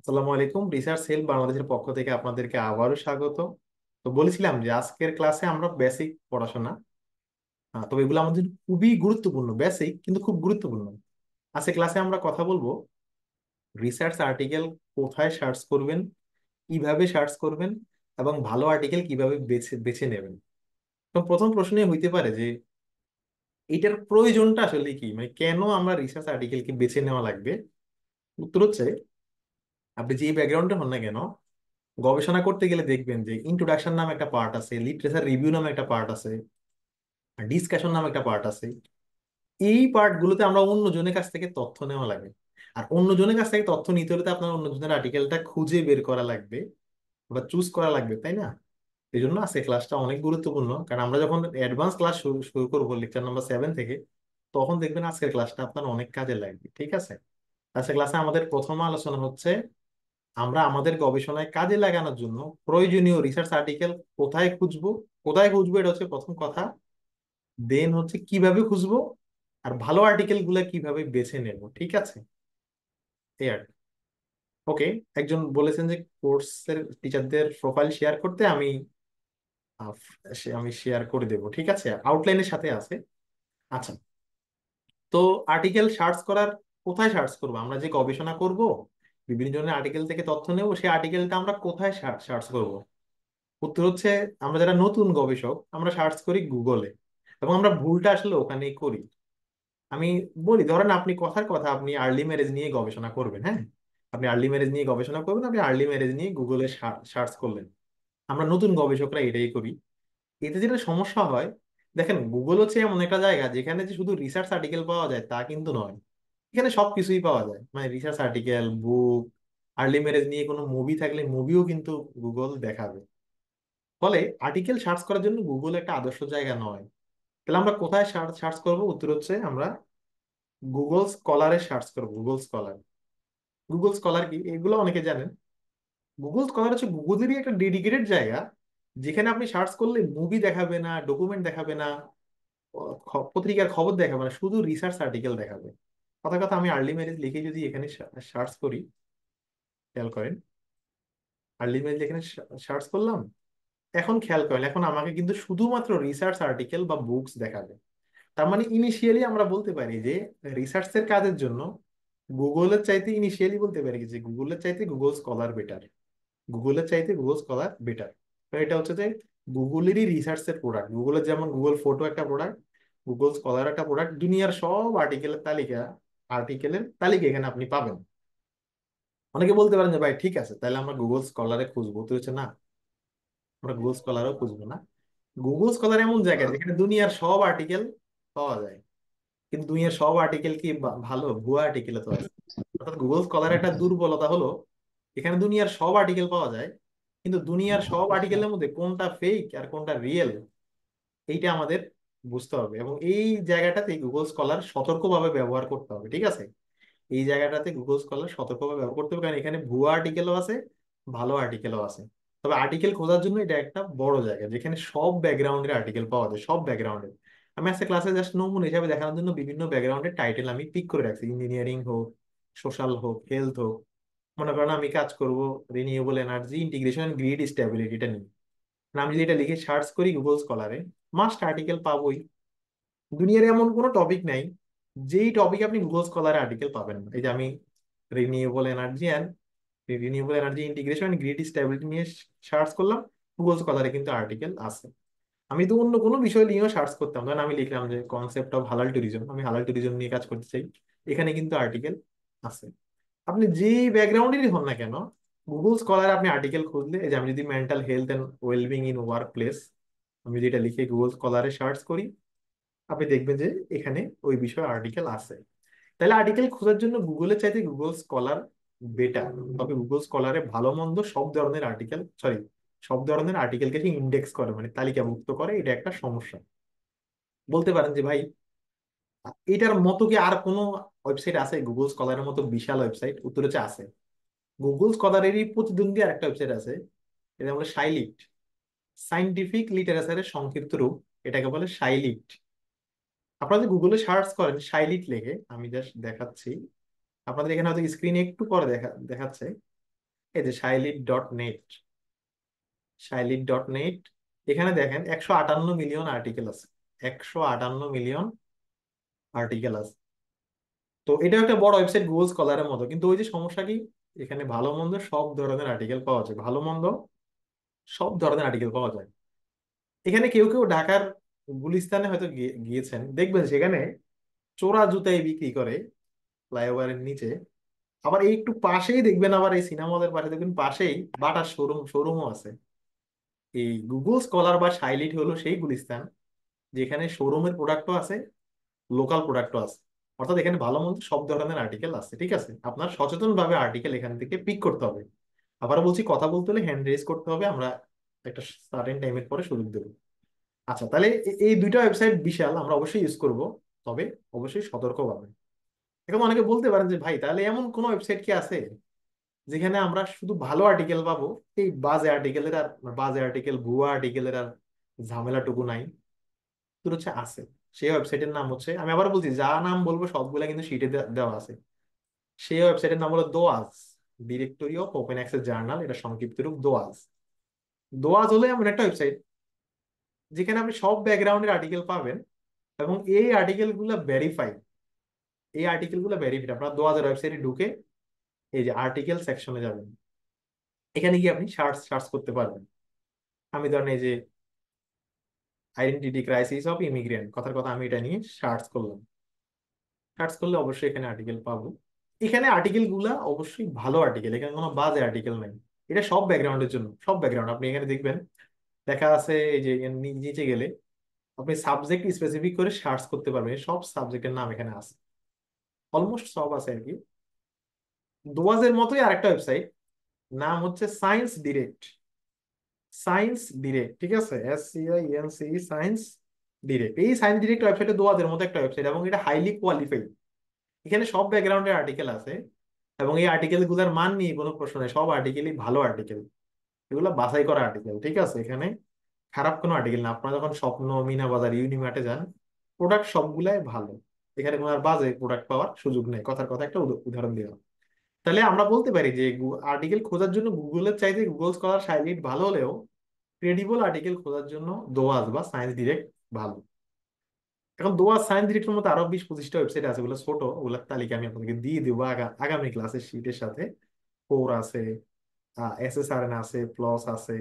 আসসালামু আলাইকুম। Research help বাংলাদেশের পক্ষ থেকে আপনাদেরকে আবারও স্বাগত। তো বলেছিলাম যে আজকের ক্লাসে আমরা বেসিক পড়াশোনা, তবে এগুলো আমাদের খুবই গুরুত্বপূর্ণ, বেসিক কিন্তু খুব গুরুত্বপূর্ণ। আজকে ক্লাসে আমরা কথা বলবো রিসার্চ আর্টিকেল কোথায় সার্চ করবেন, কিভাবে সার্চ করবেন, এবং ভালো আর্টিকেল কিভাবে বেছে বেছে নেবেন। তো প্রথম প্রশ্নই হইতে পারে যে এটার প্রয়োজনটা আসলে কি, মানে কেন আমরা রিসার্চ আর্টিকেলকে বেছে নেওয়া লাগবে। উত্তর হচ্ছে, আপনি যে ব্যাকগ্রাউন্ডে হন না কেন, গবেষণা করতে গেলে দেখবেন যে ইন্ট্রোডাকশন নামে একটা পার্ট আছে, লিটারেচার রিভিউ নামে একটা পার্ট আছে, ডিসকাশন নামে একটা পার্ট আছে। এই পার্ট গুলোতে আমরা অন্যজনের কাছ থেকে তথ্য নেওয়া লাগে। আর অন্যজনের কাছ থেকে তথ্য নিতে হলে তো আপনার অন্যজনের আর্টিকেলটা খুঁজে বের করা লাগবে বা চুজ করা লাগবে, তাই না? এই জন্য আজকে ক্লাসটা অনেক গুরুত্বপূর্ণ, কারণ আমরা যখন অ্যাডভান্স ক্লাস শুরু শুরু করবো লেকচার নাম্বার 7 থেকে, তখন দেখবেন আজকের ক্লাসটা আপনার অনেক কাজে লাগবে। ঠিক আছে? আজকের ক্লাসে আমাদের প্রথম আলোচনা হচ্ছে আমরা আমাদের গবেষণায় কাজে লাগানোর জন্য প্রয়োজনীয় রিসার্চ আর্টিকেল কোথায় খুঁজবো। কোথায় খুঁজবো এটা হচ্ছে প্রথম কথা। দেন হচ্ছে কিভাবে খুঁজবো, আর ভালো আর্টিকেল গুলা কিভাবে বেছে নেব। ঠিক আছে? এই আর ওকে। একজন বলেছেন যে কোর্সের টিচারদের প্রোফাইল শেয়ার করতে, আহ, আমি শেয়ার করে দেবো। ঠিক আছে, আউটলাইনের সাথে আছে। আচ্ছা, তো আর্টিকেল সার্চ করার, কোথায় সার্চ করবো? আমরা যে গবেষণা করব, বিভিন্ন জনের আর্টিকেল থেকে তথ্য নেব, সেই আর্টিকেলটা আমরা কোথায় সার্চ করব? উত্তর হচ্ছে, আমরা যারা নতুন গবেষক আমরা সার্চ করি গুগলে, এবং আমরা ভুলটা আসলে ওখানেই করি। আমি বলি, ধরেন আপনি কথার কথা আপনি আর্লি ম্যারেজ নিয়ে গবেষণা করবেন, হ্যাঁ? আপনি আর্লি ম্যারেজ নিয়ে গবেষণা করবেন, আপনি আর্লি ম্যারেজ নিয়ে গুগলে সার্চ করলেন। আমরা নতুন গবেষকরা এটাই করি। এতে যেটা সমস্যা হয়, দেখেন গুগল হচ্ছে এমন একটা জায়গা যেখানে যে শুধু রিসার্চ আর্টিকেল পাওয়া যায় তা কিন্তু নয়। এখানে সবকিছুই পাওয়া যায়, মানে রিসার্চ আর্টিকেল, বুক, আর্লি ম্যারেজ নিয়ে কোনো মুভি থাকলে মুভিও কিন্তু গুগল দেখাবে। ফলে আর্টিকেল সার্চ করার জন্য গুগল একটা আদর্শ জায়গা নয়। তাহলে আমরা কোথায় সার্চ করব? উত্তর হচ্ছে, আমরা গুগল স্কলারে সার্চ করব। গুগল স্কলার, গুগল স্কলার কি এগুলো অনেকে জানেন। গুগল স্কলার হচ্ছে গুগলেরই একটা ডেডিকেটেড জায়গা, যেখানে আপনি সার্চ করলে মুভি দেখাবে না, ডকুমেন্ট দেখাবে না, পত্রিকার খবর দেখাবে না, শুধু রিসার্চ আর্টিকেল দেখাবে। কথা কথা আমি আর্লি ম্যারেজ লিখে যদি এখানে সার্চ করি, খেয়াল করেন, আর্লি ম্যারেজ এখানে সার্চ করলাম, এখন খেয়াল করেন, এখন আমাকে কিন্তু শুধুমাত্র রিসার্চ আর্টিকেল বা বুকস দেখাবে। তার মানে ইনিশিয়ালি আমরা বলতে পারি যে রিসার্চের কাজের জন্য গুগলের চাইতে, ইনিশিয়ালি বলতে পারি যে গুগলের চাইতে গুগল স্কলার বেটার। গুগলের চাইতে গুগল স্কলার বেটার। এটা হচ্ছে যে গুগলেরই রিসার্চের প্রোডাক্ট। গুগলের যেমন গুগল ফটো একটা প্রোডাক্ট, গুগল স্কলার একটা প্রোডাক্ট। দুনিয়ার সব আর্টিকেলের তালিকা এখানে আপনি পাবেন। অনেকে বলতে পারেন যে ভাই ঠিক আছে, তাহলে আমরা গুগল স্কলারে খুঁজবো। তো হচ্ছে না, আমরা গুগল স্কলারও খুঁজবো না। গুগল স্কলার এমন জায়গা যেখানে দুনিয়ার সব আর্টিকেল পাওয়া যায়। কিন্তু দুনিয়ার সব আর্টিকেল কি ভালো? ভুয়া আর্টিকেল তো আছে। অর্থাৎ গুগল স্কলার একটা দুর্বলতা হলো, এখানে দুনিয়ার সব আর্টিকেল পাওয়া যায়, কিন্তু দুনিয়ার সব আর্টিকেলের মধ্যে কোনটা ফেক আর কোনটা রিয়েল, এইটা আমাদের বুঝতে হবে। এবং এই জায়গাটাতে গুগল স্কলার সতর্কভাবে ব্যবহার করতে হবে। ঠিক আছে? এই জায়গাটাতে গুগল স্কলার সতর্কভাবে ব্যবহার করতে হবে, কারণ এখানে ভুয়া আর্টিকেলও আছে, ভালো আর্টিকেলও আছে। তবে আর্টিকেল খোঁজার জন্য এটা একটা বড় জায়গা যেখানে সব ব্যাকগ্রাউন্ডের আর্টিকেল পাওয়া যায়, সব ব্যাকগ্রাউন্ডের। আমি আজকে ক্লাসে জাস্ট নমুনা হিসাবে দেখানোর জন্য বিভিন্ন ব্যাকগ্রাউন্ডের টাইটেল আমি পিক করে রাখছি, ইঞ্জিনিয়ারিং হোক, সোশ্যাল হোক, হেলথ হোক। মনে করেন আমি কাজ করব রিনিউয়েবল এনার্জি ইন্টিগ্রেশন গ্রিড স্টেবিলিটিটা নিয়ে, আমি যদি এটা লিখে সার্চ করি গুগল স্কলারে, মাস্ট আর্টিকেল পাবোই। দুনিয়ার এমন কোনো টপিক নাই যেই টপিক আপনি গুগল স্কলারে আর্টিকেল পাবেন না। এই যে আমি renewable energy and renewable energy integration grid stability নিয়ে সার্চ করলাম, গুগল স্কলারে কিন্তু আর্টিকেল আছে। আমি তো অন্য কোনো বিষয় নিয়েও সার্চ করতাম, ধরেন আমি লিখলাম যে কনসেপ্ট অফ হালাল ট্যুরিজম, আমি হালাল ট্যুরিজম নিয়ে কাজ করতে চাই, এখানে কিন্তু আর্টিকেল আছে। আপনি যেই ব্যাকগ্রাউন্ডেরই হন না কেন, গুগল স্কলারে আপনি আর্টিকেল খুঁজলে, এই যে আমি যদি mental health and wellbeing in workplace, আমি যেটা লিখে গুগল স্কলারে সার্চ করি, আপনি দেখবেন যে এখানে ওই বিষয়ে আর্টিকেল আছে। তাহলে আর্টিকেল খোঁজার জন্য গুগলের চাইতে গুগল স্কলার বেটার। তবে গুগল স্কলারে ভালো মন্দ সব ধরনের আর্টিকেল, সরি, সব ধরনের আর্টিকেলকে সে ইন্ডেক্স করে, মানে তালিকাভুক্ত করে। এটা একটা সমস্যা। বলতে পারেন যে ভাই, এটার মতো কি আর কোনো ওয়েবসাইট আছে গুগল স্কলারের মতো বিশাল ওয়েবসাইট? উত্তর হচ্ছে আছে। গুগল স্কলারেরই প্রতিদ্বন্দ্বী আরেকটা ওয়েবসাইট আছে, এটা বলে সাইলিট, সাইন্টিফিক লিটারেচারের সংক্ষিপ্ত রূপ, এটাকে বলে সাইলিট। আপনারা যদি গুগলে সার্চ করেন সাইলিট লেখে, আমি জাস্ট দেখাচ্ছি আপনাদের, এখানে হয়তো স্ক্রিনে একটু পরে দেখাচ্ছে। এই যে শাইলিট.নেট, শাইলিট.নেট, এখানে দেখেন 158 মিলিয়ন আর্টিকেল আছে, 158 মিলিয়ন আর্টিকেল আছে। তো এটা একটা বড় ওয়েবসাইট গুগল স্কলারের মতো, কিন্তু ওই যে সমস্যা কি, এখানে ভালো মন্দ সব ধরনের আর্টিকেল পাওয়া যায়, ভালো মন্দ সব ধরনের আর্টিকেল পাওয়া যায়। এখানে কেউ কেউ ঢাকার গুলিস্তানে হয়তো গিয়েছেন, দেখবেন সেখানে চোরা জুতাই বিক্রি করে ফ্লাইওভারের নিচে। আবার এই একটু পাশেই দেখবেন, আবার এই সিনেমা হলের পাশে দেখবেন পাশেই বাটার শোরুমও আছে। এই গুগল স্কলার বা শাইলিট হলো সেই গুলিস্তান যেখানে শোরুমের প্রোডাক্টও আছে, লোকাল প্রোডাক্টও আছে। অর্থাৎ এখানে ভালো মন্দ সব ধরনের আর্টিকেল আছে, ঠিক আছে? আপনার সচেতন ভাবে আর্টিকেল এখান থেকে পিক করতে হবে। আবার বলছি, কথা বলতে হলে হ্যান্ড রেজ করতে হবে, আমরা একটা সার্টেন টাইমের পরে সুযোগ দেবো। আচ্ছা, তাহলে এই দুইটা ওয়েবসাইট বিশাল, আমরা অবশ্যই ইউজ করব, তবে অবশ্যই সতর্কভাবে। এখন অনেকে বলতে পারেন যে ভাই, তাহলে এমন কোন ওয়েবসাইট কি আছে যেখানে আমরা শুধু ভালো আর্টিকেল পাবো, এই বাজে আর্টিকেলের আর, বাজে আর্টিকেল ভুয়া আর্টিকেলের আর ঝামেলাটুকু নাই? তোর হচ্ছে আছে। সেই ওয়েবসাইটের নাম হচ্ছে, আমি আবার বলছি, যা নাম বলবো সবগুলা কিন্তু শিটে দেওয়া আছে। সেই ওয়েবসাইটের নাম হলো DOAJ, directory of open access journal, এটা সংক্ষিপ্ত রূপ দোয়াজ। দোয়াজ হলো এমন একটা ওয়েবসাইট যেখানে আপনি সব ব্যাকগ্রাউন্ডের আর্টিকেল পাবেন, এবং এই আর্টিকেল গুলো ভেরিফাইড। এই আর্টিকেল গুলো ভেরিফাইড। আপনার দোয়াজের ওয়েবসাইটে ঢুকে এই যে আর্টিকেল সেকশনে যাবেন, এখানে গিয়ে আপনি সার্চ সার্চ করতে পারবেন। আমি ধরেন এই যে আইডেন্টিটি ক্রাইসিস অফ ইমিগ্রেন্ট, কথার কথা আমি এটা নিয়ে সার্চ করলাম। সার্চ করলে অবশ্যই এখানে আর্টিকেল পাবো। এখানে আর্টিকেল গুলা অবশ্যই ভালো আর্টিকেল, এখানে কোনো বাজে আর্টিকেল নাই। এটা সব ব্যাকগ্রাউন্ডের জন্য, সব ব্যাকগ্রাউন্ড আপনি এখানে দেখবেন লেখা আছে। এই যে এর নিচে গেলে আপনি সাবজেক্ট স্পেসিফিক করে সার্চ করতে পারবেন, সব সাবজেক্টের নাম এখানে আছে, অলমোস্ট সব আছে আর কি। দোয়াজের মতোই আরেকটা ওয়েবসাইট, নাম হচ্ছে সায়েন্স ডিরেক্ট। সায়েন্স ডিরেক্ট, ঠিক আছে, SCINC, সায়েন্স ডিরেক্ট। এই সায়েন্স ডিরেক্ট ওয়েবসাইটে দোয়াজের মতো একটা ওয়েবসাইট, এবং এটা হাইলি কোয়ালিফাইড। এখানে সব ব্যাকগ্রাউন্ডের আর্টিকেল আছে, এবং এই আর্টিকেল গুলার মান নিয়ে কোনো প্রশ্ন নেই, সব আর্টিকেলই ভালো আর্টিকেল। এগুলো বাছাই করা আর্টিকেল, ঠিক আছে? এখানে খারাপ কোনো আর্টিকেল না। আপনারা যখন স্বপ্ন, মিনা বাজার, ইউনিমার্টে যান, প্রোডাক্ট সবগুলাই ভালো। এখানে কোনো আর বাজে প্রোডাক্ট পাওয়ার সুযোগ নেই, কথার কথা একটা উদাহরণ দিলাম। তাহলে আমরা বলতে পারি যে আর্টিকেল খোঁজার জন্য গুগলের চাইতে গুগল স্কলার সাইট ভালো হলেও ক্রেডিবল আর্টিকেল খোঁজার জন্য দোয়াজ বা সায়েন্স ডিরেক্ট ভালো। এখন দোয়াজ, সায়েন্স ডিরেক্টের মতো আরো 20-25টা ওয়েবসাইট আছে, ওগুলো ছোট, ওগুলোর তালিকা আমি আপনাদেরকে দিয়ে দেবো আগামী ক্লাসের শীটের সাথে। কোর আছে, SSRN আছে, প্লস আছে,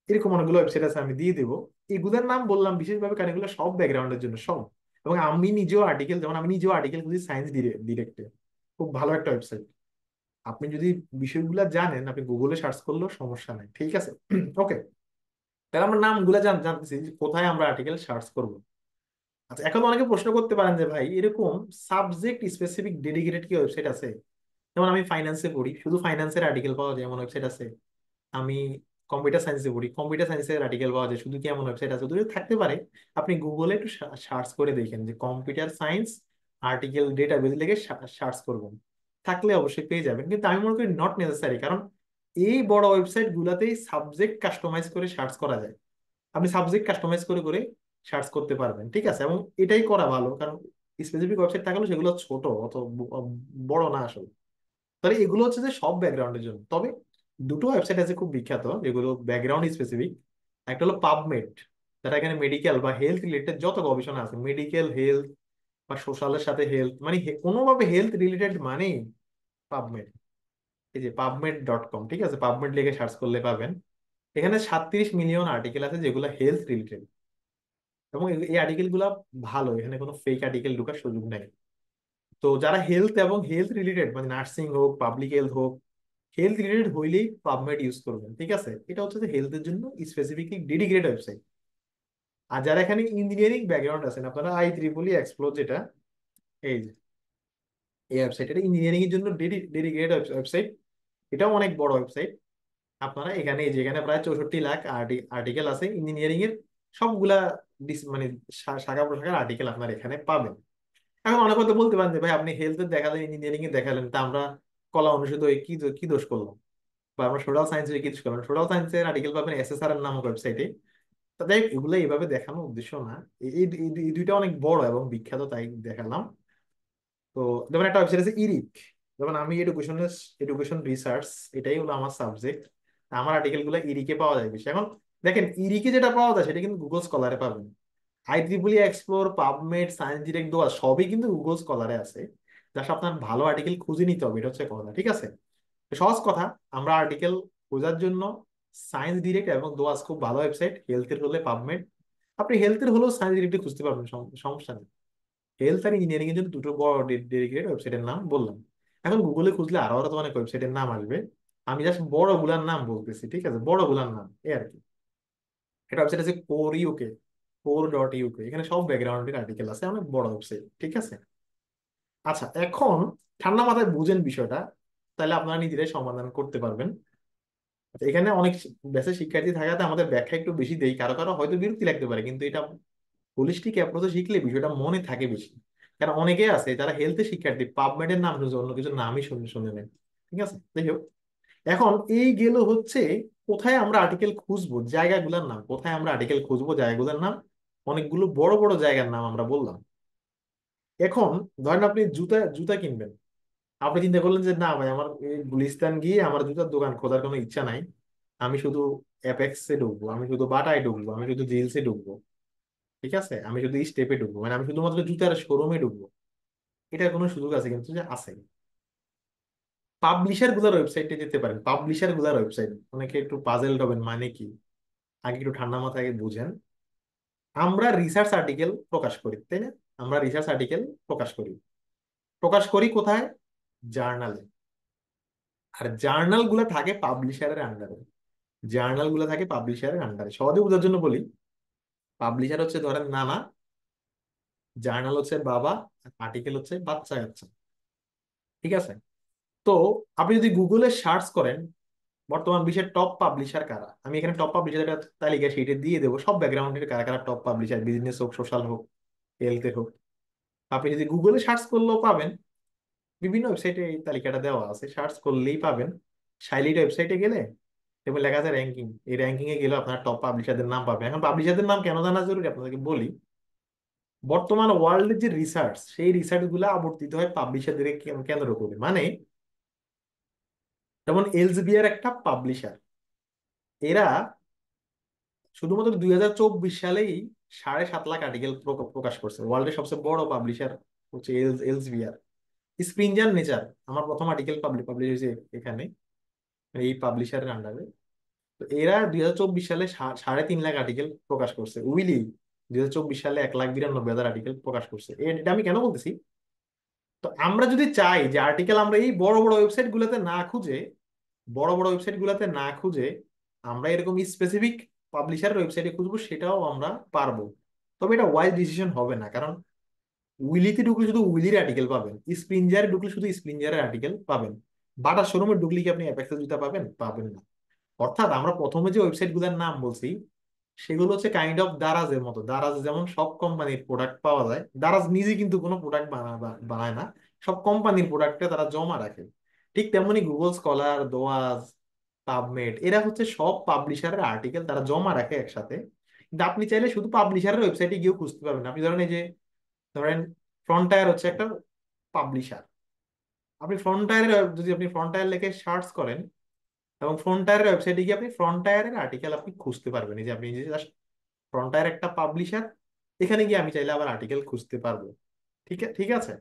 এরকম অনেকগুলো ওয়েবসাইট আছে, আমি দিয়ে দেবো। এগুলোর নাম বললাম বিশেষভাবে কারণ এগুলো সব ব্যাকগ্রাউন্ডের জন্য সব। এবং আমি নিজেও আর্টিকেল, যেমন আমি নিজেও আর্টিকেল খুঁজি সায়েন্স ডিরেক্টে, খুব ভালো একটা ওয়েবসাইট। আপনি যদি বিষয়গুলো জানেন, আপনি গুগলে সার্চ করলেও সমস্যা নাই, ঠিক আছে? ওকে, তাহলে আমরা নামগুলো জানতেছি যে কোথায় আমরা আর্টিকেল সার্চ করব। আচ্ছা, এখন অনেকে প্রশ্ন করতে পারেন যে ভাই, এরকম সাবজেক্ট স্পেসিফিক ডেডিকেটেড কি ওয়েবসাইট আছে? যেমন আমি ফাইন্যান্সে পড়ি, শুধু ফাইন্যান্সের আর্টিকেল পাওয়া যায় এমন ওয়েবসাইট আছে? আমি কম্পিউটার সায়েন্সে পড়ি, কম্পিউটার সায়েন্সের আর্টিকেল পাওয়া যায়, শুধু কি এমন ওয়েবসাইট আছে? যদি থাকতে পারে, আপনি গুগলে একটু সার্চ করে দেখেন যে কম্পিউটার সায়েন্স আর্টিকেল ডেটাবেস লিখে সার্চ করবেন, থাকলে অবশ্যই পেয়ে যাবেন। কিন্তু আমি মনে করি নট নেসেসারি, কারণ এই বড় ওয়েবসাইট গুলাতেই সাবজেক্ট কাস্টমাইজ করে সার্চ করা যায়। আপনি সাবজেক্ট কাস্টমাইজ করে করে সার্চ করতে পারবেন, ঠিক আছে? এবং এটাই করা ভালো, কারণ স্পেসিফিক ওয়েবসাইট থাকলেও সেগুলো ছোট, অত বড় না আসলে। তাহলে এগুলো হচ্ছে যে সব ব্যাকগ্রাউন্ডের জন্য। তবে দুটো ওয়েবসাইট আছে খুব বিখ্যাত যেগুলো ব্যাকগ্রাউন্ড স্পেসিফিক। একটা হলো পাবমেড, যারা এখানে মেডিকেল বা হেলথ রিলেটেড যত গবেষণা আছে, মেডিকেল, হেলথ বা সোশ্যালের সাথে হেলথ, মানে কোনোভাবে হেলথ রিলেটেড মানেই পাবমেড। এই যে PubMed.com, ঠিক আছে, পাবমেড লিখে সার্চ করলে পাবেন। এখানে 37 মিলিয়ন আর্টিকেল আছে যেগুলো হেলথ রিলেটেড, এবং এই আর্টিকেল গুলা ভালো, এখানে কোনো ফেক আর্টিকেল ঢোকার সুযোগ নেই। তো যারা হেলথ এবং হেলথ রিলেটেড, মানে নার্সিং হোক, পাবলিক হেলথ হোক, হেলথ রিলেটেড হইলেই পাবমেড ইউজ করবেন, ঠিক আছে? এটা হচ্ছে যে হেলথের জন্য স্পেসিফিকলি ডেডিকেটেড ওয়েবসাইট। আর যারা এখানে ইঞ্জিনিয়ারিং ব্যাকগ্রাউন্ড আছেন, আপনারা IEEE যেটা, এই যে এই ওয়েবসাইট, এটা ইঞ্জিনিয়ারিং এর জন্য ডেডিকেটেড ওয়েবসাইট। এটাও অনেক বড় ওয়েবসাইট। আপনারা এখানে, এই যে এখানে প্রায় 64 লাখ আর্টিকেল আছে ইঞ্জিনিয়ারিং এর, সবগুলা মানে শাখা প্রশাখার আর্টিকেল আপনারা এখানে পাবেন। এখন অনেক কথা বলতে পারেন যে ভাই, আপনি হেলথের দেখালেন, ইঞ্জিনিয়ারিং এ দেখালেন, তা আমরা কলা অনুষদ হয়ে কি দোষ করলাম? বা আমরা সোশ্যাল সায়েন্সে কি দোষ করলাম? সোশ্যাল সায়েন্সের আর্টিকেল পাবেন SSRN নামক ওয়েবসাইটে। তা যাই হোক, এগুলো এইভাবে দেখানোর উদ্দেশ্য না। এই দুইটা অনেক বড় এবং বিখ্যাত, তাই দেখালাম। তো যেমন একটা ওয়েবসাইট আছে ইরিক, যেমন আমি এডুকেশন রিসার্চ, এটাই হলো আমার সাবজেক্ট। আমার আর্টিকেল গুলো ইরিকে পাওয়া যায় বেশি। এখন দেখেন, ইরিকে যেটা পাওয়া যায় সেটা কিন্তু গুগল স্কলারে পাবেন। IEEE explore, PubMed, science direct, দোয়া সবই কিন্তু গুগল স্কলারে আছে। জাস্ট আপনার ভালো আর্টিকেল খুঁজে নিতে হবে, এটা হচ্ছে কথা, ঠিক আছে? তো সহজ কথা, আমরা আর্টিকেল খোঁজার জন্য সায়েন্স ডিরেক্ট এবং দোয়াস খুব ভালো ওয়েবসাইট। হেলথের হলে পাবমেড, আপনি হেলথের হলেও সায়েন্স ডিরেক্টে খুঁজতে পারবেন, সমস্যা নেই। হেলথ আর ইঞ্জিনিয়ারিং এর জন্য দুটো বড় ডেডিকেটেড ওয়েবসাইটের নাম বললাম। এখন গুগলে খুঁজলে আরো আরো তো অনেক ওয়েবসাইটের নাম আসবে। আমি জাস্ট বড় গুলার নাম বলতেছি, ঠিক আছে? বড় গুলার নাম এই আর কি। এটা ওয়েবসাইট আছে core.uk, এখানে সব ব্যাকগ্রাউন্ডের আর্টিকেল আছে, অনেক বড় ওয়েবসাইট, ঠিক আছে? আচ্ছা, এখন ঠান্ডা মাথায় বুঝেন বিষয়টা, তাহলে আপনারা নিজেরাই সমাধান করতে পারবেন। আচ্ছা, এখানে অনেক বেসে শিক্ষার্থী থাকাতে আমাদের ব্যাখ্যা একটু বেশি দেই, কারো কারো হয়তো বিরক্তি লাগতে পারে, কিন্তু এটা হোলিস্টিক অ্যাপ্রোচে শিখলে বিষয়টা মনে থাকে বেশি। কারণ অনেকে আছে যারা হেলথে শিক্ষার্থী, পাবমেডের নাম শুনছে, অন্য কিছু নামই শুনে শুনে নেয়। ঠিক আছে, যাই হোক। এখন এই গেল হচ্ছে কোথায় আমরা আর্টিকেল খুঁজবো, জায়গাগুলোর নাম, কোথায় আমরা আর্টিকেল খুঁজবো জায়গাগুলোর নাম। অনেকগুলো বড় বড় জায়গার নাম আমরা বললাম। এখন ধরেন আপনি জুতা জুতা কিনবেন, আপনি চিন্তা করলেন যে না ভাই, আমার এই গুলিস্তান গিয়ে আমার জুতার দোকান খোলার কোনো ইচ্ছা নাই, আমি শুধু অ্যাপেক্সে ঢুকবো, আমি শুধু বাটায় ঢুকবো, আমি শুধু জিলসে ঢুকবো, ঠিক আছে, আমি শুধু স্টেপে ঢুকবো, মানে আমি শুধুমাত্র জুতার শোরুমে ঢুকবো। এটার কোনো সুযোগ আছে? কিন্তু যে আছে। পাবলিশার গুলার ওয়েবসাইটে যেতে পারেন, পাবলিশার গুলার ওয়েবসাইট। অনেকে একটু পাজেলড হবেন, মানে কি, আগে একটু ঠান্ডা মাথায় বুঝেন। আমরা রিসার্চ আর্টিকেল প্রকাশ করি, তাই না? আমরা রিসার্চ আর্টিকেল প্রকাশ করি। প্রকাশ করি কোথায়? জার্নালে। আর জার্নাল গুলা থাকে পাবলিশারের আন্ডারে। জার্নাল গুলা থাকে পাবলিশারের আন্ডারে। সহজে বোঝার জন্য বলি, পাবলিশার হচ্ছে ধরেন নানা, জার্নাল হচ্ছে বাবা, আর্টিকেল হচ্ছে বাচ্চা কাচ্চা, ঠিক আছে? তো আপনি যদি গুগলে সার্চ করেন বর্তমান বিশ্বের টপ পাবলিশার কারা, আমি এখানে টপ পাবলিশার তালিকা শিটে দিয়ে দেবো, সব ব্যাকগ্রাউন্ডের কারা কারা টপ পাবলিশার, বিজনেস হোক, সোশ্যাল হোক, হেলথের হোক। আপনি যদি গুগলে সার্চ করলেও পাবেন, বিভিন্ন ওয়েবসাইটে এই তালিকাটা দেওয়া আছে, সার্চ করলেই পাবেন। শাইলিট ওয়েবসাইটে গেলে এবং লেখা আছে র্যাঙ্কিং, এই র্যাঙ্কিং এ গেলে আপনার টপ পাবলিশারদের নাম পাবেন। এখন পাবলিশারদের নাম কেন জানা জরুরি আপনাদেরকে বলি। বর্তমান ওয়ার্ল্ডের যে রিসার্চ, সেই রিসার্চ গুলো আবর্তিত হয় পাবলিশারদের কেন্দ্র করে। মানে যেমন এলসবিআর একটা পাবলিশার, এরা শুধুমাত্র 2024 সালেই 7.5 লাখ আর্টিকেল প্রকাশ করছে। ওয়ার্ল্ডের সবচেয়ে বড় পাবলিশার হচ্ছে এলসবিআর। স্প্রিঞ্জার নেচার, আমার প্রথম আর্টিকেল পাবলিশ হয়েছে এখানে, এই পাবলিশারের আন্ডারে। তো এরা 2024 সালে 3.5 লাখ আর্টিকেল প্রকাশ করছে। উইলি 2024 সালে 1,92,000 আর্টিকেল প্রকাশ করছে। এটা আমি কেন বলতেছি, তো আমরা যদি চাই যে আর্টিকেল আমরা এই বড় বড় ওয়েবসাইট গুলোতে না খুঁজে, বড় বড় ওয়েবসাইট গুলোতে না খুঁজে আমরা এরকম স্পেসিফিক পাবলিশার ওয়েবসাইটে খুঁজবো, সেটাও আমরা পারবো। তবে এটা ওয়াইজ ডিসিশন হবে না, কারণ উইলিতে ঢুকলে শুধু উইলির আর্টিকেল পাবেন, স্প্রিঞ্জারে ঢুকলে শুধু স্প্রিঞ্জারের আর্টিকেল পাবেন। বাটার শোরুমে ঢুকলে কি আপনি অ্যাপেক্সের জুতা পাবেন? পাবেন না। অর্থাৎ আমরা প্রথমে যে ওয়েবসাইট গুলোর নাম বলছি, সেগুলো হচ্ছে কাইন্ড অফ দারাজের মতো। দারাজ যেমন সব কোম্পানির প্রোডাক্ট পাওয়া যায়, দারাজ নিজে কিন্তু কোনো প্রোডাক্ট বানায় না, সব কোম্পানির প্রোডাক্টে তারা জমা রাখে। ঠিক তেমনি গুগল স্কলার, দোয়াজ, পাবমেড, এরা হচ্ছে সব পাবলিশারের আর্টিকেল তারা জমা রাখে একসাথে। কিন্তু আপনি চাইলে শুধু পাবলিশারের ওয়েবসাইটে গিয়েও খুঁজতে পারবেন। আপনি ধরেন এই যে, ধরেন ফ্রন্টায়ার হচ্ছে একটা পাবলিশার, আপনি ফ্রন্টায়ারের যদি আপনি ফ্রন্টায়ার লিখে সার্চ করেন এবং ফ্রন্টায়ারের ওয়েবসাইটে গিয়ে আপনি ফ্রন্টায়ারের আর্টিকেল আপনি খুঁজতে পারবেন। এই যে আপনি যে ফ্রন্টায়ার একটা পাবলিশার, এখানে গিয়ে আমি চাইলে আবার আর্টিকেল খুঁজতে পারবো। ঠিক আছে।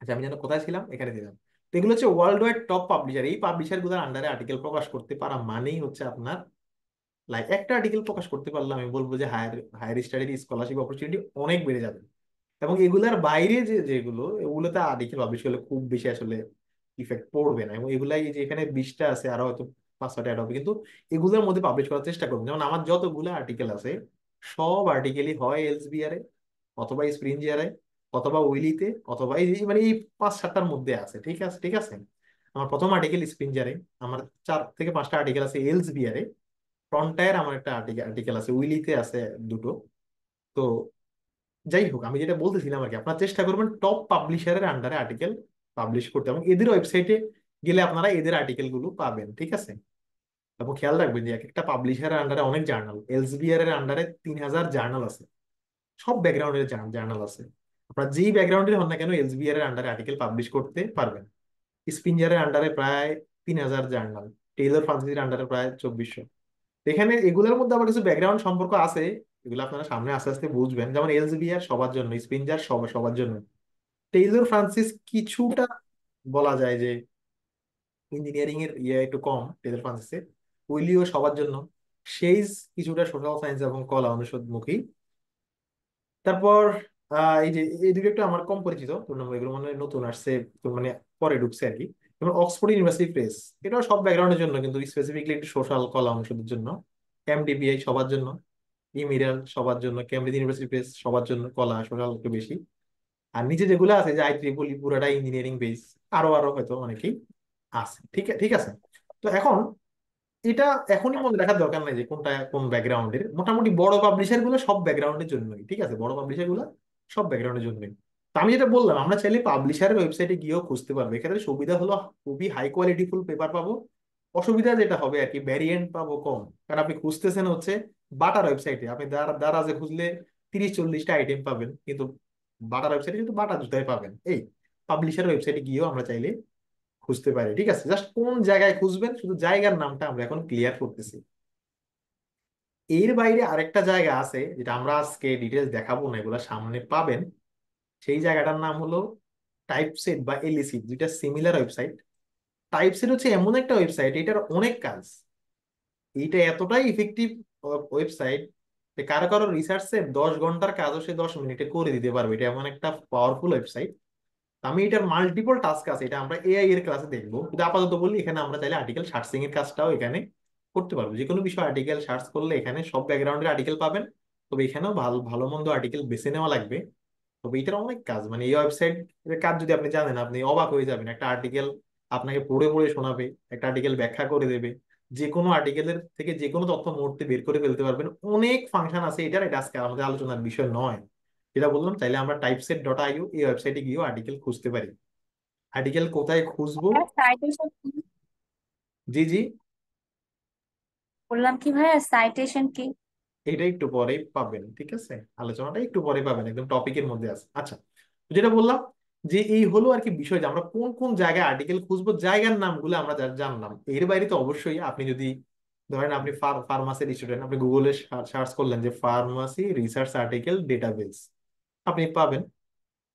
আচ্ছা, আমি যেন কোথায় ছিলাম, এখানে ছিলাম। তো এগুলো হচ্ছে ওয়ার্ল্ড ওয়াইড টপ পাবলিশার। এই পাবলিশার গুলোর আন্ডারে আর্টিকেল প্রকাশ করতে পারা মানেই হচ্ছে আপনার, লাইক একটা আর্টিকেল প্রকাশ করতে পারলাম, আমি বলবো যে হায়ার হায়ার স্টাডির স্কলারশিপ অপরচুনিটি অনেক বেড়ে যাবে। এবং এগুলার বাইরে যেগুলো, এগুলোতে আর্টিকেল পাবলিশ করলে খুব বেশি আসলে ইফেক্ট পড়বে না। এবং এগুলাই যে এখানে 20টা আছে, আরো হয়তো 5-6টা অ্যাড হবে, কিন্তু এগুলোর মধ্যে পাবলিশ করার চেষ্টা করবেন। যেমন আমার যতগুলো আর্টিকেল আছে, সব আর্টিকেলই হয় এলসবিআর এ, অথবা স্প্রিঞ্জিয়ার এ, অথবা উইলিতে, অথবা মানে এই 5-7টার মধ্যে আছে, ঠিক আছে, ঠিক আছে। আমার প্রথম আর্টিকেল স্প্রিঞ্জারে, আমার 4 থেকে 5টা আর্টিকেল আছে এলসবিআর এ, ফ্রন্টায়ার আমার একটা আর্টিকেল আছে, উইলিতে আছে দুটো। তো যাই হোক, আমি যেটা বলতেছিলাম আর কি, আপনারা চেষ্টা করবেন টপ পাবলিশারের আন্ডারে আর্টিকেল পাবলিশ করতে, এবং এদের ওয়েবসাইটে গেলে আপনারা এদের আর্টিকেল গুলো পাবেন, ঠিক আছে? এবং খেয়াল রাখবেন যে এক একটা পাবলিশারের আন্ডারে অনেক জার্নাল, এলসবিআর এর আন্ডারে 3,000 জার্নাল আছে, সব ব্যাকগ্রাউন্ডের জার্নাল আছে। আপনার যেই ব্যাকগ্রাউন্ডের হন না কেন, এলসবিআর এর আন্ডারে আর্টিকেল পাবলিশ করতে পারবেন। স্পিনজারের আন্ডারে প্রায় 3,000 জার্নাল, টেইলর ফ্রান্সিসের আন্ডারে প্রায় 2,400। এখানে এগুলোর মধ্যে আবার কিছু ব্যাকগ্রাউন্ড সম্পর্ক আছে, এগুলো আপনারা সামনে আস্তে আস্তে বুঝবেন। যেমন এলজেভিয়ার সবার জন্য, স্পিনজার সবার জন্য, টেইলর ফ্রান্সিস কিছুটা বলা যায় যে ইঞ্জিনিয়ারিং এর ইয়ে একটু কম টেইলর ফ্রান্সিসে। উইলিও সবার জন্য। সেইজ কিছুটা সোশ্যাল সায়েন্স এবং কলা অনুষদমুখী। তারপর এই যে এই দুটো একটু আমার কম পরিচিত, 2 নম্বর এগুলো মানে নতুন আসছে, তো মানে পরে ঢুকছে আর কি। যেমন অক্সফোর্ড ইউনিভার্সিটি প্রেস, এটাও সব ব্যাকগ্রাউন্ডের জন্য কিন্তু স্পেসিফিকলি একটু সোশ্যাল কলা অনুষদের জন্য। এমডিবিআই সবার জন্য, ইমিরাল সবার জন্য, কেমব্রিজ ইউনিভার্সিটি প্রেস সবার জন্য, কলা সোশ্যাল একটু বেশি। আর নিচে যেগুলো আছে যে IEEE পুরাটা ইঞ্জিনিয়ারিং বেস, আরো আরো হয়তো অনেকেই আছে। ঠিক আছে। তো এখন এটা এখনই মনে রাখার দরকার নাই যে কোনটা কোন ব্যাকগ্রাউন্ডের। মোটামুটি বড় পাবলিশার গুলো সব ব্যাকগ্রাউন্ডের জন্যই, ঠিক আছে, বড় পাবলিশার গুলো সব ব্যাকগ্রাউন্ডের জন্যই। তো আমি যেটা বললাম, আমরা চাইলে পাবলিশারের ওয়েবসাইটে গিয়েও খুঁজতে পারবো। এক্ষেত্রে সুবিধা হলো খুবই হাই কোয়ালিটি ফুল পেপার পাবো। অসুবিধা যেটা হবে আর কি, ভ্যারিয়েন্ট পাবো কম। কারণ আপনি খুঁজতেছেন হচ্ছে বাটার ওয়েবসাইটে, আপনি দারাজে খুঁজলে 30-40টা আইটেম পাবেন, কিন্তু বাটার ওয়েবসাইটে কিন্তু বাটা জুতাই পাবেন। এই পাবলিশারের ওয়েবসাইটে গিয়েও আমরা চাইলে খুঁজতে পারি। ঠিক আছে, জাস্ট কোন জায়গায় খুঁজবেন শুধু জায়গার নামটা আমরা এখন ক্লিয়ার করতেছি। এর বাইরে আরেকটা জায়গা আছে যেটা আমরা আজকে ডিটেলস দেখাবো না, এগুলা সামনে পাবেন। সেই জায়গাটার নাম হলো টাইপসেট বা এলিসিট, দুইটা সিমিলার ওয়েবসাইট। টাইপসেট হচ্ছে এমন একটা ওয়েবসাইট, এটার অনেক কাজ। এইটা এতটাই ইফেক্টিভ ওয়েবসাইট, কারো কারো রিসার্চের 10 ঘন্টার কাজও সে 10 মিনিটে করে দিতে পারবে। এটা এমন একটা পাওয়ারফুল ওয়েবসাইট। আমি এটার মাল্টিপল টাস্ক আছে, এটা আমরা এআই এর ক্লাসে দেখবো। কিন্তু আপাতত বলি, এখানে আমরা চাইলে আর্টিকেল সার্চিং এর কাজটাও এখানে করতে পারবো। যে কোনো বিষয় আর্টিকেল সার্চ করলে এখানে সব ব্যাকগ্রাউন্ডের আর্টিকেল পাবেন। তবে এখানেও ভালো ভালো মন্দ আর্টিকেল বেছে নেওয়া লাগবে। তবে এটার অনেক কাজ, মানে এই ওয়েবসাইট এর কাজ যদি আপনি জানেন, আপনি অবাক হয়ে যাবেন। একটা আর্টিকেল আপনাকে পড়ে পড়ে শোনাবে, একটা আর্টিকেল ব্যাখ্যা করে দেবে, যে কোনো আর্টিকেলের থেকে যে কোনো তথ্য মুহূর্তে বের করে ফেলতে পারবেন। অনেক ফাংশন আছে এটার, এটা আজকে আমাদের আলোচনার বিষয় নয়। যেটা বললাম, চাইলে আমরা typeset.io এই ওয়েবসাইটে গিয়েও আর্টিকেল খুঁজতে পারি। আর্টিকেল কোথায় খুঁজবো? ভাইয়া সাইটেশন কি? জি জি, বললাম কি ভাইয়া সাইটেশন কি? এটা একটু পরে পাবেন, ঠিক আছে, আলোচনাটা একটু পরে পাবেন, একদম টপিকের মধ্যে আছে। আচ্ছা, যেটা বললাম যে এই হলো আর কি বিষয়, যে আমরা কোন কোন জায়গায় আর্টিকেল খুঁজবো, জায়গার নামগুলো আমরা জানলাম। এর বাইরে তো অবশ্যই আপনি যদি ধরেন আপনি ফার্মাসির স্টুডেন্ট, আপনি গুগলে সার্চ করলেন যে ফার্মাসি রিসার্চ আর্টিকেল ডেটাবেস, আপনি পাবেন।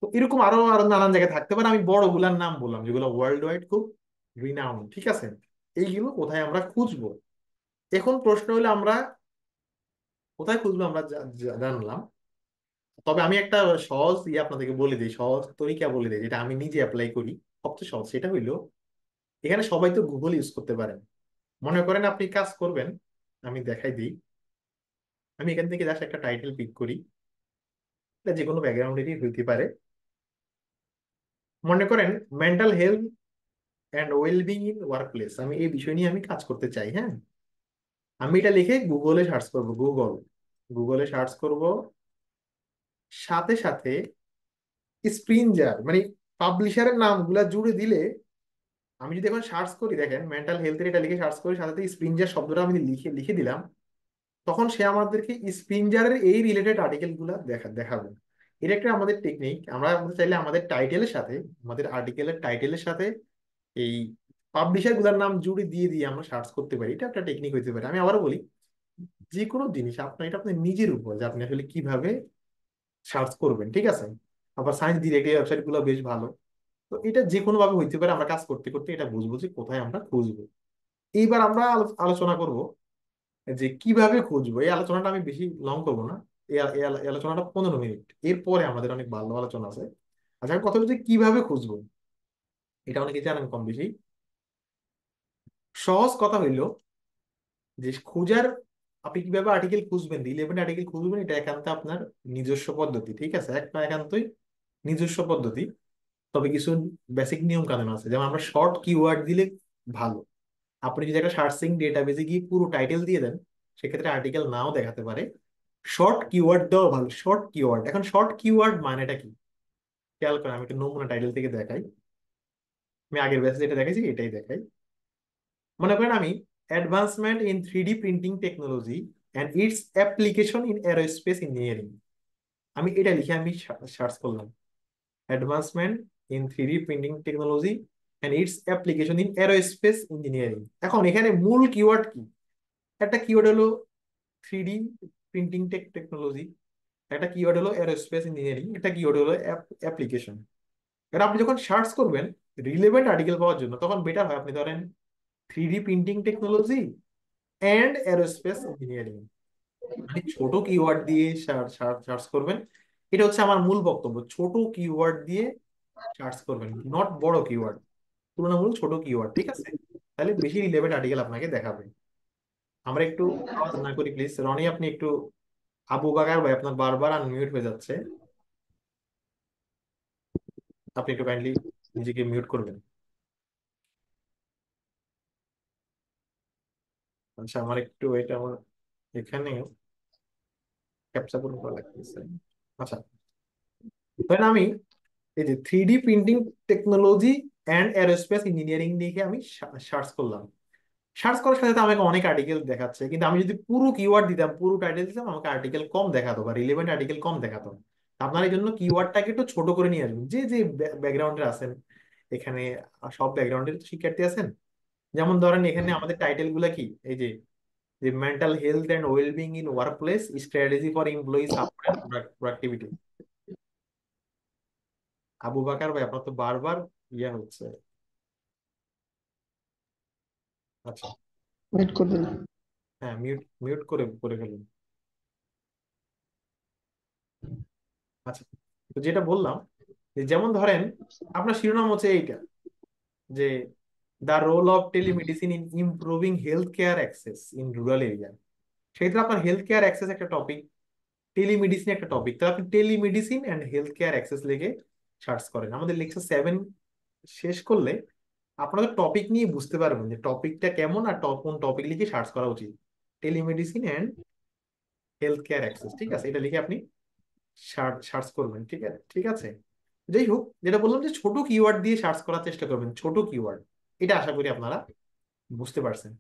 তো এরকম আরো আরো নানান জায়গায় থাকতে পারে। আমি বড়গুলার নাম বললাম যেগুলো ওয়ার্ল্ড ওয়াইড খুব রিনাউন্ড, ঠিক আছে। এইগুলো কোথায় আমরা খুঁজবো? এখন প্রশ্ন হলো আমরা কোথায় খুঁজবো, আমরা জানলাম। তবে আমি একটা সহজ আপনাদেরকে বলে দিই, সহজ তরিকা বলে দিই, যেটা আমি নিজে অ্যাপ্লাই করি। সবচেয়ে সহজ সেটা হইলো, এখানে সবাই তো গুগল ইউজ করতে পারেন। মনে করেন আপনি কাজ করবেন, আমি দেখাই দিই। আমি এখান থেকে জাস্ট একটা টাইটেল পিক করি, এটা যে কোনো ব্যাকগ্রাউন্ডেরই হইতে পারে। মনে করেন mental health and wellbeing in workplace, আমি এই বিষয় নিয়ে আমি কাজ করতে চাই। হ্যাঁ, আমি এটা লিখে গুগলে সার্চ করব, গুগলে সার্চ করব। সাথে সাথে স্প্রিনজার মানে পাবলিশারের নামগুলা জুড়ে দিলে, আমি যদি এখন সার্চ করি, দেখেন মেন্টাল হেলথের এটা লিখে সার্চ করি, সাথে সাথে স্প্রিনজার শব্দটা আমি লিখে লিখে দিলাম, তখন সে আমাদেরকে স্প্রিনজারের এই রিলেটেড আর্টিকেল গুলা দেখাবে। এটা একটা আমাদের টেকনিক। আমরা আমাদের চাইলে আমাদের টাইটেলের সাথে, আমাদের আর্টিকেলের টাইটেলের সাথে এই পাবলিশার গুলার নাম জুড়ে দিয়ে দিয়ে আমরা সার্চ করতে পারি। এটা একটা টেকনিক হতে পারে। আমি আবারও বলি, যে কোনো জিনিস আপনার, এটা আপনার নিজের উপর যে আপনি আসলে কিভাবে সার্চ করবেন, ঠিক আছে। আবার সায়েন্স ডিরেক্ট এই ওয়েবসাইট গুলো বেশ ভালো। তো এটা যে কোনো ভাবে হইতে পারে, আমরা কাজ করতে করতে এটা বুঝবো যে কোথায় আমরা খুঁজবো। এইবার আমরা আলোচনা করব যে কিভাবে খুঁজবো। এই আলোচনাটা আমি বেশি লং করবো না, এই আলোচনাটা 15 মিনিট, এরপরে আমাদের অনেক ভালো আলোচনা আছে। আচ্ছা, আমি কথা বলছি কিভাবে খুঁজবো, এটা অনেকে জানেন কম বেশি। সহজ কথা হইলো যে খুঁজার, আপনি কিভাবে আর্টিকেল খুঁজবেন, রিলেভেন্ট আর্টিকেল খুঁজবেন, এটা একান্ত আপনার নিজস্ব পদ্ধতি, ঠিক আছে, একটা একান্তই নিজস্ব পদ্ধতি। তবে কিছু বেসিক নিয়ম কানুন আছে। যেমন আমরা শর্ট কিওয়ার্ড দিলে ভালো। আপনি যদি একটা সার্চিং ডেটাবেসে গিয়ে পুরো টাইটেল দিয়ে দেন, সেক্ষেত্রে আর্টিকেল নাও দেখাতে পারে। শর্ট কিওয়ার্ড দেওয়া ভালো। শর্ট কিওয়ার্ড, এখন শর্ট কিওয়ার্ড মানেটা কি খেয়াল করেন, আমি একটা নমুনা টাইটেল থেকে দেখাই। আমি আগের ব্যাচে যেটা দেখাইছি এটাই দেখাই। মনে করেন আমি advancement in 3D printing technology and its application in aerospace engineering, আমি এটা লিখে আমি সার্চ করলাম। Advancement in 3D printing technology and its application in aerospace engineering. এখন এখানে মূল কিওয়ার্ড কি? একটা কিওয়ার্ড হলো 3D প্রিন্টিং টেকনোলজি, একটা কিওয়ার্ড হলো এরোস্পেস ইঞ্জিনিয়ারিং, একটা কিওয়ার্ড হলো অ্যাপ্লিকেশন। এবার আপনি যখন সার্চ করবেন রিলেভেন্ট আর্টিকেল পাওয়ার জন্য, তখন বেটার হয় আপনি ধরেন 3D printing technology and aerospace engineering, মানে ছোট কিওয়ার্ড দিয়ে সার্চ করবেন। এটা হচ্ছে আমার মূল বক্তব্য, ছোট কিওয়ার্ড দিয়ে সার্চ করবেন, নট বড় কিওয়ার্ড, তুলনামূলক ছোট কিওয়ার্ড, ঠিক আছে? তাহলে বেশি রিলেভেন্ট আর্টিকেল আপনাকে দেখাবে। আমরা একটু আওয়াজ না করি প্লিজ। রনি, আপনি একটু, আবু বাকার ভাই আপনার বারবার আনমিউট হয়ে যাচ্ছে, আপনি একটু কাইন্ডলি নিজেকে মিউট করবেন। আচ্ছা, আমার একটু এটা আমার এখানে ক্যাপচা পূরণ করা লাগতেছে। আচ্ছা, তাহলে আমি এই যে 3D printing technology and aerospace engineering লিখে আমি সার্চ করলাম। সার্চ করার সাথে সাথে আমাকে অনেক আর্টিকেল দেখাচ্ছে, কিন্তু আমি যদি পুরো কিওয়ার্ড দিতাম, পুরো টাইটেল দিতাম, আমাকে আর্টিকেল কম দেখাতো বা রিলেভেন্ট আর্টিকেল কম দেখাতো। আপনার এই জন্য কিওয়ার্ডটাকে একটু ছোট করে নিয়ে আসবেন। যে যে ব্যাকগ্রাউন্ডে আছেন এখানে, সব ব্যাকগ্রাউন্ডের শিক্ষার্থী আছেন। যেমন ধরেন এখানে আমাদের টাইটেল গুলা কি, এই যে যে mental health and wellbeing in workplace, strategy for employee support and productivity. Abu Bakar ভাই আপনার তো বারবার ইয়া হচ্ছে। আচ্ছা, ওয়েট করবেন। হ্যাঁ, মিউট মিউট করে করে ফেলুন। আচ্ছা, তো যেটা বললাম, যে যেমন ধরেন আপনার শিরোনাম হচ্ছে এইটা, যে the role of telemedicine in improving health care access in rural area. সেক্ষেত্রে আপনার হেলথ কেয়ার অ্যাক্সেস একটা টপিক, টেলিমেডিসিন একটা টপিক, তাহলে আপনি telemedicine and health care access লিখে সার্চ করেন। আমাদের লেকচার 7 শেষ করলে আপনাদের টপিক নিয়ে বুঝতে পারবেন যে টপিকটা কেমন আর কোন টপিক লিখে সার্চ করা উচিত। Telemedicine and health care access, ঠিক আছে, এটা লিখে আপনি সার্চ করবেন, ঠিক আছে, ঠিক আছে। যাই হোক, যেটা বললাম যে ছোট কিওয়ার্ড দিয়ে সার্চ করার চেষ্টা করবেন, ছোট কিওয়ার্ড, এটা আশা করি আপনারা বুঝতে পারছেন।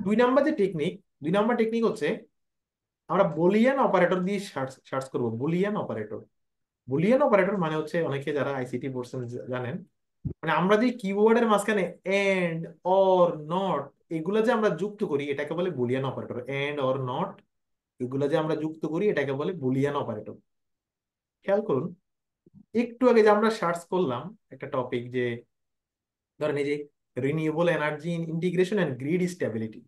2 নাম্বার যে টেকনিক, 2 নাম্বার টেকনিক হচ্ছে আমরা বুলিয়ান অপারেটর দিয়ে সার্চ সার্চ করবো। বুলিয়ান অপারেটর, বুলিয়ান অপারেটর মানে হচ্ছে, অনেকে যারা আইসিটি পড়ছেন জানেন, মানে আমরা যে কিওয়ার্ডের মাঝখানে এন্ড, অর, নট, এগুলা যে আমরা যুক্ত করি এটাকে বলে Boolean operator. And, or, not, এগুলা যে আমরা যুক্ত করি এটাকে বলে বুলিয়ান অপারেটর। খেয়াল করুন, একটু আগে যে আমরা সার্চ করলাম একটা টপিক, যে ধরেন এই যে renewable energy integration and grid stability,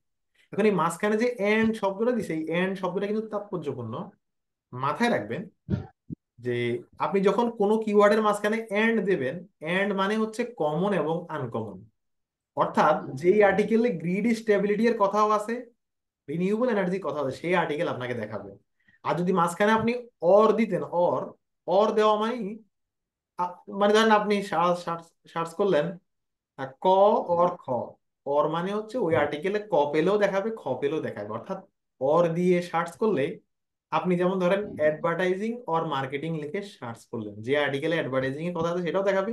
এখন এই মাঝখানে যে এন্ড শব্দটা দিছে, এই এন্ড শব্দটা কিন্তু তাৎপর্যপূর্ণ। মাথায় রাখবেন যে আপনি যখন কোনো কিওয়ার্ডের মাঝখানে এন্ড দেবেন, এন্ড মানে হচ্ছে কমন এবং আনকমন। অর্থাৎ যেই আর্টিকেলে গ্রিড স্টেবিলিটি এর কথাও আছে, রিনিউয়েবল এনার্জির কথা আছে, সেই আর্টিকেল আপনাকে দেখাবে। আর যদি মাঝখানে আপনি অর দিতেন, অর, অর দেওয়া মানে মানে ধরেন আপনি সার্চ করলেন ক অর খ, অর মানে হচ্ছে ওই আর্টিকেলে ক পেলেও দেখাবে, খ পেলেও দেখাবে। অর্থাৎ অর দিয়ে সার্চ করলে আপনি যেমন ধরেন অ্যাডভার্টাইজিং অর মার্কেটিং লিখে সার্চ করলেন, যে আর্টিকেলে অ্যাডভার্টাইজিং এর কথা আছে সেটাও দেখাবে,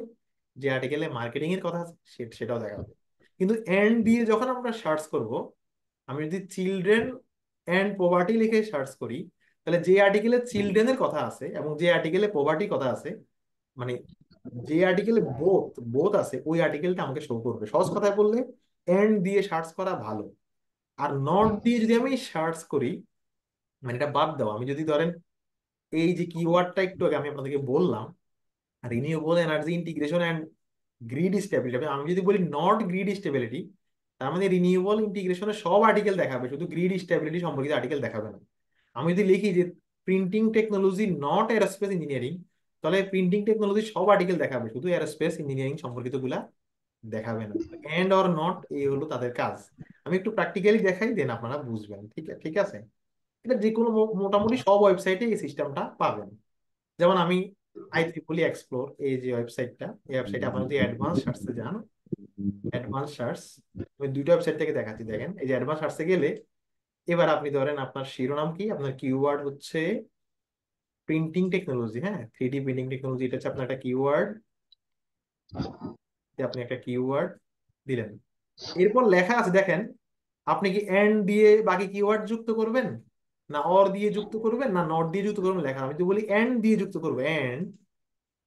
যে আর্টিকেলে মার্কেটিং এর কথা আছে সেটাও দেখাবে। কিন্তু এন্ড দিয়ে যখন আমরা সার্চ করব, আমি যদি চিলড্রেন এন্ড পোভার্টি লিখে সার্চ করি, তাহলে যে আর্টিকেলে চিলড্রেনের কথা আছে এবং যে আর্টিকেলে পোভার্টি কথা আছে, মানে যে আর্টিকেলে বোথ বোথ আছে, ওই আর্টিকেলটা আমাকে শো করবে। সহজ কথায় বললে এন্ড দিয়ে সার্চ করা ভালো। আর নট দিয়ে যদি আমি সার্চ করি, মানে এটা বাদ দাও, আমি যদি ধরেন এই যে কিওয়ার্ডটা একটু আগে আমি আপনাদেরকে বললাম, renewable energy integration and greed stability, আমি যদি বলি নট গ্রিড স্টেবিলিটি, তার মানে রিনিউয়েবল ইন্টিগ্রেশনের সব আর্টিকেল দেখাবে, শুধু গ্রিড স্টেবিলিটি সম্পর্কিত আর্টিকেল দেখাবে না। আমি যদি লিখি যে printing technology not aerospace engineering, তাহলে প্রিন্টিং টেকনোলজি সব আর্টিকেল দেখাবে, শুধু এরোস্পেস ইঞ্জিনিয়ারিং সম্পর্কিত গুলা দেখাবে না। এন্ড অর নট, এই হলো তাদের কাজ। আমি একটু প্র্যাকটিক্যালি দেখাই, দেন আপনারা বুঝবেন, ঠিক আছে, ঠিক আছে। এটা যে কোনো মোটামুটি সব ওয়েবসাইটে এই সিস্টেমটা পাবেন। যেমন আমি IEEE এক্সপ্লোর, এই যে ওয়েবসাইটটা, এই ওয়েবসাইটে আপনি যদি অ্যাডভান্স সার্চে যান, অ্যাডভান্স সার্চ, আমি দুইটা ওয়েবসাইট থেকে দেখাচ্ছি, দেখেন এই যে অ্যাডভান্স সার্চে গেলে, এবার আপনি ধরেন আপনার শিরোনাম কি, আপনার কিওয়ার্ড হচ্ছে প্রিন্টিং টেকনোলজি, হ্যাঁ, 3D প্রিন্টিং টেকনোলজি, এটা হচ্ছে আপনার একটা কিওয়ার্ড। আপনি একটা কিওয়ার্ড দিলেন, এরপর লেখা আছে দেখেন, আপনি কি এন্ড দিয়ে বাকি কিওয়ার্ড যুক্ত করবেন, না অর দিয়ে যুক্ত করবেন, না নট দিয়ে যুক্ত করবেন, লেখা। আমি যদি বলি এন্ড দিয়ে যুক্ত করবো, এন্ড,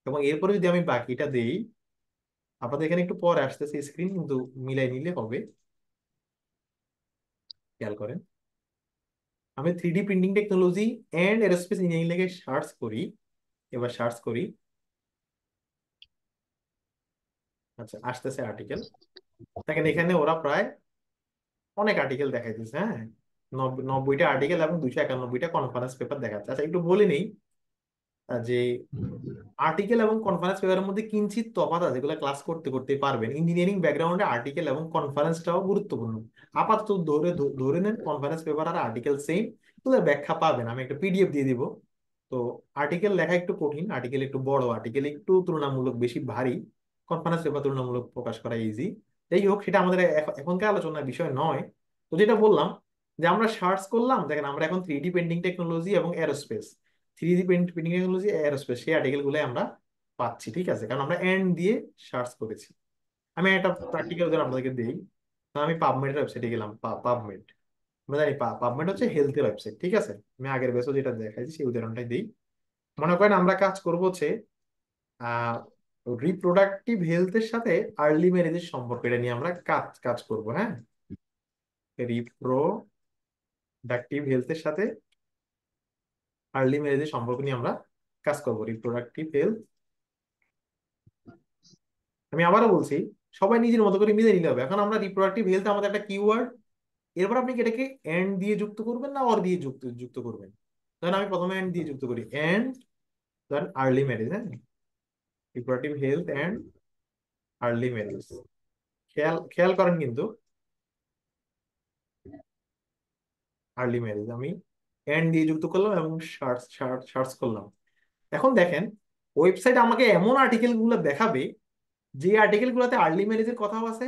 এবং এরপরে যদি আমি বাকিটা দেই, আপনাদের এখানে একটু পরে আসতেছে স্ক্রিন, কিন্তু মিলাই নিলে হবে। খেয়াল করেন, আমি 3D printing technology and aerospace engineering লেগে সার্চ করি। এবার সার্চ করি। আচ্ছা, আসতেছে আর্টিকেল। দেখেন এখানে ওরা প্রায় অনেক আর্টিকেল দেখাইতেছে, হ্যাঁ। 90টা আর্টিকেল এবং 291টা কনফারেন্স পেপার দেখাচ্ছে। আচ্ছা, একটু বলে নেই যে আর্টিকেল এবং কনফারেন্স পেপারের মধ্যে কিঞ্চিত তফাৎ আছে, যেগুলো ক্লাস করতে করতে পারবেন। ইঞ্জিনিয়ারিং ব্যাকগ্রাউন্ডে আর্টিকেল এবং কনফারেন্সটাও গুরুত্বপূর্ণ। আপাতত ধরে নেন কনফারেন্স পেপার আর আর্টিকেল সেম, তাহলে ব্যাখ্যা পাবেন। আমি একটা পিডিএফ দিয়ে দিব। তো আর্টিকেল লেখা একটু কঠিন, আর্টিকেল একটু বড়, আর্টিকেল একটু তুলনামূলক বেশি ভারী, কনফারেন্স পেপার তুলনামূলক প্রকাশ করা ইজি। যাই হোক, সেটা আমাদের এখনকার আলোচনার বিষয় নয়। তো যেটা বললাম, যে আমরা সার্চ করলাম, দেখেন আমরা এখন 3D পেন্টিং টেকনোলজি এবং aerospace, 3D painting technology aerospace সেই আর্টিকেল গুলো আমরা পাচ্ছি, ঠিক আছে, কারণ আমরা এন্ড দিয়ে সার্চ করেছি। আমি একটা প্র্যাকটিক্যাল উদাহরণ আপনাদেরকে দিই। তো আমি পাবমেডের ওয়েবসাইটে গেলাম। পাবমেড, আমরা জানি পাবমেড হচ্ছে হেলথের ওয়েবসাইট, ঠিক আছে। আমি আগের বেসও যেটা দেখাইছি সেই উদাহরণটাই দিই। মনে করেন আমরা কাজ করবো হচ্ছে আহ রিপ্রোডাক্টিভ হেলথের সাথে আর্লি ম্যারেজের সম্পর্ক, এটা নিয়ে আমরা কাজ কাজ করবো, হ্যাঁ। রিপ্রোডাক্টিভ হেলথের সাথে আর্লি ম্যারেজের সম্পর্ক নিয়ে আমরা কাজ করবো, রিপ্রোডাক্টিভ হেলথ। আমি আবারও বলছি, সবাই নিজের মতো করে মিলে নিতে হবে। এখন আমরা রিপ্রোডাক্টিভ হেলথ আমাদের একটা কিওয়ার্ড, এরপর আপনি কি এটাকে এন্ড দিয়ে যুক্ত করবেন না অর দিয়ে যুক্ত যুক্ত করবেন? ধরেন আমি প্রথমে এন্ড দিয়ে যুক্ত করি, এন্ড ধরেন আর্লি ম্যারেজ, হ্যাঁ, reproductive health and early marriage. খেয়াল খেয়াল করেন কিন্তু, আর্লি ম্যারেজ আমি এন্ড দিয়ে যুক্ত করলাম এবং সার্চ সার্চ সার্চ করলাম। এখন দেখেন ওয়েবসাইট আমাকে এমন আর্টিকেল গুলো দেখাবে, যে আর্টিকেল গুলোতে আর্লি ম্যারেজের কথাও আছে,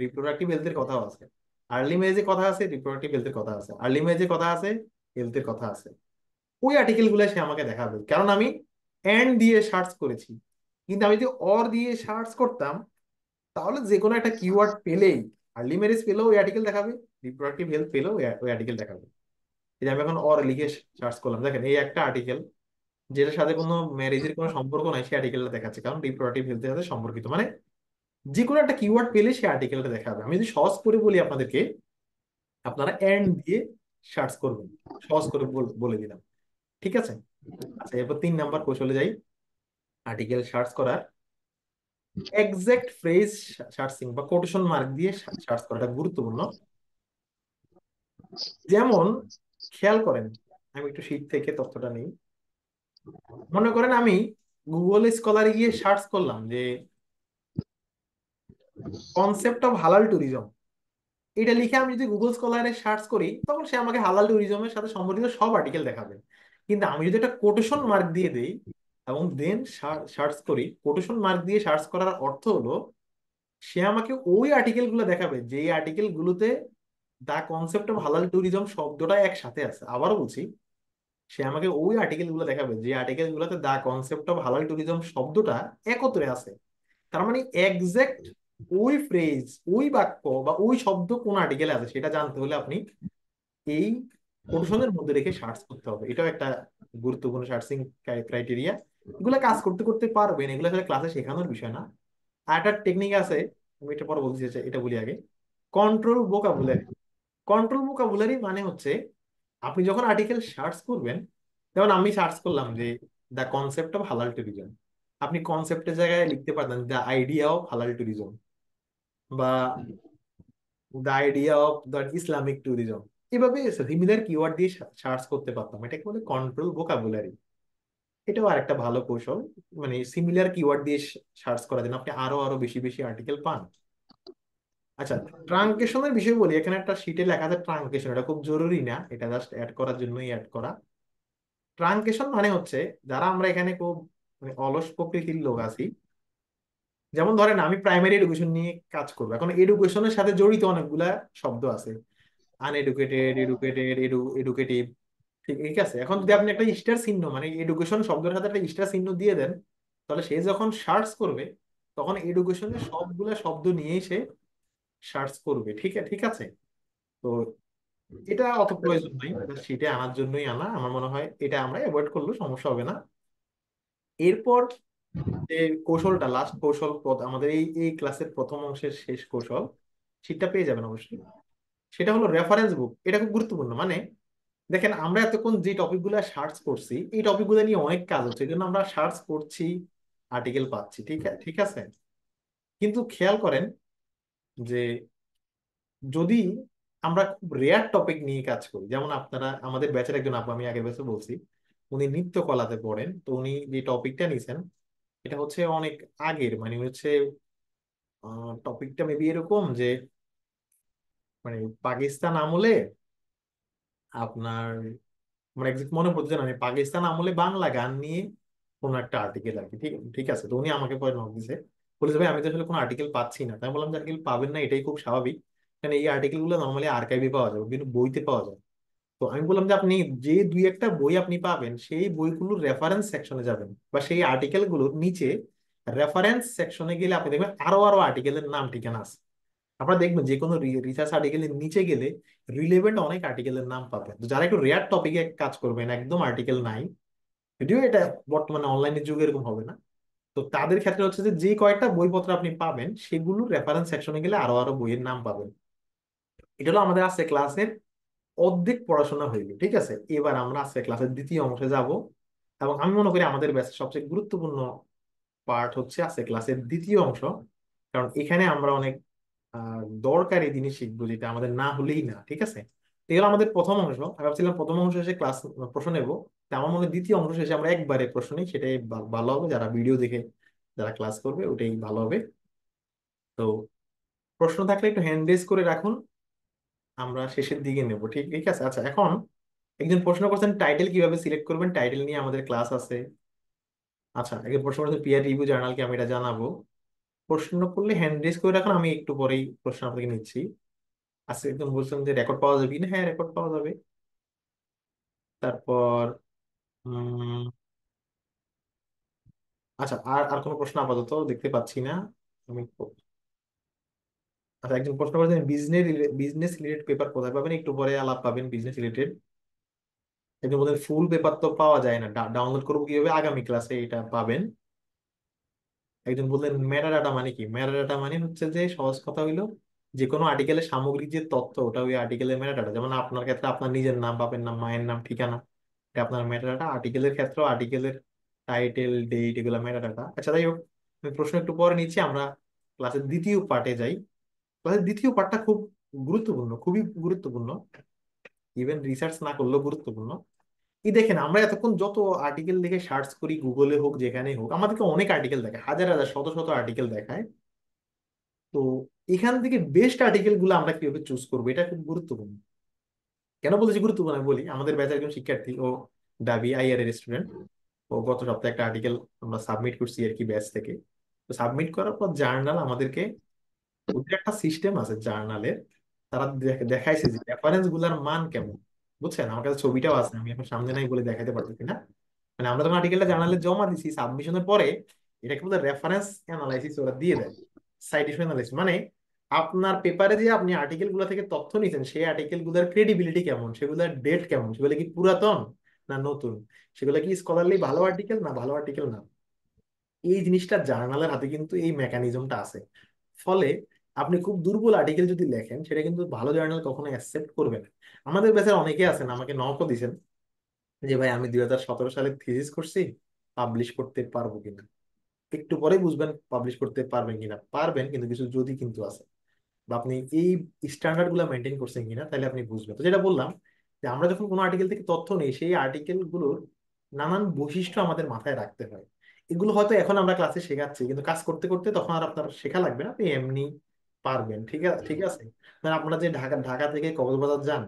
রিপ্রোডাক্টিভ হেলথের কথাও আছে। আর্লি ম্যারেজের কথা আছে, রিপ্রোডাক্টিভ হেলথের কথা আছে, আর্লি ম্যারেজের কথা আছে, হেলথের কথা আছে। ওই আর্টিকেল গুলো সে আমাকে দেখাবে, কারণ আমি এন্ড দিয়ে সার্চ করেছি। কিন্তু আমি যদি অর দিয়ে সার্চ করতাম, তাহলে যে কোনো একটা কিওয়ার্ড পেলেই, আর্লি ম্যারেজ পেলেও ওই আর্টিকেল দেখাবে, রিপ্রোডাক্টিভ হেলথ পেলেও ওই আর্টিকেল দেখাবে। এই যে আমি এখন অর লিখে সার্চ করলাম, দেখেন এই একটা আর্টিকেল যেটার সাথে কোনো ম্যারেজের কোনো সম্পর্ক নাই, সেই আর্টিকেলটা দেখাচ্ছে, কারণ রিপ্রোডাক্টিভ হেলথের সাথে সম্পর্কিত। মানে যে কোনো একটা কিওয়ার্ড পেলে সেই আর্টিকেলটা দেখাবে। আমি যদি সহজ করে বলি আপনাদেরকে, আপনারা এন্ড দিয়ে সার্চ করবেন। সহজ করে বলে দিলাম, ঠিক আছে। আচ্ছা, এরপর 3 নাম্বার কৌশলে যাই, আর্টিকেল সার্চ করার এক্সাক্ট ফ্রেজ সার্চিং বা কোটেশন মার্ক দিয়ে সার্চ করাটা গুরুত্বপূর্ণ। যেমন খেয়াল করেন, আমি একটু শীট থেকে তথ্যটা নিই। মনে করেন আমি গুগল স্কলারে গিয়ে সার্চ করলাম যে কনসেপ্ট অফ হালাল ট্যুরিজম, এটা লিখে আমি যদি গুগল স্কলারে সার্চ করি, তখন সে আমাকে হালাল ট্যুরিজমের সাথে সম্পর্কিত সব আর্টিকেল দেখাবে। কিন্তু আমি যদি একটা কোটেশন মার্ক দিয়ে দেই এবং দেন সার্চ করি, কোটেশন মার্ক দিয়ে সার্চ করার অর্থ হলো সে আমাকে ওই আর্টিকেল গুলো দেখাবে যে আর্টিকেল গুলোতে দা কনসেপ্ট অফ হালাল ট্যুরিজম শব্দটা একসাথে আছে। আবারও বলছি, সে আমাকে ওই আর্টিকেল গুলো দেখাবে যে আর্টিকেল গুলোতে দা কনসেপ্ট অফ হালাল ট্যুরিজম শব্দটা একত্রে আছে। তার মানে এক্সাক্ট ওই ফ্রেজ, ওই বাক্য বা ওই শব্দ কোন আর্টিকেলে আছে সেটা জানতে হলে আপনি এই কোটেশনের মধ্যে রেখে সার্চ করতে হবে। এটাও একটা গুরুত্বপূর্ণ সার্চিং ক্রাইটেরিয়া। এগুলো কাজ করতে করতে পারবেন, এগুলো আসলে ক্লাসে শেখানোর বিষয় না। আর একটা টেকনিক আছে, আমি এটা পরে বলতে চাই, এটা বলি আগে। Control vocabulary. কন্ট্রোল ভোকাবুলারি মানে হচ্ছে আপনি যখন আর্টিকেল সার্চ করবেন, যেমন আমি সার্চ করলাম যে দ্য কনসেপ্ট অফ হালাল ট্যুরিজম, আপনি কনসেপ্টের জায়গায় লিখতে পারতেন দ্য আইডিয়া অফ হালাল ট্যুরিজম, বা the idea of the Islamic tourism. এভাবে সিমিলার কিওয়ার্ড দিয়ে সার্চ করতে পারতাম। এটাকে বলে কন্ট্রোল ভোকাবুলারি। এটাও আরেকটা ভালো কৌশল, মানে সিমিলার কিওয়ার্ড দিয়ে সার্চ করার জন্য আপনি আরো আরো বেশি বেশি আর্টিকেল পান। আচ্ছা, ট্রাঙ্কেশনের বিষয় বলি। এখানে একটা শিটে লেখা আছে ট্রাঙ্কেশন, এটা খুব জরুরি না, এটা জাস্ট অ্যাড করার জন্যই অ্যাড করা। ট্রাঙ্কেশন মানে হচ্ছে, যারা আমরা এখানে খুব মানে অলস প্রকৃতির লোক আছি, যেমন ধরেন আমি প্রাইমারি এডুকেশন নিয়ে কাজ করবো, এখন এডুকেশনের সাথে জড়িত অনেকগুলা শব্দ আছে, আনএডুকেটেড, এডুকেটেড, এডুকেটিভ, ঠিক ঠিক আছে। এখন যদি আপনি একটা স্টার চিহ্ন, মানে এডুকেশন শব্দের সাথে একটা স্টার চিহ্ন দিয়ে দেন, তাহলে সে যখন সার্চ করবে, তখন এডুকেশনের সবগুলা শব্দ নিয়েই সে সার্চ করবে, ঠিক আছে, ঠিক আছে। তো এটা অত প্রয়োজন নাই, এটা শিটে আনার জন্যই আনা। আমার মনে হয় এটা আমরা অ্যাভয়েড করলেও সমস্যা হবে না। এরপর যে কৌশলটা, লাস্ট কৌশল আমাদের এই এই ক্লাসের প্রথম অংশের শেষ কৌশল, সেটা পেয়ে যাবেন অবশ্যই। সেটা হলো রেফারেন্স বুক। এটা খুব গুরুত্বপূর্ণ। মানে দেখেন, আমরা এতক্ষণ যে টপিকগুলো সার্চ করছি, এই টপিকগুলো নিয়ে অনেক কাজ হচ্ছে, এই জন্য আমরা সার্চ করছি, আর্টিকেল পাচ্ছি, ঠিক আছে। কিন্তু খেয়াল করেন যে যদি আমরা খুব রেয়ার টপিক নিয়ে কাজ করি, যেমন আপনারা আমাদের ব্যাচের একজন আপু, আমি আগের ব্যাচে বলছি, উনি নৃত্য কলাতে পড়েন, তো উনি যে টপিকটা নিছেন এটা হচ্ছে অনেক আগের, মানে হচ্ছে টপিকটা মেবি এরকম যে মানে পাকিস্তান আমলে আপনার, মানে একজ্যাক্ট মনে পড়ছে না, আমি পাকিস্তান আমলে বাংলা গান নিয়ে কোন একটা আর্টিকেল আর কি। ঠিক ঠিক আছে, তো উনি আমাকে পরে নক দিছে, বলেছে ভাই আমি তো আসলে কোনো আর্টিকেল পাচ্ছি না। তাই আমি বললাম যে আর্টিকেল পাবেন না এটাই খুব স্বাভাবিক, কারণ এই আর্টিকেল গুলো নর্মালি আর্কাইভে পাওয়া যায়, বিভিন্ন বইতে পাওয়া যায়। তো আমি বললাম যে আপনি যে দুই একটা বই আপনি পাবেন সেই বইগুলোর রেফারেন্স সেকশনে যাবেন, বা সেই আর্টিকেল গুলোর নিচে রেফারেন্স সেকশনে গেলে আপনি দেখবেন আরো আরো আর্টিকেলের নাম ঠিকানা আছে। আপনারা দেখবেন যে কোনো রিসার্চ আর্টিকেলের নিচে গেলে রিলেভেন্ট অনেক আর্টিকেলের নাম পাবেন। তো যারা একটু রেয়ার টপিকে কাজ করবেন, একদম আর্টিকেল নাই, যদিও এটা বর্তমানে অনলাইনের যুগে এরকম হবে না, তো তাদের ক্ষেত্রে হচ্ছে যে যে কয়েকটা বইপত্র আপনি পাবেন সেগুলো রেফারেন্স সেকশনে গেলে আরো আরো বইয়ের নাম পাবেন। এটা হলো আমাদের আজকে ক্লাসের অর্ধেক পড়াশোনা হইলো, ঠিক আছে। এবার আমরা আজকে ক্লাসের দ্বিতীয় অংশে যাব, এবং আমি মনে করি আমাদের ব্যাচের সবচেয়ে গুরুত্বপূর্ণ পার্ট হচ্ছে আজকে ক্লাসের দ্বিতীয় অংশ। কারণ এখানে আমরা অনেক দরকারি জিনিস শিখবো, যেটা আমাদের না হলেই না, ঠিক আছে। তো এগুলো আমাদের প্রথম অংশ। আমি ভাবছিলাম প্রথম অংশ শেষে ক্লাস প্রশ্ন নেবো, তা আমার মনে হয় দ্বিতীয় অংশ শেষে আমরা একবারে প্রশ্ন নিই, সেটাই ভালো হবে। যারা ভিডিও দেখে যারা ক্লাস করবে ওটাই ভালো হবে। তো প্রশ্ন থাকলে একটু হ্যান্ড রেজ করে রাখুন, আমরা শেষের দিকে নেব, ঠিক ঠিক আছে। আচ্ছা, এখন একজন প্রশ্ন করছেন টাইটেল কিভাবে সিলেক্ট করবেন, টাইটেল নিয়ে আমাদের ক্লাস আছে। আচ্ছা, একজন প্রশ্ন করছেন পিয়ার রিভিউ জার্নাল কি, আমি এটা জানাবো। প্রশ্ন করলে হ্যান্ড রেজ করে রাখুন, আমি একটু পরেই প্রশ্ন আপনাকে নিচ্ছি। আচ্ছা, একজন বলছেন যে রেকর্ড পাওয়া যাবে কিনা, হ্যাঁ রেকর্ড পাওয়া যাবে। তারপর উম আচ্ছা, আর আর কোনো প্রশ্ন আপাতত দেখতে পাচ্ছি না আমি। আচ্ছা, একজন প্রশ্ন করেছেন বিজনেস বিজনেস রিলেটেড পেপার কোথায় পাবেন, একটু পরে আলাপ পাবেন বিজনেস রিলেটেড। একজন বলেন ফুল পেপার তো পাওয়া যায় না, ডাউনলোড করবো কিভাবে, আগামী ক্লাসে এটা পাবেন। একজন বললেন মেটা ডাটা মানে কি, মেটা ডাটা মানে হচ্ছে যে সহজ কথা হইলো যে কোনো আর্টিকেলের সামগ্রিক যে তথ্য ওটা ওই আর্টিকেলের মেটা ডাটা। যেমন আপনার ক্ষেত্রে আপনার নিজের নাম, বাপের নাম, মায়ের নাম, ঠিকানা, এটা আপনার মেটা ডাটা। আর্টিকেলের ক্ষেত্রে আর্টিকেলের টাইটেল, ডেট, এগুলো মেটা ডাটা। আচ্ছা, যাই হোক, আমি প্রশ্ন একটু পরে নিচ্ছি, আমরা ক্লাসের দ্বিতীয় পার্টে যাই। ক্লাসের দ্বিতীয় পার্টটা খুব গুরুত্বপূর্ণ, খুবই গুরুত্বপূর্ণ, ইভেন রিসার্চ না করলেও গুরুত্বপূর্ণ। এই দেখেন, আমরা এতক্ষণ যত আর্টিকেল দেখে সার্চ করি, গুগলে হোক যেখানে হোক, আমাদেরকে অনেক আর্টিকেল দেখায়, হাজার হাজার শত শত আর্টিকেল দেখায়। তো এখান থেকে বেস্ট আর্টিকেল গুলো আমরা কিভাবে চুজ করবো, এটা খুব গুরুত্বপূর্ণ। কেন বলেছি গুরুত্বপূর্ণ আমি বলি, আমাদের ব্যাচের একজন শিক্ষার্থী, ও ডাবি আইআর এর স্টুডেন্ট, ও গত সপ্তাহে একটা আর্টিকেল আমরা সাবমিট করছি আর কি ব্যাচ থেকে। তো সাবমিট করার পর জার্নাল আমাদেরকে, ওদের একটা সিস্টেম আছে জার্নালের, তারা দেখাইছে যে রেফারেন্স গুলার মান কেমন। বুঝছেন, আমার কাছে ছবিটাও আছে, আমি এখন সামনে নাই বলে দেখাতে পারতেছি না। মানে আমরা যখন আর্টিকেলটা জার্নালে জমা দিছি সাবমিশনের পরে, এটাকে বলে রেফারেন্স অ্যানালাইসিস, ওরা দিয়ে দেয় সাইটেশন অ্যানালাইসিস। মানে আপনার পেপারে যে আপনি আর্টিকেল গুলো থেকে তথ্য নিছেন, সেই আর্টিকেল গুলোর ক্রেডিবিলিটি কেমন, সেগুলোর ডেট কেমন, সেগুলো কি পুরাতন না নতুন, সেগুলো কি স্কলারলি ভালো আর্টিকেল না ভালো আর্টিকেল না। এই জিনিসটা জার্নালের হাতে কিন্তু এই মেকানিজমটা আছে। ফলে আপনি খুব দুর্বল আর্টিকেল যদি লেখেন, সেটা কিন্তু ভালো জার্নাল কখনো অ্যাকসেপ্ট করবে না। আমাদের ব্যাচের অনেকে আছেন আমাকে নকও দিছেন যে ভাই আমি 2017 সালে থিসিস করছি, পাবলিশ করতে পারবো কিনা। একটু পরে বুঝবেন পাবলিশ করতে পারবেন কিনা, পারবেন, কিন্তু কিছু যদি কিন্তু আছে, বা আপনি এই স্ট্যান্ডার্ড গুলো মেনটেন করছেন কিনা, তাহলে আপনি বুঝবেন। তো যেটা বললাম, যে আমরা যখন কোনো আর্টিকেল থেকে তথ্য নেই, সেই আর্টিকেল গুলোর নানান বৈশিষ্ট্য আমাদের মাথায় রাখতে হয়। এগুলো হয়তো এখন আমরা ক্লাসে শেখাচ্ছি, কিন্তু কাজ করতে করতে তখন আর আপনার শেখা লাগবে না, আপনি এমনি পারবেন। ঠিক আছে, ঠিক আছে। মানে আপনারা যে ঢাকা ঢাকা থেকে কক্সবাজার যান,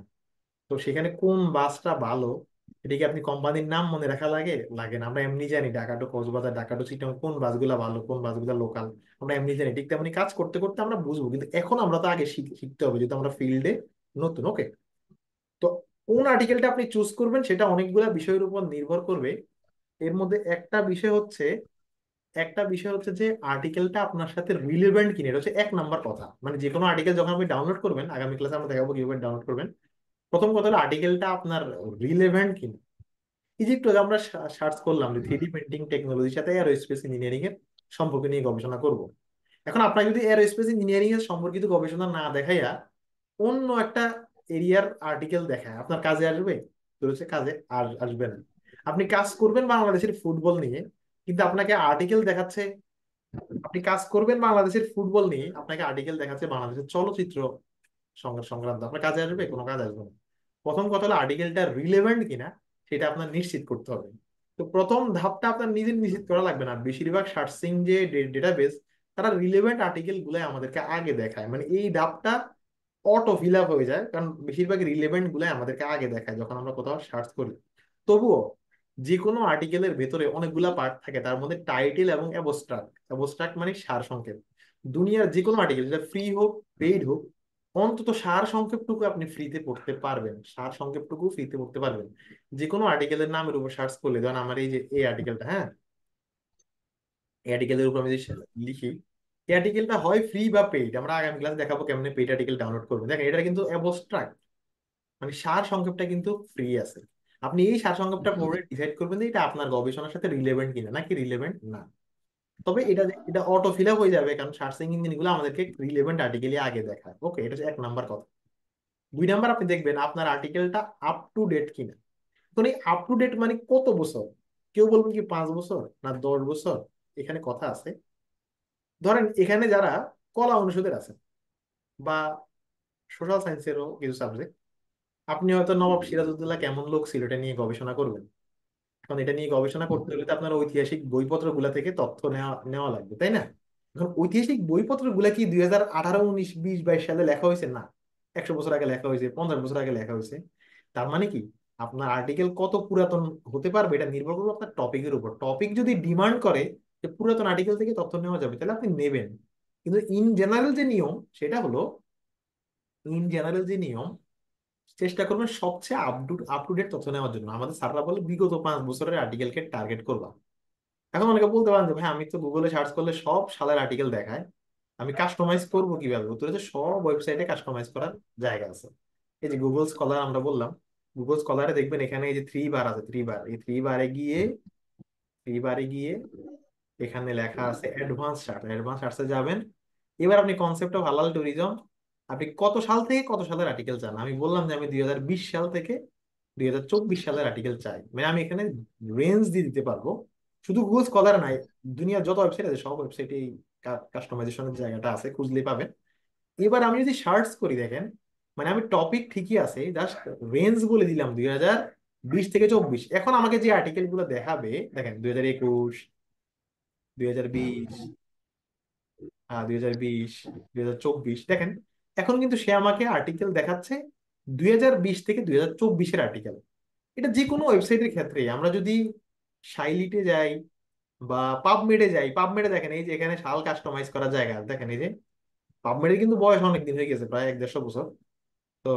তো সেখানে কোন বাসটা ভালো, এটা কি আপনি কোম্পানির নাম মনে রাখা লাগে? লাগে না। আমরা এমনি জানি ঢাকা টু কক্সবাজার, ঢাকা টু চিটাগং কোন বাসগুলা ভালো, কোন বাসগুলা লোকাল, আমরা এমনি জানি। ঠিক তেমনি কাজ করতে করতে আমরা বুঝবো, কিন্তু এখন আমরা তো আগে শিখতে হবে, যেহেতু আমরা ফিল্ডে নতুন। ওকে, তো কোন আর্টিকেলটা আপনি চুজ করবেন সেটা অনেকগুলা বিষয়ের উপর নির্ভর করবে। এর মধ্যে একটা বিষয় হচ্ছে যে আর্টিকেলটা আপনার সাথে রিলেভেন্ট কিনা, এটা হচ্ছে 1 নাম্বার কথা। মানে যে কোনো আর্টিকেল যখন আপনি ডাউনলোড করবেন, আগামী ক্লাসে আমরা দেখাবো কিভাবে ডাউনলোড করবেন, প্রথম কথা হলো আর্টিকেলটা আপনার রিলেভেন্ট কিনা। এই যে একটু আগে আমরা সার্চ করলাম যে 3D প্রিন্টিং টেকনোলজির সাথে এরোস্পেস ইঞ্জিনিয়ারিং এর সম্পর্ক নিয়ে গবেষণা করব। এখন আপনাকে যদি এরোস্পেস ইঞ্জিনিয়ারিং এর সম্পর্কিত গবেষণা না দেখাইয়া অন্য একটা এরিয়ার আর্টিকেল দেখায়, আপনার কাজে আসবে? তো হচ্ছে কাজে আসবে না। আপনি কাজ করবেন বাংলাদেশের ফুটবল নিয়ে, কিন্তু আপনাকে আর্টিকেল দেখাচ্ছে, আপনি কাজ করবেন বাংলাদেশের ফুটবল নিয়ে, আপনাকে আর্টিকেল দেখাচ্ছে বাংলাদেশের চলচ্চিত্র সংক্রান্ত, আপনার কাজে আসবে? কোনো কাজ আসবে না। প্রথম কথা হলো আর্টিকেলটা রিলেভেন্ট কিনা সেটা আপনার নিশ্চিত করতে হবে। তো প্রথম ধাপটা আপনার নিজে নিশ্চিত করা লাগবে না, বেশিরভাগ সার্চিং যে ডেটাবেস তারা রিলেভেন্ট আর্টিকেল গুলো আমাদেরকে আগে দেখায়, মানে এই ধাপটা অটো ফিল আপ হয়ে যায়, কারণ বেশিরভাগ রিলেভেন্ট গুলো আমাদেরকে আগে দেখায় যখন আমরা কোথাও সার্চ করি। তবুও যে কোনো আর্টিকেলের ভেতরে অনেকগুলা পার্ট থাকে, তার মধ্যে টাইটেল এবং অ্যাবস্ট্রাক্ট, অ্যাবস্ট্রাক্ট মানে সার সংক্ষেপ। দুনিয়ার যে কোনো আর্টিকেল, যেটা ফ্রি হোক পেইড হোক, অন্তত সার সংক্ষেপটুকু আপনি ফ্রিতে পড়তে পারবেন, সার সংক্ষেপটুকু ফ্রিতে পড়তে পারবেন। যে কোনো আর্টিকেলের নামের উপর সার্চ করলে, ধরেন আমার এই যে এই আর্টিকেলটা, হ্যাঁ, এই আর্টিকেলের উপর আমি যদি লিখি, এই আর্টিকেলটা হয় ফ্রি বা পেইড, আমরা আগামী ক্লাস দেখাবো কেমনে পেইড আর্টিকেল ডাউনলোড করবেন। দেখেন এটা কিন্তু অ্যাবস্ট্রাক্ট, মানে সার সংক্ষেপটা কিন্তু ফ্রি আছে। আপনি এই সার সংক্ষেপটা পড়ে ডিসাইড করবেন যে এটা আপনার গবেষণার সাথে রিলেভেন্ট কিনা, নাকি রিলেভেন্ট না। তবে এটা অটো ফিল আপ হয়ে যাবে, কারণ সার্চিং ইঞ্জিন গুলো আমাদেরকে রিলেভেন্ট আর্টিকেলই আগে দেখায়। ওকে, এটা হচ্ছে এক নাম্বার কথা। দুই নাম্বার, আপনি দেখবেন আপনার আর্টিকেলটা আপ টু ডেট কিনা। এখন এই আপ টু ডেট মানে কত বছর? কেউ বলবেন কি 5 বছর না 10 বছর, এখানে কথা আছে। ধরেন এখানে যারা কলা অনুষদের আছেন বা সোশ্যাল সায়েন্সেরও কিছু সাবজেক্ট, আপনি হয়তো নবাব সিরাজউদ্দৌলা কেমন লোক ছিল এটা নিয়ে গবেষণা করবেন। এখন এটা নিয়ে গবেষণা করতে হলে তো আপনার ঐতিহাসিক বইপত্র গুলা থেকে তথ্য নেওয়া নেওয়া লাগবে, তাই না? এখন ঐতিহাসিক বইপত্র গুলা কি 2018, 19, 20, 22 সালে লেখা হয়েছে? না, 100 বছর আগে লেখা হয়েছে, 50 বছর আগে লেখা হয়েছে। তার মানে কি, আপনার আর্টিকেল কত পুরাতন হতে পারবে এটা নির্ভর করবে আপনার টপিকের উপর। টপিক যদি ডিমান্ড করে যে পুরাতন আর্টিকেল থেকে তথ্য নেওয়া যাবে, তাহলে আপনি নেবেন। কিন্তু ইন জেনারেল যে নিয়ম সেটা হলো, ইন জেনারেল যে নিয়ম, চেষ্টা করবেন সবচেয়ে আপ টু ডেট তথ্য নেওয়ার জন্য। আমাদের স্যাররা বলে বিগত 5 বছরের আর্টিকেলকে টার্গেট করবা। এখন অনেকে বলতে পারেন যে ভাই আমি তো গুগলে সার্চ করলে সব সালের আর্টিকেল দেখায়, আমি কাস্টমাইজ করবো কিভাবে? উত্তর হচ্ছে সব ওয়েবসাইটে কাস্টমাইজ করার জায়গা আছে। এই যে গুগল স্কলার আমরা বললাম, গুগল স্কলারে দেখবেন এখানে এই যে 3 বার আছে, 3 বার, এই 3 বারে গিয়ে এখানে লেখা আছে অ্যাডভান্স সার্চ, অ্যাডভান্স সার্চে যাবেন। এবার আপনি কনসেপ্ট অফ হালাল ট্যুরিজম, আপনি কত সাল থেকে কত সালের আর্টিকেল চান? আমি বললাম যে আমি 2020 সাল থেকে 2024 সালের আর্টিকেল চাই, মানে আমি এখানে রেঞ্জ দিয়ে দিতে পারবো। শুধু গুগল স্কলার নাই, দুনিয়ার যত ওয়েবসাইট আছে সব ওয়েবসাইটে এই কাস্টমাইজেশনের জায়গাটা আছে, খুঁজলেই পাবেন। এবার আমি যদি সার্চ করি, দেখেন, মানে আমি টপিক ঠিকই আছে, জাস্ট রেঞ্জ বলে দিলাম 2020 থেকে 24। এখন আমাকে যে আর্টিকেল গুলো দেখাবে, দেখেন 2021, 2020, 2020, 2024, দেখেন এখন কিন্তু সে আমাকে আর্টিকেল দেখাচ্ছে 2020 থেকে 2024-এর আর্টিকেল। এটা যে কোনো ওয়েবসাইটের ক্ষেত্রে, আমরা যদি সাইলিটে যাই বা পাবমেডে যাই, পাবমেডে দেখেন এই যে এখানে সাল কাস্টমাইজ করার জায়গা আছে। দেখেন এই যে পাবমেডের কিন্তু বয়স অনেক দিন হয়ে গেছে, প্রায় 1-150 বছর। তো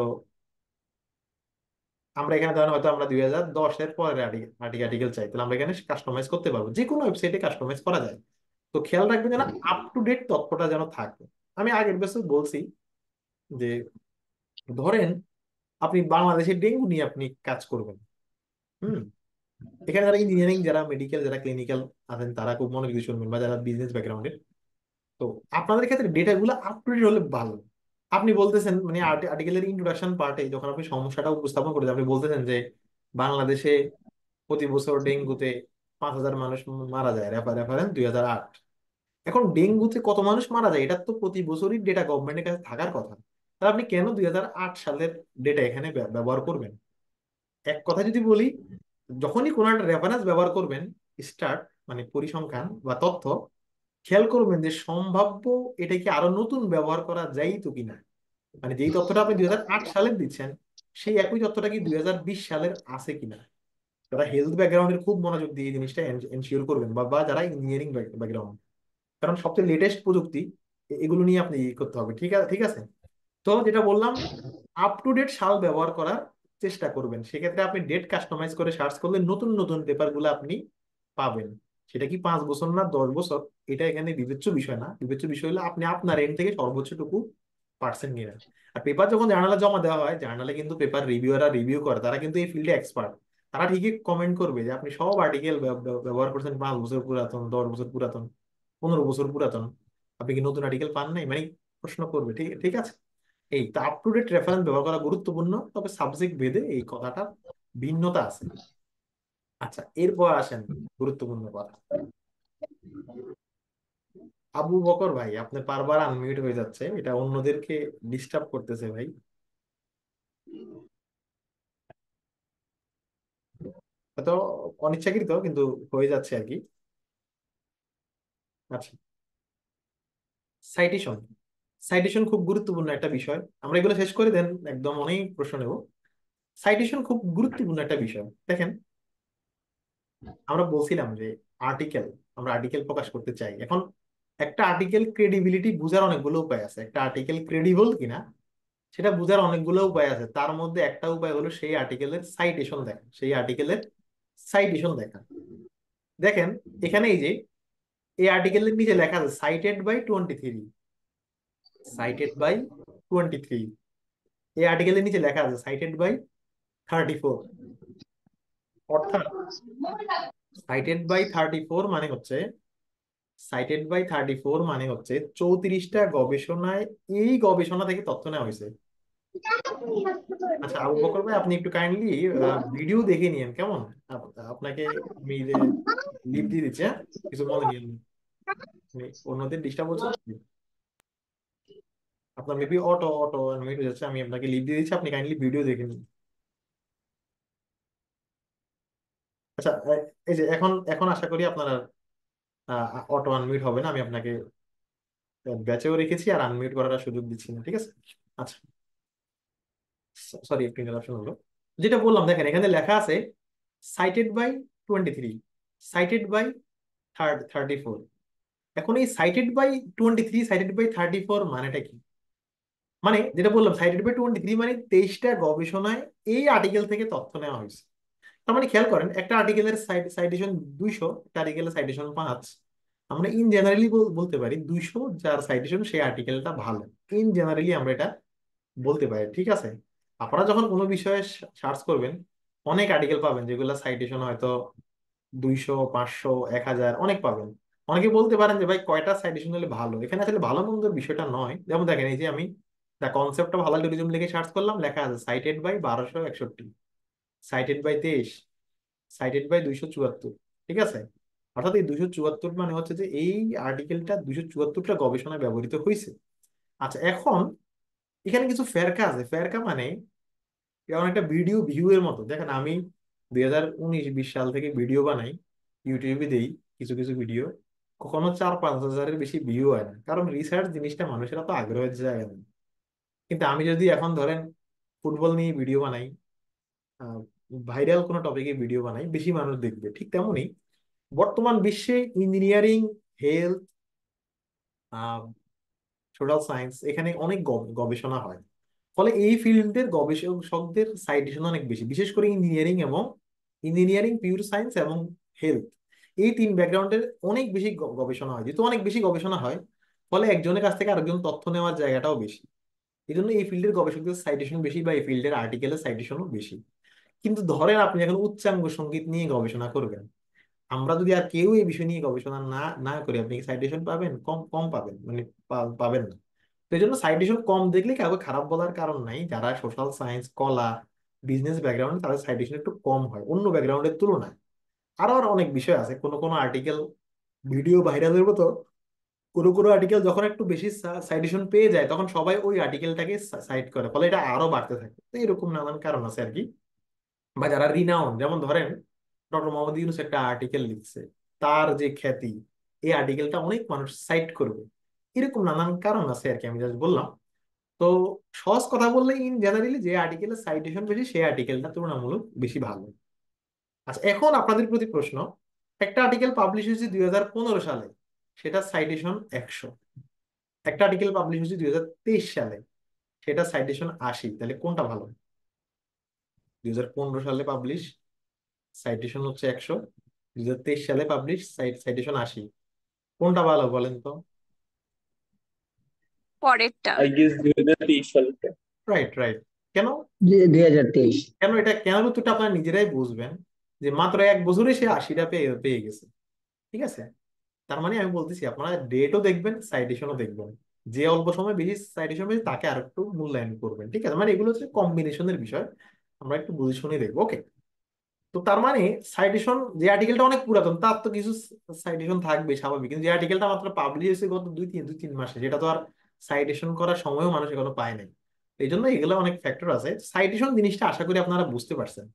আমরা এখানে ধরেন হয়তো আমরা 2010-এর পরের আর্টিকেল চাই, তাহলে আমরা এখানে কাস্টমাইজ করতে পারবো, যে কোনো ওয়েবসাইটে কাস্টমাইজ করা যায়। তো খেয়াল রাখবেন যেন আপ টু ডেট তথ্যটা যেন থাকে। আমি আগের বছর বলছি যে ধরেন আপনি বাংলাদেশের ডেঙ্গু নিয়ে আপনি কাজ করবেন। হুম, এখানে যারা ইঞ্জিনিয়ারিং, যারা মেডিকেল, যারা ক্লিনিক্যাল আছেন তারা খুব মনোযোগ দিয়ে শুনবেন, বা যারা বিজনেস ব্যাকগ্রাউন্ডের। তো আপনাদের ক্ষেত্রে ডেটা গুলো আপ টু ডেট হলে ভালো। আপনি বলতেছেন মানে আর্টিকেলের ইন্ট্রোডাকশন পার্টে যখন আপনি সমস্যাটা উপস্থাপন করেছেন, আপনি বলতেছেন যে বাংলাদেশে প্রতি বছর ডেঙ্গুতে 5,000 মানুষ মারা যায়, রেফারেন্স 2008। এখন ডেঙ্গুতে কত মানুষ মারা যায় এটা তো প্রতি বছরই ডেটা গভর্নমেন্টের কাছে থাকার কথা। তাহলে আপনি কেন 2008 সালের ডেটা এখানে ব্যবহার করবেন? এক কথা যদি বলি, যখনই কোনো একটা রেফারেন্স ব্যবহার করবেন, স্টার্ট মানে পরিসংখ্যান বা তথ্য, খেয়াল করবেন যে সম্ভাব্য এটা কি আরো নতুন ব্যবহার করা যাইতো কিনা। মানে যেই তথ্যটা আপনি 2008 সালের দিচ্ছেন, সেই একই তথ্যটা কি 2020 সালের আছে কিনা। যারা হেলথ ব্যাকগ্রাউন্ডের খুব মনোযোগ দিয়ে এই জিনিসটা এনশিওর করবেন, বা যারা ইঞ্জিনিয়ারিং ব্যাকগ্রাউন্ড, কারণ সবচেয়ে লেটেস্ট প্রযুক্তি, এগুলো নিয়ে আপনি করতে হবে। ঠিক আছে, ঠিক আছে। তো যেটা বললাম, আপ টু ডেট সাল ব্যবহার করার চেষ্টা করবেন। সেক্ষেত্রে আপনি ডেট কাস্টমাইজ করে সার্চ করলে নতুন নতুন পেপার গুলো আপনি পাবেন। সেটা কি 5 বছর না 10 বছর, এটা এখানে বিবেচ্য বিষয় না। বিবেচ্য বিষয় হলো আপনি আপনার এন্ড থেকে সর্বোচ্চটুকু পার্সেন্ট নিয়ে নেন। আর পেপার যখন জার্নালে জমা দেওয়া হয়, জার্নালে কিন্তু পেপার রিভিউয়াররা রিভিউ করে, তারা কিন্তু এই ফিল্ডে এক্সপার্ট। তারা ঠিকই কমেন্ট করবে যে আপনি সব আর্টিকেল ব্যবহার করছেন 5 বছর পুরাতন, 10 বছর পুরাতন, 15 বছর পুরাতন, আপনি কি নতুন আর্টিকেল পান নাই, মানে প্রশ্ন করবে। ঠিক ঠিক আছে। এই তো আপ টু ডেট রেফারেন্স ব্যবহার করা গুরুত্বপূর্ণ, তবে সাবজেক্ট ভেদে এই কথাটা ভিন্নতা আছে। আচ্ছা, এরপর আসেন গুরুত্বপূর্ণ কথা। আবু বকর ভাই, আপনি বারবার আনমিউট হয়ে যাচ্ছে, এটা অন্যদেরকে ডিস্টার্ব করতেছে ভাই। হয়তো অনিচ্ছাকৃত, কিন্তু হয়ে যাচ্ছে আর কি। আচ্ছা, সাইটেশন। সাইটেশন খুব গুরুত্বপূর্ণ একটা বিষয়, আমরা এগুলো শেষ করে দেন, একদম অনেক প্রশ্ন নেব। সাইটেশন খুব গুরুত্বপূর্ণ একটা বিষয়। দেখেন, আমরা বলছিলাম যে আর্টিকেল, আমরা আর্টিকেল প্রকাশ করতে চাই এখন। একটা আর্টিকেল ক্রেডিবিলিটি বোঝার অনেকগুলো উপায় আছে, একটা আর্টিকেল ক্রেডিবল কিনা সেটা বোঝার অনেকগুলো উপায় আছে। তার মধ্যে একটা উপায় হলো সেই আর্টিকেলের সাইটেশন দেখা, সেই আর্টিকেলের সাইটেশন দেখা। দেখেন, এখানে এই যে এই আর্টিকেলের নিচে লেখা আছে সাইটেড বাই 23, সাইটেড বাই 23। এই আর্টিকেলের নিচে লেখা আছে সাইটেড বাই 34। অর্থাৎ সাইটেড বাই 34 মানে হচ্ছে, সাইটেড বাই 34 মানে হচ্ছে 34টা গবেষণায় এই গবেষণা থেকে তথ্য নেওয়া হয়েছে। আচ্ছা আবু বকর ভাই, আপনি একটু কাইন্ডলি ভিডিও দেখে নিয়েন কেমন। আপনাকে আমি লিভ দিয়ে দিচ্ছি, হ্যাঁ? কিছু মনে নিয়েন না। মানে অন্যদের ডিস্টার্ব হচ্ছে তো। আপনার মেবি অটো অটো মিট হয়ে যাচ্ছে, আমি আপনাকে লিভ দিয়ে দিচ্ছি, আপনি কাইন্ডলি ভিডিও দেখে নিন। আচ্ছা, এই যে এখন এখন আশা করি আপনার অটো আনমিউট হবে না, আমি আপনাকে ব্যাচেও রেখেছি আর আনমিউট করার সুযোগ দিচ্ছি না, ঠিক আছে? আচ্ছা, সরি একটু ইন্টারাপশন হলো। যেটা বললাম, দেখেন এখানে লেখা আছে সাইটেড বাই 23, সাইটেড বাই 34। এখন এই সাইটেড বাই 23, সাইটেড বাই 34 মানেটা কি? মানে যেটা বললাম, সাইটেড বাই 23 মানে 23টা গবেষণায় এই আর্টিকেল থেকে তথ্য নেওয়া হয়েছে। তার মানে খেয়াল করেন, একটা আর্টিকেলের সাইটেশন 200, একটা আর্টিকেলের সাইটেশন 5। আমরা ইন জেনারেলি বলতে পারি 200 যার সাইটেশন সেই আর্টিকেলটা ভালো। ইন জেনারেলি আমরা এটা বলতে পারি, ঠিক আছে? আপনারা যখন কোনো বিষয়ে সার্চ করবেন, অনেক আর্টিকেল পাবেন যেগুলো সাইটেশন হয়তো 200, 500, 1000 অনেক পাবেন। অনেকে বলতে পারেন যে ভাই কয়টা সাইটেশন হলে ভালো। এখানে আসলে ভালো মন্দের বিষয়টা নয়। যেমন দেখেন, এই যে আমি দ্য কনসেপ্ট অফ হালাল ট্যুরিজম লিখে সার্চ করলাম, লেখা আছে cited by 1261, cited by 23, cited by 274। ঠিক আছে? অর্থাৎ এই 274 মানে হচ্ছে যে এই আর্টিকেলটা 274টা গবেষণায় ব্যবহৃত হয়েছে। আচ্ছা, এখন এখানে কিছু ফেরকা আছে। ফেরকা মানে যেমন একটা ভিডিও ভিউ এর মতো। দেখেন, আমি 2019-20 সাল থেকে ভিডিও বানাই, ইউটিউবে দেই কিছু কিছু ভিডিও, কখনো 4-5 হাজারের বেশি ভিউ হয় না, কারণ রিসার্চ জিনিসটা মানুষের তো আগ্রহের জায়গা নেই। কিন্তু আমি যদি এখন ধরেন ফুটবল নিয়ে ভিডিও বানাই, ভাইরাল কোনো টপিকে ভিডিও বানাই, বেশি মানুষ দেখবে। ঠিক তেমনি বর্তমান বিশ্বে ইঞ্জিনিয়ারিং, হেলথ, সোশ্যাল সায়েন্স, এখানে অনেক গবেষণা হয়। ফলে এই ফিল্ডের গবেষকদের সাইটেশন অনেক বেশি, বিশেষ করে ইঞ্জিনিয়ারিং এবং ইঞ্জিনিয়ারিং, পিওর সায়েন্স এবং হেলথ, এই তিন ব্যাকগ্রাউন্ডের অনেক বেশি গবেষণা হয়। যেহেতু অনেক বেশি গবেষণা হয়, ফলে একজনের কাছ থেকে আরেকজন তথ্য নেওয়ার জায়গাটাও বেশি। এই জন্য এই ফিল্ডের গবেষকদের সাইটেশন বেশি, বা এই ফিল্ডের আর্টিকেলের সাইটেশনও বেশি। কিন্তু ধরেন আপনি এখন উচ্চাঙ্গ সঙ্গীত নিয়ে গবেষণা করবেন, আমরা যদি আর কেউ এই বিষয় নিয়ে গবেষণা না না করি, আপনি সাইটেশন পাবেন? কম কম পাবেন, মানে পাবেন না। তো এই জন্য সাইটেশন কম দেখলে কাউকে খারাপ বলার কারণ নাই। যারা সোশ্যাল সায়েন্স, কলা, বিজনেস ব্যাকগ্রাউন্ড, তাদের সাইটেশন একটু কম হয় অন্য ব্যাকগ্রাউন্ডের তুলনায়। আরো আরো অনেক বিষয় আছে। কোনো কোনো আর্টিকেল ভিডিও ভাইরালের মতো, কোনো কোনো আর্টিকেল যখন একটু বেশি সাইটেশন পেয়ে যায়, তখন সবাই ওই আর্টিকেলটাকে সাইট করে, ফলে এটা আরো বাড়তে থাকে। তো এরকম নানান কারণ আছে আর কি। বা যারা রিনাউন, যেমন ধরেন ডক্টর মোহাম্মদ ইউনূস একটা আর্টিকেল লিখছে, তার যে খ্যাতি, এই আর্টিকেলটা অনেক মানুষ সাইট করবে। এরকম নানান কারণ আছে আর কি, আমি জাস্ট বললাম। তো সহজ কথা বললে, ইন জেনারেলি যে আর্টিকেলের সাইটেশন বেশি সেই আর্টিকেলটা তুলনামূলক বেশি ভালো। আচ্ছা, এখন আপনাদের প্রতি প্রশ্ন, একটা আর্টিকেল পাবলিশ হয়েছে 2015 সালে, সেটা সাইটেশন 100। একটা আর্টিকেল পাবলিশ হয়েছে 2023 সালে, সেটা সাইটেশন 80, তাহলে কোনটা ভালো? 2015 সালে পাবলিশ, সাইটেশন হচ্ছে 100, 2023 সালে পাবলিশ, সাইটেশন 80, কোনটা ভালো বলেন তো? পরেরটা। আই গেস 2023 সালটা। Right, right. কেন? 2023। কেন এটা কেন উত্তরটা আপনারা নিজেরাই বুঝবেন, যে মাত্র 1 বছরে সে 80টা পেয়ে পেয়ে গেছে। ঠিক আছে, তার মানে আমি বলতেছি আপনারা ডেটও দেখবেন, সাইটেশনও দেখবেন। যে অল্প সময় বেশি সাইটেশন পেয়েছে তাকে আর একটু মূল্যায়ন করবেন। ঠিক আছে, মানে এগুলো হচ্ছে কম্বিনেশনের বিষয়, আমরা একটু বুঝে শুনে দেখবো। ওকে, তো তার মানে সাইটেশন, যে আর্টিকেলটা অনেক পুরাতন তার তো কিছু সাইটেশন থাকবে স্বাভাবিক, কিন্তু যে আর্টিকেলটা মাত্র পাবলিশ হয়েছে গত 2-3 মাসে, সেটা তো আর সাইটেশন করার সময়ও মানুষ এখনো পায় নাই। এই জন্য এগুলো অনেক ফ্যাক্টর আছে। সাইটেশন জিনিসটা আশা করি আপনারা বুঝতে পারছেন।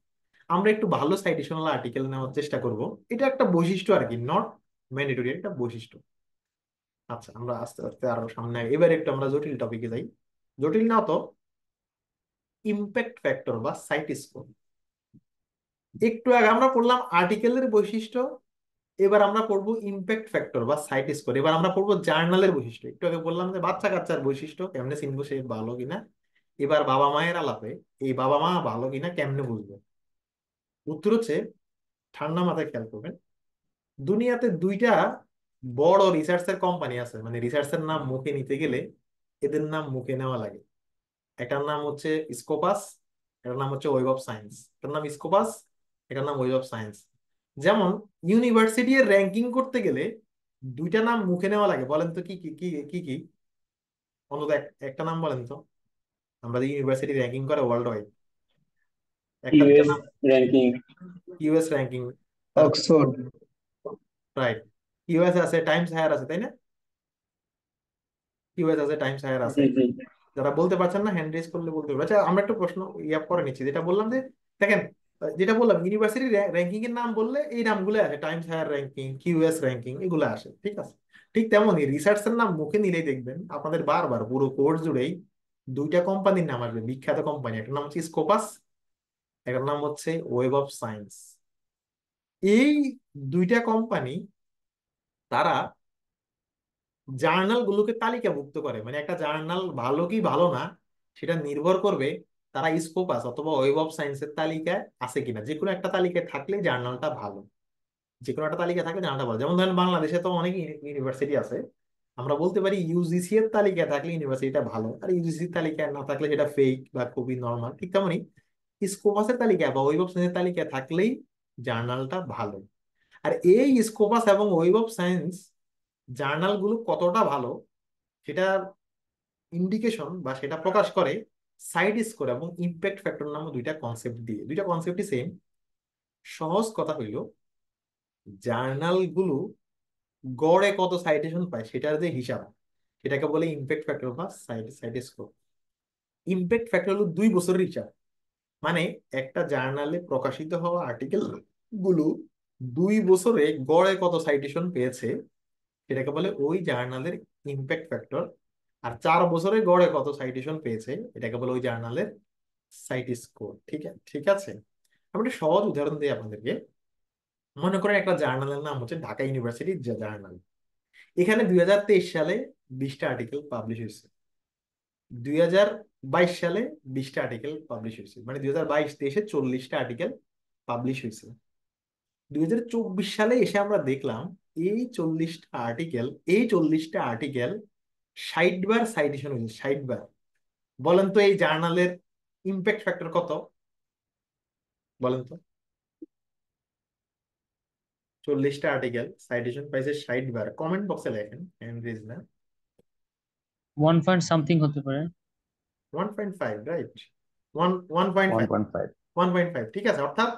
আমরা একটু ভালো সাইটেশনাল আর্টিকেল নেওয়ার চেষ্টা করব। এটা একটা বৈশিষ্ট্য আর কি, নট ম্যান্ডেটরি, একটা বৈশিষ্ট্য। আচ্ছা, আমরা আস্তে আস্তে আরো সামনে এবার একটু আমরা জটিল টপিকে যাই। জটিল না তো, ইম্প্যাক্ট ফ্যাক্টর বা সাইট স্কোর। একটু আগে আমরা পড়লাম আর্টিকেলের বৈশিষ্ট্য, এবার আমরা পড়বো ইম্প্যাক্ট ফ্যাক্টর বা সাইট স্কোর। এবার আমরা পড়বো জার্নালের বৈশিষ্ট্য। একটু আগে বললাম যে বাচ্চা কাচ্চার বৈশিষ্ট্য কেমনে চিনবো সে ভালো কিনা, এবার বাবা মায়ের আলাপে এই বাবা মা ভালো কিনা কেমনে বুঝবো। উত্তর হচ্ছে, ঠান্ডা মাথায় খেয়াল করবেন, দুনিয়াতে দুইটা বড় রিসার্চের কোম্পানি আছে, মানে রিসার্চের নাম মুখে নিতে গেলে এদের নাম মুখে নেওয়া লাগে। এটার নাম হচ্ছে স্কোপাস, এটার নাম হচ্ছে ওয়েব অফ সায়েন্স। এটার নাম স্কোপাস, এটার নাম ওয়েব অফ সায়েন্স। যেমন ইউনিভার্সিটি এর র্যাঙ্কিং করতে গেলে দুইটা নাম মুখে নেওয়া লাগে, বলেন তো কি কি কি কি কি? অন্তত একটা নাম বলেন তো। আমরা যে ইউনিভার্সিটি র্যাঙ্কিং করে ওয়ার্ল্ড ওয়াইড, একটা দুইটা ইউএস নাম। র্যাঙ্কিং। ইউএস র্যাঙ্কিং, তারপর অক্সফোর্ড। রাইট, ইউএস আছে, টাইমস হায়ার আছে, তাই না? ইউএস আছে, টাইমস হায়ার আছে। জি জি। যারা বলতে পারছেন না হ্যান্ড রেজ করলে বলতে পারবে। আচ্ছা, আমরা একটা প্রশ্ন ইয়া করে নিচ্ছি, যেটা বললাম যে দেখেন, যেটা বললাম ইউনিভার্সিটি র্যাঙ্কিং এর নাম বললে এই নামগুলো আসে, Times Higher ranking, QS ranking, এগুলো আসে। ঠিক আছে, ঠিক তেমনই রিসার্চের নাম মুখে নিলেই দেখবেন আপনাদের বারবার পুরো কোর্স জুড়েই দুইটা কোম্পানির নাম আসবে, বিখ্যাত কোম্পানি। একটার নাম হচ্ছে স্কোপাস, একটার নাম হচ্ছে ওয়েব অফ সায়েন্স। এই দুইটা কোম্পানি, তারা জার্নাল গুলোকে তালিকাভুক্ত করে, মানে একটা জার্নাল ভালো কি ভালো না সেটা নির্ভর করবে তারা স্কোপাস অথবা ওয়েব অফ সায়েন্সের তালিকায় আছে কিনা। যে কোনো একটা তালিকায় থাকলে জার্নালটা ভালো, যে কোনো একটা তালিকায় থাকলে জার্নালটা ভালো। যেমন ধরেন বাংলাদেশে তো অনেক ইউনিভার্সিটি আছে, আমরা বলতে পারি ইউজিসি এর তালিকায় থাকলে ইউনিভার্সিটিটা ভালো, আর ইউজিসি তালিকায় না থাকলে সেটা ফেক বা খুবই নর্মাল। ঠিক তেমনই স্কোপাসের তালিকায় বা ওয়েব অফ সায়েন্সের তালিকায় থাকলেই জার্নালটা ভালো। আর এই স্কোপাস এবং ওয়েব অফ সায়েন্স জার্নাল গুলো কতটা ভালো সেটা ইন্ডিকেশন বা সেটা প্রকাশ করে সাইড স্কোর এবং ইম্প্যাক্ট ফ্যাক্টর নামে দুইটা কনসেপ্ট দিয়ে। দুইটা কনসেপ্টই সেম। সহজ কথা হইল, জার্নাল গুলো গড়ে কত সাইটেশন পায় সেটার যে হিসাব, সেটাকে বলে ইম্প্যাক্ট ফ্যাক্টর বা side side score. Impact factor হলো 2 বছরের হিসাব, মানে একটা জার্নালে প্রকাশিত হওয়া আর্টিকেল গুলো 2 বছরে গড়ে কত সাইটেশন পেয়েছে সেটাকে বলে ওই জার্নালের ইম্প্যাক্ট ফ্যাক্টর। আর 4 বছরে গড়ে কত সাইটেশন পেয়েছে এটাকে বলে ওই জার্নালের সাইট স্কোর। ঠিক আছে, ঠিক আছে। আমি একটা সহজ উদাহরণ দিই আপনাদেরকে। মনে করেন একটা জার্নালের নাম হচ্ছে ঢাকা ইউনিভার্সিটি জার্নাল। এখানে 2023 সালে 20টা আর্টিকেল পাবলিশ হয়েছে, 2022 সালে 20টা আর্টিকেল পাবলিশ হয়েছে, মানে 2022-23-এ 40টা আর্টিকেল পাবলিশ হয়েছে। 2024 সালে এসে আমরা দেখলাম এই চল্লিশটা আর্টিকেল 60 বার সাইটেশন হয়েছে, 60 বার। বলেন তো এই জার্নালের ইম্প্যাক্ট ফ্যাক্টর কত? বলেন তো। 40টা আর্টিকেল সাইটেশন পাইছে 60 বার, কমেন্ট বক্সে লেখেন, হ্যান্ড রেজ না। 1 পয়েন্ট সামথিং হতে পারে। 1.5, রাইট। ওয়ান 1.5, 1.5। 1.5, ঠিক আছে। অর্থাৎ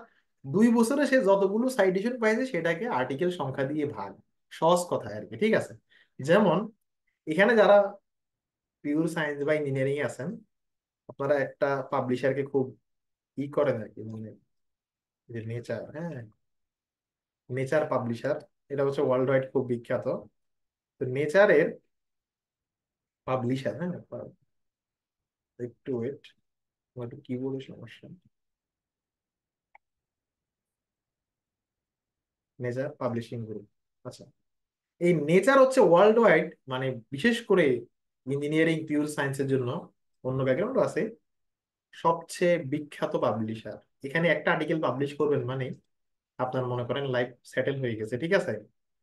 2 বছরে সে যতগুলো সাইটেশন পাইছে সেটাকে আর্টিকেল সংখ্যা দিয়ে ভাগ। সহজ কথা আর কি, ঠিক আছে। যেমন এখানে যারা পিওর সায়েন্স বা ইঞ্জিনিয়ারিং আছেন, আপনারা একটা পাবলিশারকে খুব করেন আর কি, মানে যে নেচার, হ্যাঁ, নেচার পাবলিশার, এটা হচ্ছে ওয়ার্ল্ড ওয়াইড খুব বিখ্যাত। তো নেচারের পাবলিশার, হ্যাঁ, একটু ওয়েট, আমার একটু কিবোর্ডের সমস্যা। নেচার পাবলিশিং গ্রুপ, আচ্ছা। এই নেচার হচ্ছে ওয়ার্ল্ড ওয়াইড, মানে বিশেষ করে ইঞ্জিনিয়ারিং পিওর সায়েন্সের জন্য, অন্য ব্যাকগ্রাউন্ড আছে, সবচেয়ে বিখ্যাত পাবলিশার। এখানে একটা আর্টিকেল পাবলিশ করবেন মানে আপনার মনে করেন লাইফ সেটেল হয়ে গেছে। ঠিক আছে,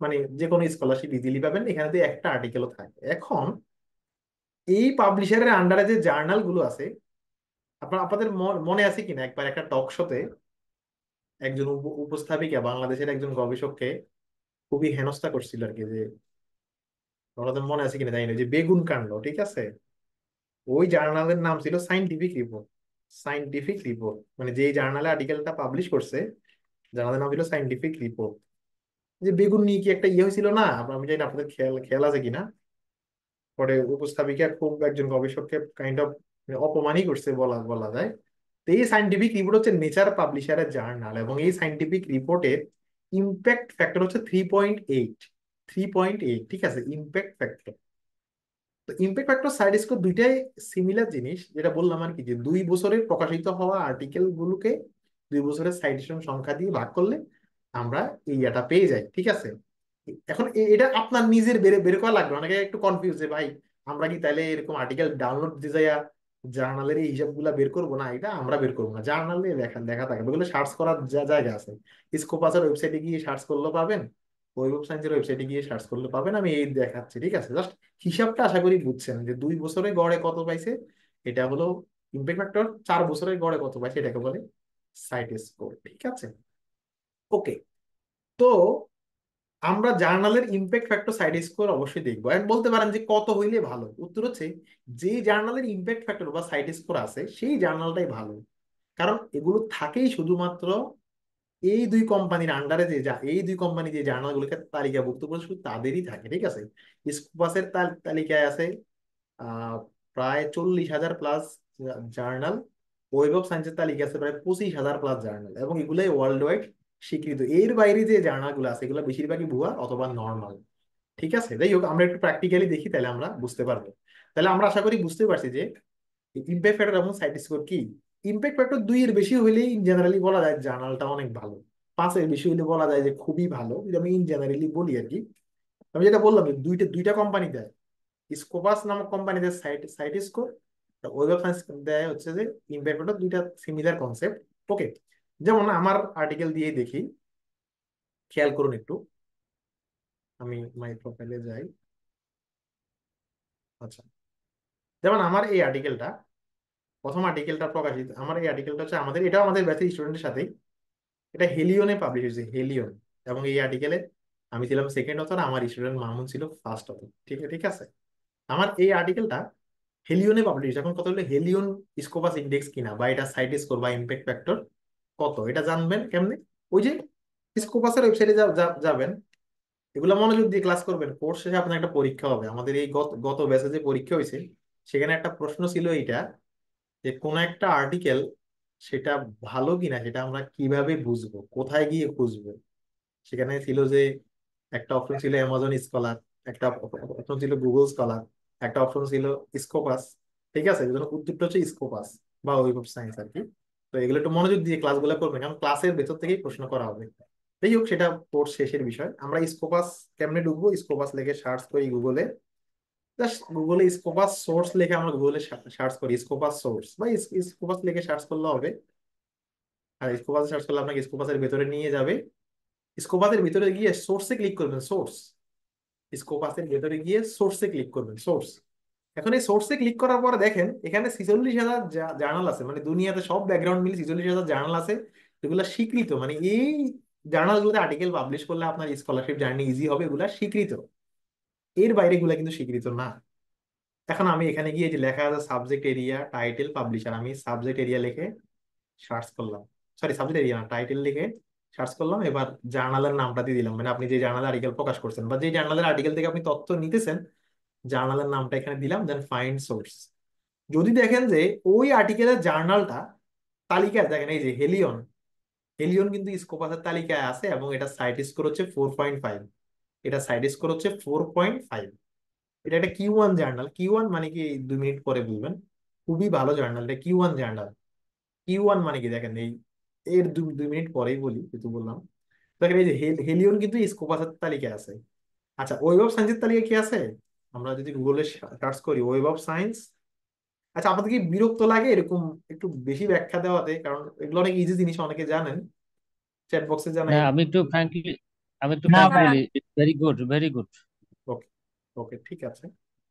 মানে যে কোনো স্কলারশিপ ইজিলি পাবেন, এখানে যদি একটা আর্টিকেলও থাকে। এখন এই পাবলিশারের আন্ডারে যে জার্নাল গুলো আছে আপনাদের মনে আছে কিনা একবার একটা টক শোতে একজন উপস্থাপিকা বাংলাদেশের একজন গবেষককে খুবই হেনস্থা করছিল আর কি, যে আপনাদের মনে আছে কিনা জানি না, যে বেগুন কাণ্ড, ঠিক আছে? ওই জার্নালের নাম ছিল সাইন্টিফিক রিপোর্ট। সাইন্টিফিক রিপোর্ট মানে যে জার্নালে আর্টিকেলটা পাবলিশ করছে, জার্নালের নাম ছিল সাইন্টিফিক রিপোর্ট। যে বেগুন নিয়ে কি একটা ইয়ে হয়েছিল না, আমি জানি না আপনাদের খেয়াল খেয়াল আছে কিনা। পরে উপস্থাপিকা খুব একজন গবেষককে কাইন্ড অফ অপমানই করছে বলা বলা যায়। তো এই সাইন্টিফিক রিপোর্ট হচ্ছে নেচার পাবলিশারের জার্নাল, এবং এই সাইন্টিফিক রিপোর্টের ইম্প্যাক্ট ফ্যাক্টর হচ্ছে 3.8। 3.8, ঠিক আছে, ইম্প্যাক্ট ফ্যাক্টর। তো ইম্প্যাক্ট ফ্যাক্টর সাইড স্কোর দুইটাই সিমিলার জিনিস, যেটা বললাম আর কি, যে 2 বছরের প্রকাশিত হওয়া আর্টিকেল গুলোকে 2 বছরের সাইটেশন সংখ্যা দিয়ে ভাগ করলে আমরা এই এটা পেয়ে যাই, ঠিক আছে? এখন এটা আপনার নিজের বের বের করা লাগবে। অনেকে একটু কনফিউজ যে ভাই আমরা কি তাহলে এরকম আর্টিকেল ডাউনলোড দিতে যাইয়া জার্নালের এই হিসাবগুলা বের করবো না? এটা আমরা বের করবো না, জার্নালে লেখা লেখা থাকে, ওগুলো সার্চ করার জায়গা আছে। স্কোপাসের ওয়েবসাইটে গিয়ে সার্চ করলে পাবেন, ওয়েব অফ সায়েন্সের ওয়েবসাইটে গিয়ে সার্চ করলে পাবেন। আমি এই দেখাচ্ছি, ঠিক আছে? জাস্ট হিসাবটা আশা করি বুঝছেন, যে 2 বছরে গড়ে কত পাইছে এটা হলো ইম্প্যাক্ট ফ্যাক্টর, 4 বছরে গড়ে কত পাইছে এটাকে বলে সাইট স্কোর, ঠিক আছে? ওকে। তো আমরা জার্নালের ইম্প্যাক্ট ফ্যাক্টর সাইড স্কোর অবশ্যই দেখবো। এখন বলতে পারেন যে কত হইলে ভালো, উত্তর হচ্ছে যে জার্নালের ইম্প্যাক্ট ফ্যাক্টর বা সাইড স্কোর আছে সেই জার্নালটাই ভালো। কারণ এগুলো থাকেই শুধুমাত্র এই দুই কোম্পানির আন্ডারে, যে এই দুই কোম্পানি যে জার্নালগুলোকে তালিকাভুক্ত করে শুধু তাদেরই থাকে, ঠিক আছে? স্কোপাসের তালিকায় আছে আহ প্রায় 40,000 প্লাস জার্নাল। ওয়েব অফ সায়েন্সের তালিকা আছে প্রায় 25,000 প্লাস জার্নাল, এবং এগুলাই ওয়ার্ল্ড ওয়াইড স্বীকৃত। এর বাইরে যে জার্নালগুলো আছে এগুলো বেশিরভাগই ভুয়া অথবা নর্মাল, ঠিক আছে? যাই হোক, আমরা একটু প্র্যাকটিক্যালি দেখি, তাহলে আমরা বুঝতে পারবো। তাহলে আমরা আশা করি বুঝতে পারছি যে ইম্প্যাক্ট ফ্যাক্টর এবং সাইট স্কোর কি। ইম্প্যাক্ট ফ্যাক্টর 2 এর বেশি হইলেই জেনারেলি বলা যায় জার্নালটা অনেক ভালো। 5-এর বেশি হইলে বলা যায় যে খুবই ভালো, যদি আমি ইন জেনারেলি বলি আর কি। আমি যেটা বললাম যে দুইটা দুইটা কোম্পানি দেয়, স্কোপাস নামক কোম্পানি দেয় cite cite score, Web of Science দেয় হচ্ছে যে ইম্প্যাক্ট ফ্যাক্টর। দুইটা সিমিলার কনসেপ্ট। ওকে, যেমন আমার আর্টিকেল দিয়ে দেখি, খেয়াল করুন একটু। আমি মাই প্রোফাইলে যাই। আচ্ছা, যেমন আমার এই আর্টিকেলটা, প্রথম আর্টিকেলটা প্রকাশিত, আমার এই আর্টিকেলটা হচ্ছে আমাদের, এটাও আমাদের ব্যাচের স্টুডেন্টের সাথেই, এটা হেলিয়নে পাবলিশ হয়েছে, হেলিয়ন। এবং এই আর্টিকেলে আমি ছিলাম সেকেন্ড অথর, আমার স্টুডেন্ট মামুন ছিল ফার্স্ট অথর, ঠিক ঠিক আছে? আমার এই আর্টিকেলটা হেলিয়নে পাবলিশ। এখন কত হলো হেলিয়ন স্কোপাস ইন্ডেক্স কিনা, বা এটা সাইট স্কোর বা ইম্প্যাক্ট ফ্যাক্টর কত, এটা জানবেন কেমনে? ওই যে স্কোপাসের ওয়েবসাইটে যাবেন, এগুলো মনোযোগ দিয়ে ক্লাস করবেন। কোর্স শেষে আপনার একটা পরীক্ষা হবে। আমাদের এই গত গত ব্যাচে যে পরীক্ষা হয়েছে সেখানে একটা প্রশ্ন ছিল এইটা, যে কোন একটা আর্টিকেল সেটা ভালো কিনা সেটা আমরা কিভাবে বুঝবো, কোথায় গিয়ে খুঁজবো। সেখানে ছিল যে একটা অপশন ছিল অ্যামাজন স্কলার, একটা অপশন ছিল গুগল স্কলার, একটা অপশন ছিল স্কোপাস, ঠিক আছে? এই জন্য উত্তরটা হচ্ছে স্কোপাস বা ওয়েব অফ সায়েন্স আর কি। তো এগুলো একটু মনোযোগ দিয়ে ক্লাসগুলো করবেন, কারণ ক্লাসের ভেতর থেকেই প্রশ্ন করা হবে। যাই হোক, সেটা কোর্স শেষের বিষয়। আমরা স্কোপাস কেমনে ঢুকবো? স্কোপাস লিখে সার্চ করি গুগলে, জাস্ট গুগলে স্কোপাস সোর্স লিখে আমরা গুগলে সার্চ করি স্কোপাস সোর্স, বা স্কোপাস লিখে সার্চ করলে হবে। আর স্কোপাস সার্চ করলে আপনাকে স্কোপাসের ভেতরে নিয়ে যাবে। স্কোপাসের ভিতরে গিয়ে সোর্সে ক্লিক করবেন, সোর্স। স্কোপাসের ভেতরে গিয়ে সোর্সে ক্লিক করবেন, সোর্স। এখন এই সোর্সে ক্লিক করার পরে দেখেন এখানে 46,000 জার্নাল আছে, মানে দুনিয়াতে সব ব্যাকগ্রাউন্ড মিলে 46,000 জার্নাল আছে, এগুলা স্বীকৃত। মানে এই জার্নালগুলোতে আর্টিকেল পাবলিশ করলে আপনার স্কলারশিপ জার্নি ইজি হবে, এগুলা স্বীকৃত। এর বাইরে এগুলা কিন্তু স্বীকৃত না। এখন আমি এখানে গিয়ে যে লেখা আছে সাবজেক্ট এরিয়া টাইটেল পাবলিশার, আমি সাবজেক্ট এরিয়া লিখে সার্চ করলাম, সরি সাবজেক্ট এরিয়া না, টাইটেল লিখে সার্চ করলাম। এবার জার্নালের নামটা দিয়ে দিলাম, মানে আপনি যে জার্নালে আর্টিকেল প্রকাশ করছেন বা যে জার্নালের আর্টিকেল থেকে আপনি তথ্য নিতেছেন, জার্নালের নামটা এখানে দিলাম, দেন ফাইন্ড সোর্স। যদি দেখেন যে ওই আর্টিকেলের জার্নালটা তালিকায় দেখেন, এই যে হেলিয়ন, হেলিয়ন কিন্তু স্কোপাসের তালিকায় আছে, এবং এটা সাইট স্কোর হচ্ছে 4.5। এটা সাইট স্কোর হচ্ছে 4.5। এটা একটা Q1 জার্নাল। Q1 মানে কি 2 মিনিট পরে বুঝবেন। খুবই ভালো জার্নাল, এটা Q1 জার্নাল। Q1 মানে কি দেখেন, এই এর 2 মিনিট পরেই বলি, যেহেতু বললাম। দেখেন এই যে হেলিয়ন কিন্তু স্কোপাসের তালিকায় আছে। আচ্ছা, ওয়েব অফ সায়েন্সের তালিকায় কি আছে? আমরা যদি গুগলে সার্চ করি ওয়েব অফ সায়েন্স। আচ্ছা, আপনাদের কি বিরক্ত লাগে এরকম একটু বেশি ব্যাখ্যা দেওয়াতে? কারণ এগুলো অনেক ইজি জিনিস, অনেকে জানেন, চ্যাট বক্সে না, জানাই। আমি একটু না ফ্র্যাঙ্কলি না বলি, it's very good, very good. Okay, okay, ঠিক আছে।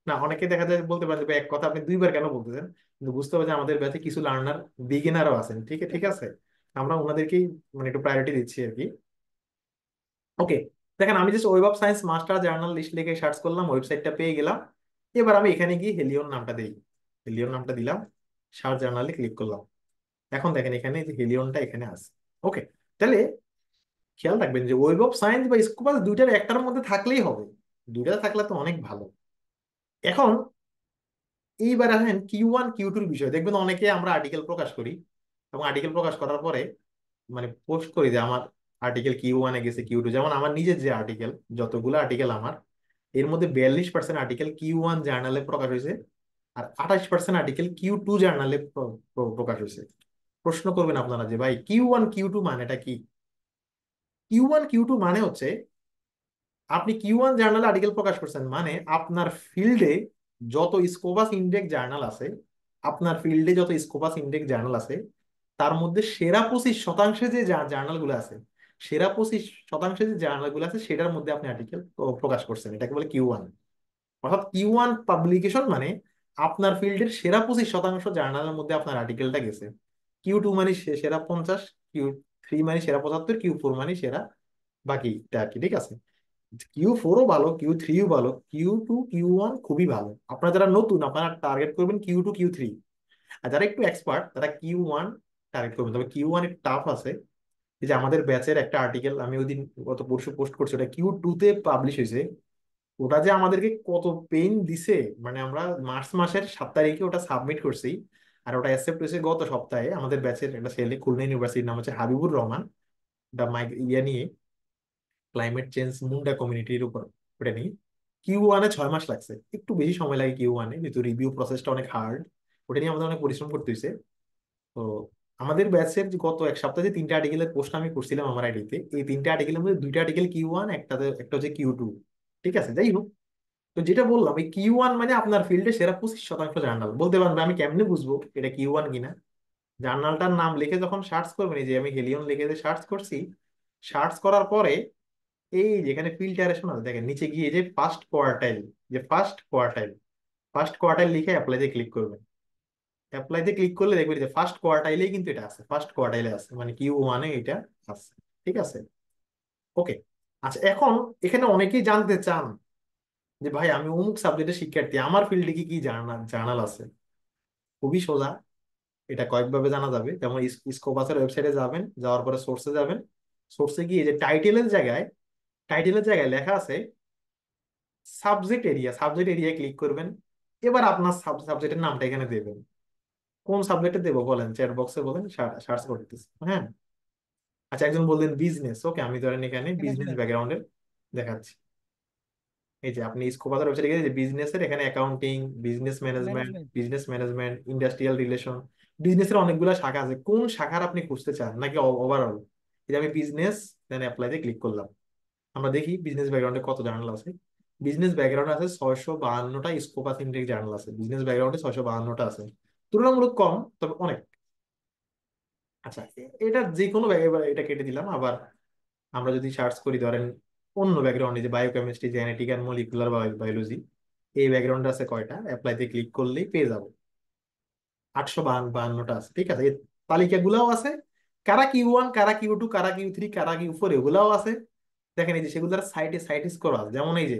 না, অনেকে দেখা যায় বলতে পারে যে ভাই, এক কথা আপনি দুইবার কেন বলতেছেন, কিন্তু বুঝতে হবে যে আমাদের ব্যাচে কিছু লার্নার বিগিনারও আছেন, ঠিক ঠিক আছে, আমরা ওনাদেরকেই মানে একটু প্রায়োরিটি দিচ্ছি আর কি। ওকে, দেখেন আমি just Web of Science master journal list লিখে সার্চ করলাম, ওয়েবসাইটটা পেয়ে গেলাম। এবার আমি এখানে গিয়ে হেলিয়ন নামটা দিই, হেলিয়ন নামটা দিলাম, সার্চ জার্নালে ক্লিক করলাম। এখন দেখেন এখানে যে হেলিয়নটা এখানে আছে। ওকে, তাহলে খেয়াল রাখবেন যে ওয়েব অফ সায়েন্স বা স্কুপাস দুইটার একটার মধ্যে থাকলেই হবে, দুইটা থাকলে তো অনেক ভালো। এখন এইবার আসেন Q1 Q2-র বিষয়, দেখবেন অনেকে আমরা আর্টিকেল প্রকাশ করি, এবং আর্টিকেল প্রকাশ করার পরে মানে পোস্ট করি যে আমার আর্টিকেল Q1-এ গেছে, Q2, যেমন আমার নিজের যে আর্টিকেল, যতগুলো আর্টিকেল আমার, এর মধ্যে 42% আর্টিকেল Q1 জার্নালে প্রকাশ হয়েছে, আর 28% আর্টিকেল Q2 জার্নালে প্রকাশ হয়েছে। প্রশ্ন করবেন আপনারা যে ভাই Q1 Q2 মানেটা কি? Q1 Q2 মানে হচ্ছে আপনি Q1 জার্নালে আর্টিকেল প্রকাশ করছেন মানে আপনার ফিল্ডে যত স্কোপাস ইন্ডেক্স জার্নাল আছে, আপনার ফিল্ডে যত স্কোপাস ইন্ডেক্স জার্নাল আছে, তার মধ্যে সেরা 25% যে জার্নাল গুলো আছে, সেরা 25% যে জার্নাল গুলো আছে সেটার মধ্যে আপনি আর্টিকেল প্রকাশ করছেন, এটাকে বলে Q1। অর্থাৎ Q1 পাবলিকেশন মানে আপনার ফিল্ডের সেরা 25% জার্নালের মধ্যে আপনার আর্টিকেলটা গেছে। Q2 মানে সেরা 50, Q3 মানে সেরা 75, Q4 মানে সেরা বাকিটা আর কি, ঠিক আছে। Q4-ও ভালো, Q3-ও ভালো, Q2 Q1 খুবই ভালো। আপনারা যারা নতুন আপনারা টার্গেট করবেন Q2 Q3, আর যারা একটু এক্সপার্ট তারা Q1 টার্গেট করবেন। তবে Q1 একটু টাফ আছে। এই যে আমাদের ব্যাচের একটা আর্টিকেল আমি ওই দিন গত পরশু পোস্ট করছি, ওটা Q2-তে পাবলিশ হয়েছে। ওটা যে আমাদেরকে কত পেইন দিছে, মানে আমরা মার্চ মাসের 7 তারিখে ওটা সাবমিট করছি, আর ওটা অ্যাকসেপ্ট হয়েছে গত সপ্তাহে। আমাদের ব্যাচের একটা ছেলে, খুলনা ইউনিভার্সিটির নাম হচ্ছে হাবিবুর রহমান, দা ইয়ে নিয়ে, ক্লাইমেট চেঞ্জ মুন্ডা কমিউনিটির উপর, ওটা নিয়ে। Q1-এ 6 মাস লাগছে, একটু বেশি সময় লাগে Q1-এ, যেহেতু রিভিউ প্রসেসটা অনেক হার্ড। ওটা নিয়ে আমাদের অনেক পরিশ্রম করতে হয়েছে। তো আমাদের ব্যাচের গত এক সপ্তাহে যে 3টা আর্টিকেলের পোস্ট আমি করছিলাম আমার আইডিতে, এই 3টা আর্টিকেলের মধ্যে 2টা আর্টিকেল Q1, একটা হচ্ছে Q2। ঠিক আছে, যাই হোক। তো যেটা বললাম, এই Q1 মানে আপনার ফিল্ডে সেরা 25% জার্নাল। বলতে পারবেন আমি কেমনে বুঝবো এটা Q1 কিনা? জার্নালটার নাম লিখে যখন সার্চ করবেন, এই যে আমি হেলিয়ন লিখে সার্চ করছি, সার্চ করার পরে এই যেখানে ফিল্টারেশন আছে দেখেন নিচে গিয়ে যে ফার্স্ট কোয়ার্টাইল, যে ফার্স্ট কোয়ার্টাইল লিখে অ্যাপ্লাইতে ক্লিক করবেন। অ্যাপ্লাইতে ক্লিক করলে দেখবেন যে ফার্স্ট কোয়ার্টাইলেই কিন্তু এটা আছে, ফার্স্ট কোয়ার্টাইলে আছে, মানে Q1-এ এটা আছে। ঠিক আছে, ওকে। আচ্ছা, এখন এখানে অনেকেই জানতে চান যে ভাই আমি অমুক সাবজেক্টের শিক্ষার্থী, আমার ফিল্ডে কি কি জার্নাল জার্নাল আছে। খুবই সোজা, এটা কয়েকভাবে জানা যাবে। যেমন স্কোপাসের ওয়েবসাইটে যাবেন, যাওয়ার পরে সোর্সে যাবেন, সোর্সে গিয়ে যে টাইটেলের জায়গায় লেখা আছে সাবজেক্ট এরিয়া ক্লিক করবেন। এবার আপনার সাবজেক্টের নামটা এখানে দেবেন। কোন সাবজেক্টে দেবো বলেন, চ্যাট বক্সে বলেন, সার্চ করতেছি। হ্যাঁ, আচ্ছা, একজন বললেন বিজনেস, ওকে, আমি ধরেন এখানে বিজনেস ম্যানেজমেন্ট। ব্যাকগ্রাউন্ডের দেখাচ্ছি। এই যে আপনি স্কোপাসের ওয়েবসাইটে গেলে যে বিজনেসের এখানে accounting, management. Business management, industrial relation, বিজনেসের অনেকগুলো শাখা আছে। কোন শাখার আপনি খুঁজতে চান নাকি ওভারঅল? এই যে আমি বিজনেস, দেন অ্যাপ্লাইতে ক্লিক করলাম। আমরা দেখি বিজনেস ব্যাকগ্রাউন্ডে কত জার্নাল আছে। বিজনেস ব্যাকগ্রাউন্ডে আছে 652টা, স্কোপাস ইন্ডেক্স জার্নাল আছে বিজনেস ব্যাকগ্রাউন্ডে 652টা আছে, তুলনামূলক কম তবে অনেক। আচ্ছা, এটা যে কোনো এবার এটা কেটে দিলাম। আবার আমরা যদি সার্চ করি ধরেন অন্য ব্যাকগ্রাউন্ডে, যে biochemistry, genetic and molecular biology, এই ব্যাকগ্রাউন্ডে আছে কয়টা, অ্যাপ্লাইতে ক্লিক করলেই পেয়ে যাবো। 852টা আছে, ঠিক আছে। এই তালিকাগুলাও আছে, কারা Q1, কারা Q2, কারা Q3, কারা Q4, এগুলাও আছে। দেখেন এই যে সেগুলোর সাইটে স্কোর আছে, যেমন এই যে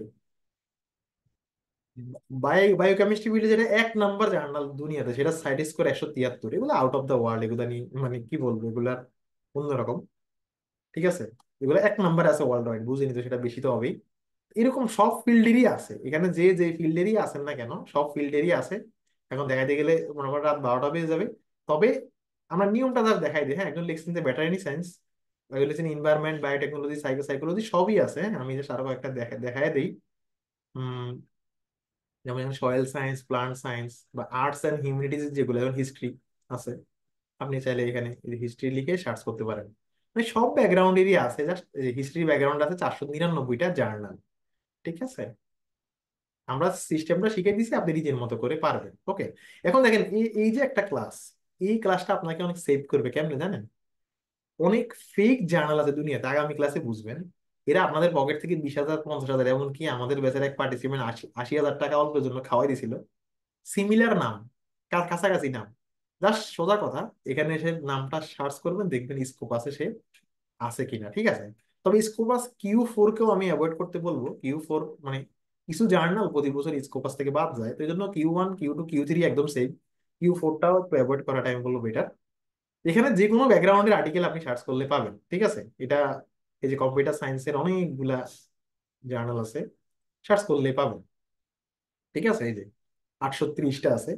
বায়োকেমিস্ট্রি ফিল্ডে যেটা 1 নাম্বার জার্নাল দুনিয়াতে, সেটা সাইট স্কোর 173। এগুলো আউট অফ দ্য ওয়ার্ল্ড, এগুলো নিয়ে মানে কি বলবো, এগুলা অন্যরকম। ঠিক আছে, এগুলো 1 নাম্বার আছে ওয়ার্ল্ড ওয়াইড, বুঝিনি তো সেটা বেশি তো হবেই। এরকম সব ফিল্ডেরই আছে এখানে, যে যে ফিল্ডেরই আছেন না কেন সব ফিল্ডেরই আছে। এখন দেখাইতে গেলে মনে করেন রাত 12টা বেজে যাবে। তবে আমরা নিয়মটা যার দেখাই দিই। হ্যাঁ, একজন লিখছেন যে ভেটারিনারি সায়েন্স, একজন লিখছেন ইনভায়রনমেন্ট, বায়োটেকনোলজি, সাইকোলজি, সবই আছে। হ্যাঁ, আমি যে আরো একটা দেখাই দিই। উম যেমন সয়েল সায়েন্স, প্লান্ট সায়েন্স, বা আর্টস অ্যান্ড হিউম্যানিটিজ, যেগুলো যেমন হিস্ট্রি আছে, আপনি চাইলে এখানে হিস্ট্রি লিখে সার্চ করতে পারেন। মানে সব ব্যাকগ্রাউন্ডেরই আছে, জাস্ট হিস্ট্রি ব্যাকগ্রাউন্ড আছে 499টা জার্নাল। ঠিক আছে, আমরা সিস্টেমটা শিখে দিছি, আপনি নিজের মতো করে পারবেন। ওকে, এখন দেখেন এই যে একটা ক্লাস, এই ক্লাসটা আপনাকে অনেক সেভ করবে কেমনে জানেন? অনেক ফেক জার্নাল আছে দুনিয়াতে, আগামী ক্লাসে বুঝবেন। এরা আপনাদের পকেট থেকে 20,000 50,000 এমনকি আমাদের ব্যাচের এক পার্টিসিপেন্ট 80,000 টাকা অল্পের জন্য খাওয়াই দিছিল। সিমিলার নাম, কাছাকাছি নাম, জাস্ট সোজা কথা, এখানে এসে নামটা সার্চ করবেন, দেখবেন স্কোপাসে সে আছে কিনা, ঠিক আছে। তবে স্কোপাস Q4 কেও আমি অ্যাভয়েড করতে বলবো। Q4 মানে কিছু জার্নাল প্রতি বছর স্কোপাস থেকে বাদ যায়, তো এই জন্য Q1 Q2 Q3 একদম সেম, Q4টাও একটু অ্যাভয়েড করাটা আমি বলবো বেটার। এখানে যে কোনো ব্যাকগ্রাউন্ডের আর্টিকেল আপনি সার্চ করলে পাবেন, ঠিক আছে। এটা এই যে কম্পিউটার সায়েন্সের অনেকগুলা জার্নাল আছে, সার্চ করলে পাবেন, ঠিক আছে। এই যে 830টা আছে।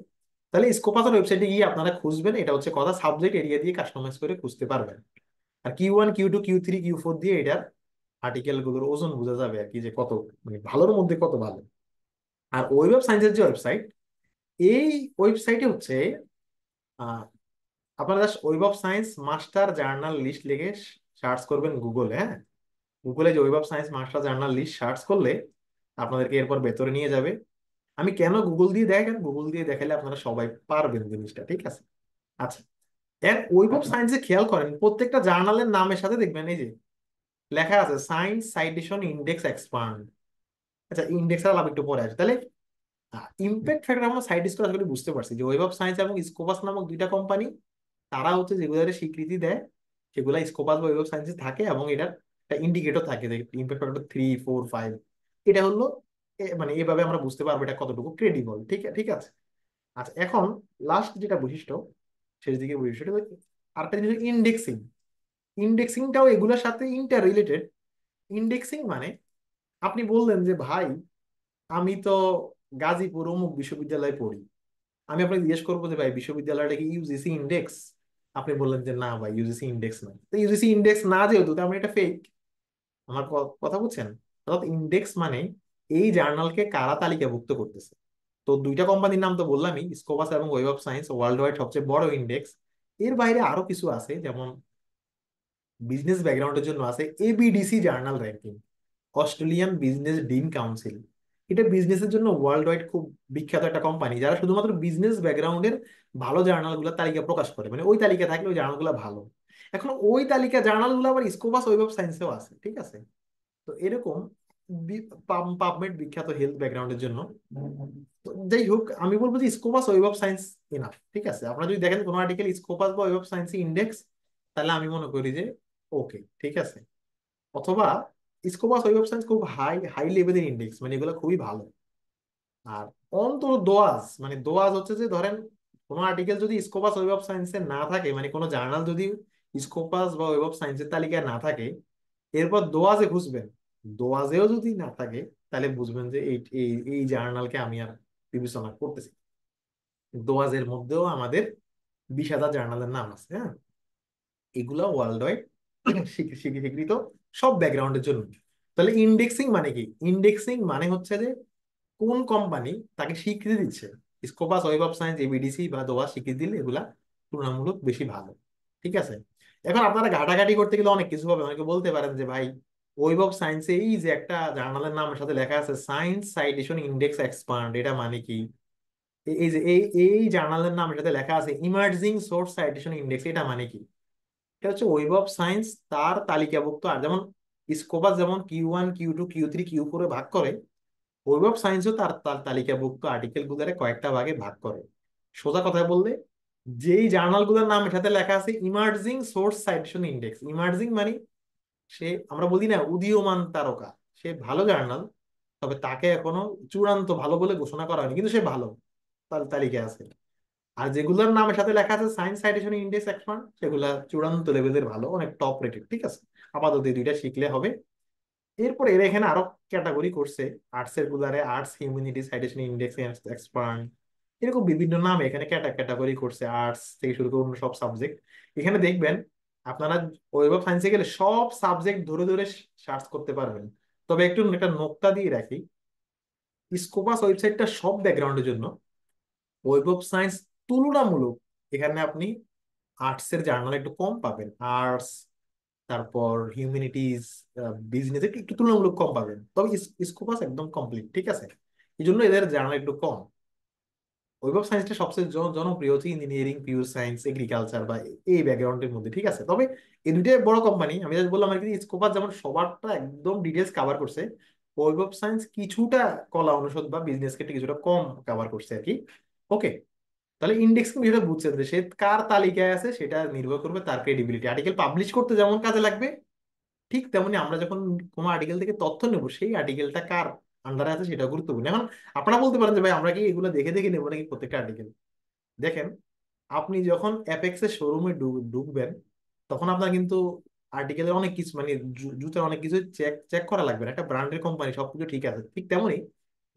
তাহলে স্কোপাসের ওয়েবসাইটে গিয়ে আপনারা খুঁজবেন, এটা হচ্ছে কথা, সাবজেক্ট এরিয়া দিয়ে কাস্টমাইজ করে খুঁজতে পারবেন। আর Q1 Q2 Q3 Q4 দিয়ে এটার আর্টিকেল গুলোর ওজন বোঝা যাবে আর কি, যে কত মানে ভালোর মধ্যে কত ভালো। আর ওয়েব অফ সায়েন্সের যে ওয়েবসাইট, এই ওয়েবসাইটে হচ্ছে আহ আপনারা just Web of Science master journal list লিখে সার্চ করবেন গুগলে, হ্যাঁ। গুগলে যে Web of Science master journal list search করলে আপনাদেরকে এরপর ভেতরে নিয়ে যাবে। আমি কেন গুগল দিয়ে দেখেন, গুগল দিয়ে দেখালে আপনারা সবাই পারবেন জিনিসটা, ঠিক আছে। আচ্ছা, এর ওয়েব অফ সায়েন্সে খেয়াল করেন প্রত্যেকটা জার্নালের নামের সাথে দেখবেন এই যে লেখা আছে সায়েন্স সাইটেশন ইন্ডেক্স এক্সপান্ড। আচ্ছা, ইন্ডেক্স আর লাভ একটু পরে আসে। তাহলে ইম্প্যাক্ট ফ্যাক্টর আমরা সাইন্টিস্ট আসলে বুঝতে পারছি যে ওয়েব অফ সায়েন্স এবং স্কোপাস নামক দুইটা কোম্পানি, তারা হচ্ছে যেগুলোর স্বীকৃতি দেয় সেগুলা স্কোপাস বা ওয়েব অফ সায়েন্সে থাকে, এবং এটার একটা ইন্ডিকেটর থাকে ইম্প্যাক্ট ফ্যাক্টর 3 4 5। এটা হলো মানে এভাবে আমরা বুঝতে পারবো এটা কতটুকু ক্রেডিবল, ঠিক ঠিক আছে। আচ্ছা, এখন লাস্ট যেটা বৈশিষ্ট্য, শেষ দিকে বৈশিষ্ট্য, আরেকটা জিনিস ইন্ডেক্সিং। ইন্ডেক্সিংটাও এগুলোর সাথে ইন্টার রিলেটেড। ইন্ডেক্সিং মানে আপনি বললেন যে ভাই আমি তো গাজীপুর অমুক বিশ্ববিদ্যালয়ে পড়ি, আমি আপনাকে জিজ্ঞেস করবো যে ভাই বিশ্ববিদ্যালয়টা কি ইউজিসি ইন্ডেক্স? আপনি বললেন যে না ভাই ইউজিসি ইন্ডেক্স না। তো ইউজিসি ইন্ডেক্স না যেহেতু, তার মানে এটা ফেক। আমার কথা বুঝছেন? অর্থাৎ ইন্ডেক্স মানে এই জার্নালকে কারা তালিকাভুক্ত করতেছে। তো দুইটা কোম্পানির নাম তো বললামই, স্কোপাস এবং web of science, world wide সবচেয়ে বড় ইন্ডেক্স। এর বাইরে আরো কিছু আছে, যেমন বিজনেস ব্যাকগ্রাউন্ডের জন্য আছে ABDC journal ranking, Australian business dean council. এটা বিজনেসের জন্য ওয়ার্ল্ড ওয়াইড খুব বিখ্যাত একটা কোম্পানি, যারা শুধুমাত্র বিজনেস ব্যাকগ্রাউন্ডের ভালো জার্নালগুলোর তালিকা প্রকাশ করে, মানে ওই তালিকা থাকলে ওই জার্নালগুলো ভালো। এখন ওই তালিকা জার্নালগুলো আবার স্কোপাস ওয়েব অফ সায়েন্সেও আছে, ঠিক আছে। তো এরকম পাবমেড বিখ্যাত হেলথ ব্যাকগ্রাউন্ডের জন্য। তো যাই হোক, আমি বলবো যে Scopus web of science enough, ঠিক আছে। আপনারা যদি দেখেন কোনো আর্টিকেল স্কোপাস বা ওয়েব অফ সায়েন্স ইন্ডেক্স, তাহলে আমি মনে করি যে ওকে, ঠিক আছে। অথবা স্কোপাস ওয়েব অফ সায়েন্স খুব হাই হাই লেভেলের ইন্ডেক্স, মানে এগুলো খুবই ভালো। আর অন্তত দোয়াজ, মানে দোয়াজ হচ্ছে যে ধরেন কোনো আর্টিকেল যদি স্কোপাস ওয়েব অফ সায়েন্সে না থাকে, মানে কোনো জার্নাল যদি স্কোপাস বা ওয়েব অফ সায়েন্সের তালিকায় না থাকে, এরপর দোয়াজে খুঁজবেন, দোয়াজেও যদি না থাকে, তাহলে বুঝবেন যে এই এই এই জার্নালকে আমি আর বিবেচনা করতেছি। দোয়াজের মধ্যেও আমাদের 20,000 জার্নালের নাম আছে, হ্যাঁ। এগুলা ওয়ার্ল্ড ওয়াইড স্বীকৃত সব ব্যাকগ্রাউন্ডের জন্য। তাহলে ইন্ডেক্সিং মানে কি? ইন্ডেক্সিং মানে হচ্ছে যে কোন কোম্পানি তাকে স্বীকৃতি দিচ্ছে, স্কোপাস ওয়েব অফ সায়েন্স এবিডিসি বা দোয়া স্বীকৃতি দিলে এগুলা তুলনামূলক বেশি ভালো, ঠিক আছে। এখন আপনারা ঘাটাঘাটি করতে গেলে অনেক কিছু হবে, অনেকে বলতে পারেন যে ভাই ওয়েব অফ সায়েন্সে এই যে একটা জার্নালের নামের সাথে লেখা আছে সায়েন্স সাইটেশন ইন্ডেক্স এক্সপান্ড, এটা মানে কি? এই যে এই জার্নালের নামের সাথে লেখা আছে ইমার্জিং সোর্স সাইটেশন ইন্ডেক্স, এটা মানে কি? এটা হচ্ছে ওয়েব অফ সায়েন্স তার তালিকাভুক্ত, আর যেমন স্কোপাস যেমন Q1 Q2 Q3 Q4 ভাগ করে, ওয়েব অফ সায়েন্সও তার তার তালিকাভুক্ত আর্টিকেল গুলারে কয়েকটা ভাগে ভাগ করে। সোজা কথায় বললে, যেই জার্নাল গুলোর নাম এটাতে লেখা আছে emerging source citation index, emerging মানে সে, আমরা বলি না উদীয়মান তারকা, সে ভালো জার্নাল, তবে তাকে এখনো চূড়ান্ত ভালো বলে ঘোষণা করা হয়নি, কিন্তু সে ভালো, তার তালিকায় আছে। আর যেগুলোর নামের সাথে লেখা আছে সায়েন্স সাইটেশন ইন্ডেক্স এক্সপার্ট, সেগুলা চূড়ান্ত লেভেলের ভালো, অনেক টপ রেটেড, ঠিক আছে। আপাতত এই দুইটা শিখলে হবে। এরপর এর এখানে আরো ক্যাটাগরি করছে, আর্টস এর গুলারে arts humanity citation index expert, এরকম বিভিন্ন নামে এখানে ক্যাটাগরি করছে, আর্টস থেকে শুরু করে অন্য সব সাবজেক্ট। এখানে দেখবেন আপনারা ওয়েব অফ সায়েন্সে গেলে সব সাবজেক্ট ধরে ধরে সার্চ করতে পারবেন। তবে একটু একটা নোক্তা দিয়ে রাখি, স্কোপাস ওয়েবসাইটটা সব ব্যাকগ্রাউন্ডের জন্য, ওয়েব অফ সায়েন্স তুলনামূলক এখানে আপনি আর্টস এর জার্নাল একটু কম পাবেন, আর্টস, তারপর হিউম্যানিটিজ, বিজনেস একটু একটু তুলনামূলক কম পাবেন, তবে স্কোপাস একদম কমপ্লিট, ঠিক আছে। এই জন্য এদের জার্নাল একটু কম। ওয়েব অফ সায়েন্সটা সবচেয়ে জনপ্রিয় হচ্ছে ইঞ্জিনিয়ারিং, পিওর সায়েন্স, এগ্রিকালচার বা এই ব্যাকগ্রাউন্ডের মধ্যে, ঠিক আছে। তবে এই দুইটাই বড় কোম্পানি, আমি জাস্ট বললাম আর কি, স্কোপাস যেমন সবারটা একদম ডিটেলস কভার করছে, ওয়েব অফ সায়েন্স কিছুটা কলা অনুষদ বা বিজনেস ক্ষেত্রে কিছুটা কম কভার করছে আর কি। ওকে, তাহলে ইন্ডেক্সিং যেটা বুঝছেন যে সে কার তালিকায় আছে সেটা নির্ভর করবে তার ক্রেডিবিলিটি। আর্টিকেল পাবলিশ করতে যেমন কাজে লাগবে, ঠিক তেমনি আমরা যখন কোনো আর্টিকেল থেকে তথ্য নেব সেই আর্টিকেলটা কার আন্ডারে আছে সেটা গুরুত্বপূর্ণ। এখন আপনারা বলতে পারেন যে ভাই আমরা কি এগুলো দেখে দেখে নেবো নাকি প্রত্যেকটা আর্টিকেল? দেখেন, আপনি যখন অ্যাপেক্স এর শোরুমে ঢুকবেন তখন আপনার কিন্তু আর্টিকেলের অনেক কিছু মানে জুতার অনেক কিছু চেক চেক করা লাগবে না। একটা ব্র্যান্ডের কোম্পানি সবকিছু ঠিক আছে, ঠিক তেমনি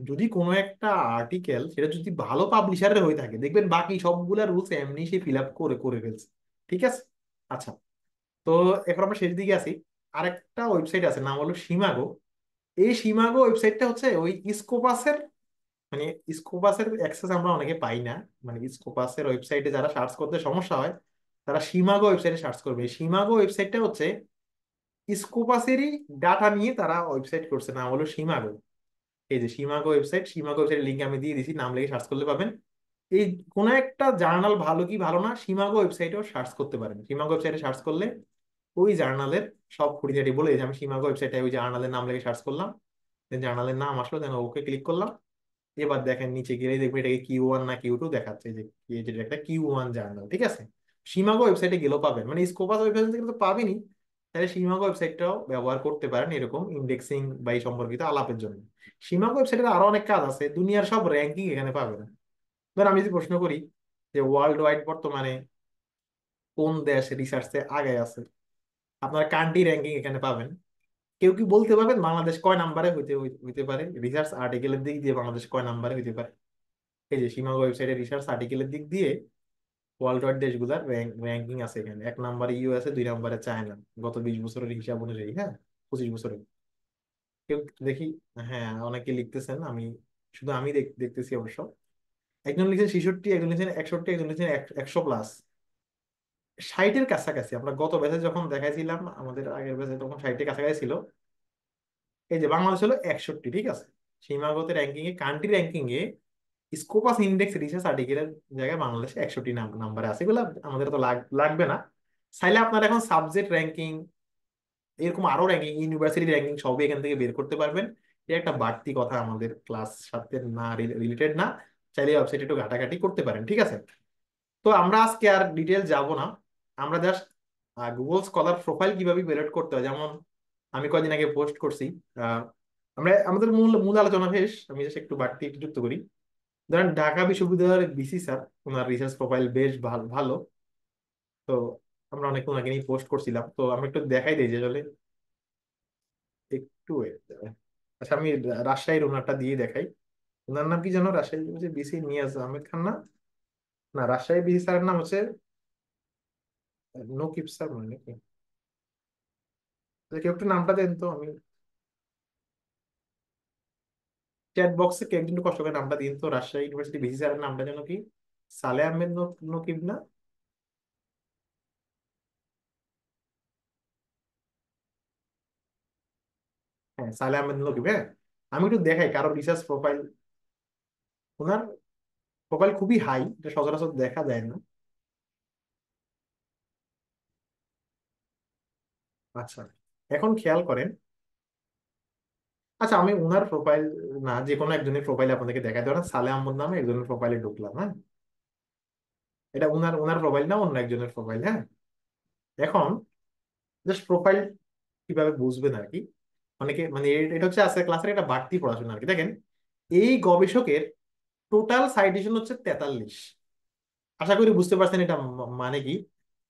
যদি কোনো একটা আর্টিকেল সেটা যদি ভালো পাবলিশারের হয়ে থাকে দেখবেন বাকি সবগুলা রুলস এমনি সে ফিল আপ করে করে ফেলছে, ঠিক আছে। আচ্ছা, তো এখন আমরা শেষ দিকে আছি। আরেকটা ওয়েবসাইট আছে, নাম হলো সীমাগো। এই সীমাগো ওয়েবসাইটটা হচ্ছে ওই স্কোপাসের, মানে স্কোপাসের অ্যাক্সেস আমরা অনেকে পাই না। মানে স্কোপাসের ওয়েবসাইটে যারা সার্চ করতে সমস্যা হয় তারা সীমাগো ওয়েবসাইটে সার্চ করবে। এই সীমাগো ওয়েবসাইটটা হচ্ছে স্কোপাসেরই ডাটা নিয়ে তারা ওয়েবসাইট করছে, নাম হলো সীমাগো। এই যে সীমাগো ওয়েবসাইট, সীমাগো ওয়েবসাইটের লিঙ্ক আমি দিয়ে দিছি, নাম লিখে সার্চ করলে পাবেন। এই কোন একটা জার্নাল ভালো কি ভালো না সীমাগো ওয়েবসাইটেও সার্চ করতে পারেন। সীমাগো ওয়েবসাইটে সার্চ করলে ওই জার্নালের সব খুঁটিনাটি বলে দিয়েছে। আমি সীমাগো ওয়েবসাইটে ওই জার্নালের নাম লিখে সার্চ করলাম, জার্নালের নাম আসলো, দেন ওকে ক্লিক করলাম। এবার দেখেন নিচে গেলেই দেখবেন এটাকে Q1 না Q2 দেখাচ্ছে, যে যেটা একটা Q1 জার্নাল, ঠিক আছে। সীমাগো ওয়েবসাইটে গেলেও পাবেন, মানে স্কোপাস ওয়েবসাইট থেকে তো পাবেনই, তাহলে সীমাগো ওয়েবসাইটটাও ব্যবহার করতে পারেন এরকম ইন্ডেক্সিং বা এই সম্পর্কিত আলাপের জন্য। সীমাগো ওয়েবসাইটে আরো অনেক কাজ আছে, দুনিয়ার সব র্যাঙ্কিং এখানে পাবেন। ধর আমি যদি প্রশ্ন করি যে ওয়ার্ল্ড ওয়াইড বর্তমানে কোন দেশ রিসার্চে আগে আছে, আপনার কান্ট্রি র্যাঙ্কিং এখানে পাবেন। কেউ কি বলতে পারবেন বাংলাদেশ কয় নাম্বারে হইতে হইতে পারে? রিসার্চ আর্টিকেলের দিক দিয়ে বাংলাদেশ কয় নাম্বারে হইতে পারে? এই যে সীমাগো ওয়েবসাইটে রিসার্চ আর্টিকেলের দিক দিয়ে ওয়ার্ল্ড ওয়াইড দেশগুলার র্যাঙ্কিং আছে এখানে। 1 নম্বরে ইউএসএ, 2 নম্বরে চায়না, গত 20 বছরের হিসাব অনুযায়ী, হ্যাঁ, 25 বছরের। কেউ দেখি, হ্যাঁ অনেকে লিখতেছেন, আমি শুধু আমি দেখতেছি অবশ্য। একজন লিখছেন 66, একজন লিখছেন 61, একজন লিখছেন 100+। 60-এর কাছাকাছি। আমরা গত ব্যাচে যখন দেখাইছিলাম, আমাদের আগের ব্যাচে তখন 60-এর কাছাকাছি ছিল। এই যে বাংলাদেশ হলো 61, ঠিক আছে। সীমাগত র্যাঙ্কিং এ, কান্ট্রি র্যাঙ্কিং এ স্কোপাস ইন্ডেক্স রিসার্চ আর্টিকেলের জায়গায় বাংলাদেশে 61 নাম্বারে আছে। এগুলো আমাদের তো লাগবে না। চাইলে আপনার এখন সাবজেক্ট র্যাঙ্কিং, এরকম আরো র্যাঙ্কিং, ইউনিভার্সিটি র্যাঙ্কিং সবই এখান থেকে বের করতে পারবেন। এটা একটা বাড়তি কথা, আমাদের ক্লাস সাথে না রিলেটেড না, চাইলে ওয়েবসাইট একটু ঘাটাঘাটি করতে পারেন, ঠিক আছে। তো আমরা আজকে আর ডিটেল যাব না, আমরা জাস্ট গুগল স্কলার প্রোফাইল কিভাবে বের করতে হয়, যেমন আমি কয়েকদিন আগে পোস্ট করছি। আহ, আমরা আমাদের মূল মূল আলোচনা শেষ, আমি জাস্ট একটু বাড়তি একটু যুক্ত করি। ধরেন ঢাকা বিশ্ববিদ্যালয়ের বিসি স্যার, ওনার রিসার্চ প্রোফাইল বেশ ভালো ভালো। তো আমরা অনেক ওনাকে নিয়ে পোস্ট করছিলাম, তো আমরা একটু দেখাই দিই যে আসলে একটু wait। আচ্ছা, আমি রাজশাহীর ওনারটা দিয়ে দেখাই। ওনার নাম কি জানো? রাজশাহী বিসি নিয়াজ আহমেদ খান না? না, রাজশাহী বিসি স্যারের নাম হচ্ছে নকিব স্যার, মানে নাকি? আচ্ছা, কেউ একটু নামটা দেন তো, আমি চ্যাট বক্সে কেউ একটু কষ্ট করে নামটা দিন তো। রাজশাহী ইউনিভার্সিটি বিসি স্যারের নামটা যেন কি? সালে আহমেদ নকিব না? হ্যাঁ, সালে আহমেদ নকিব, হ্যাঁ। আমি একটু দেখাই কারো রিসার্চ প্রোফাইল। ওনার প্রোফাইল খুবই হাই, এটা সচরাচর দেখা যায় না। আচ্ছা, এখন খেয়াল করেন। আচ্ছা, আমি উনার প্রোফাইল না, যে কোনো একজনের প্রোফাইল আপনাদেরকে দেখাই দেবো না। সালে আহমদ নামে একজনের প্রোফাইলে ঢুকলাম, হ্যাঁ। এটা উনার উনার প্রোফাইল না, অন্য একজনের প্রোফাইল, হ্যাঁ। এখন জাস্ট প্রোফাইল কিভাবে বুঝবেন আর কি, অনেকে মানে এটা হচ্ছে আজকের ক্লাসের একটা বাড়তি পড়াশোনা আর কি। দেখেন, এই গবেষকের টোটাল সাইটেশন হচ্ছে 43। আশা করি বুঝতে পারছেন এটা মানে কি।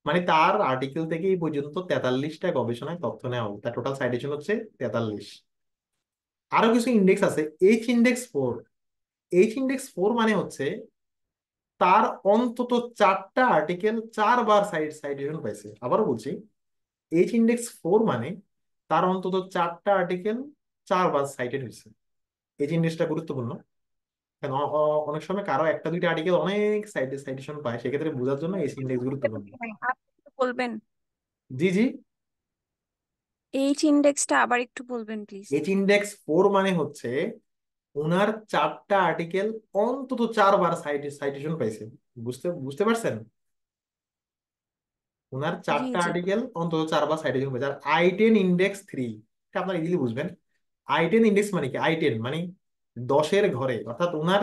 মানে তার আর্টিকেল থেকে এই পর্যন্ত 43টা গবেষণায় তথ্য নেওয়া হবে, তার টোটাল সাইটেশন হচ্ছে 43। আরো কিছু ইন্ডেক্স আছে, H-index 4। H-index 4 মানে হচ্ছে তার অন্তত 4টা আর্টিকেল 4 বার সাইটেশন পাইছে। আবারও বলছি, H-index 4 মানে তার অন্তত 4টা আর্টিকেল 4 বার সাইটেড হয়েছে। H-indexটা গুরুত্বপূর্ণ, কারণ অনেক সময় কারো একটা দুইটা আর্টিকেল অনেক সাইটেশন পায়, সেক্ষেত্রে বোঝার জন্য H-index গুরুত্বপূর্ণ। আপনি একটু বলবেন জি জি। এইচ ইন্ডেক্সটা আবার একটু বলবেন প্লিজ। H-index 4 মানে হচ্ছে ওনার 4টা আর্টিকেল অন্তত 4বার সাইটেশন পাইছে। বুঝতে বুঝতে পারছেন? ওনার জি 4টা জি। আর্টিকেল অন্তত 4বার সাইটেশন পেয়েছে। আর I10 ইন্ডেক্স 3, এটা আপনারা ইজিলি বুঝবেন। I10 ইন্ডেক্স মানে কি? I10 মানে 10-এর ঘরে, অর্থাৎ ওনার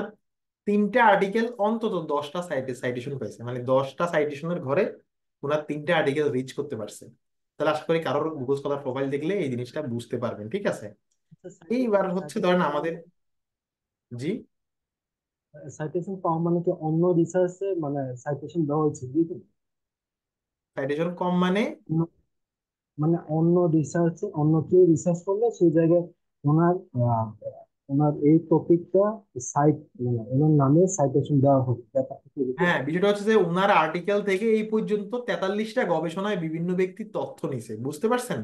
3টা আর্টিকেল অন্তত 10টা সাইটেশন পেয়েছে, মানে 10টা সাইটেশনের ঘরে ওনার 3টা আর্টিকেল রিচ করতে পারছে। তাহলে আশা করি কারোর গুগল স্কলার প্রোফাইল দেখলে এই জিনিসটা বুঝতে পারবেন, ঠিক আছে? এইবার হচ্ছে সাইটেশন ধরেন পাওয়া আমাদের, জি, সাইটেশন পাওয়া মানে কি অন্য রিসার্চে মানে সাইটেশন দেওয়া হয়েছে বুঝলি? সাইটেশন কম মানে? মানে অন্য রিসার্চে অন্য কেউ রিসার্চ করলে সেই জায়গায় ওনার আহ, ওনার এই টপিকটা সাইট মানে ওনার নামে সাইটেশন দেওয়া হবে ব্যাপারটা কি এরকম? হ্যাঁ, বিষয়টা হচ্ছে যে ওনার আর্টিকেল থেকে এই পর্যন্ত 43টা গবেষণায় বিভিন্ন ব্যক্তি তথ্য নিছে, বুঝতে পারছেন?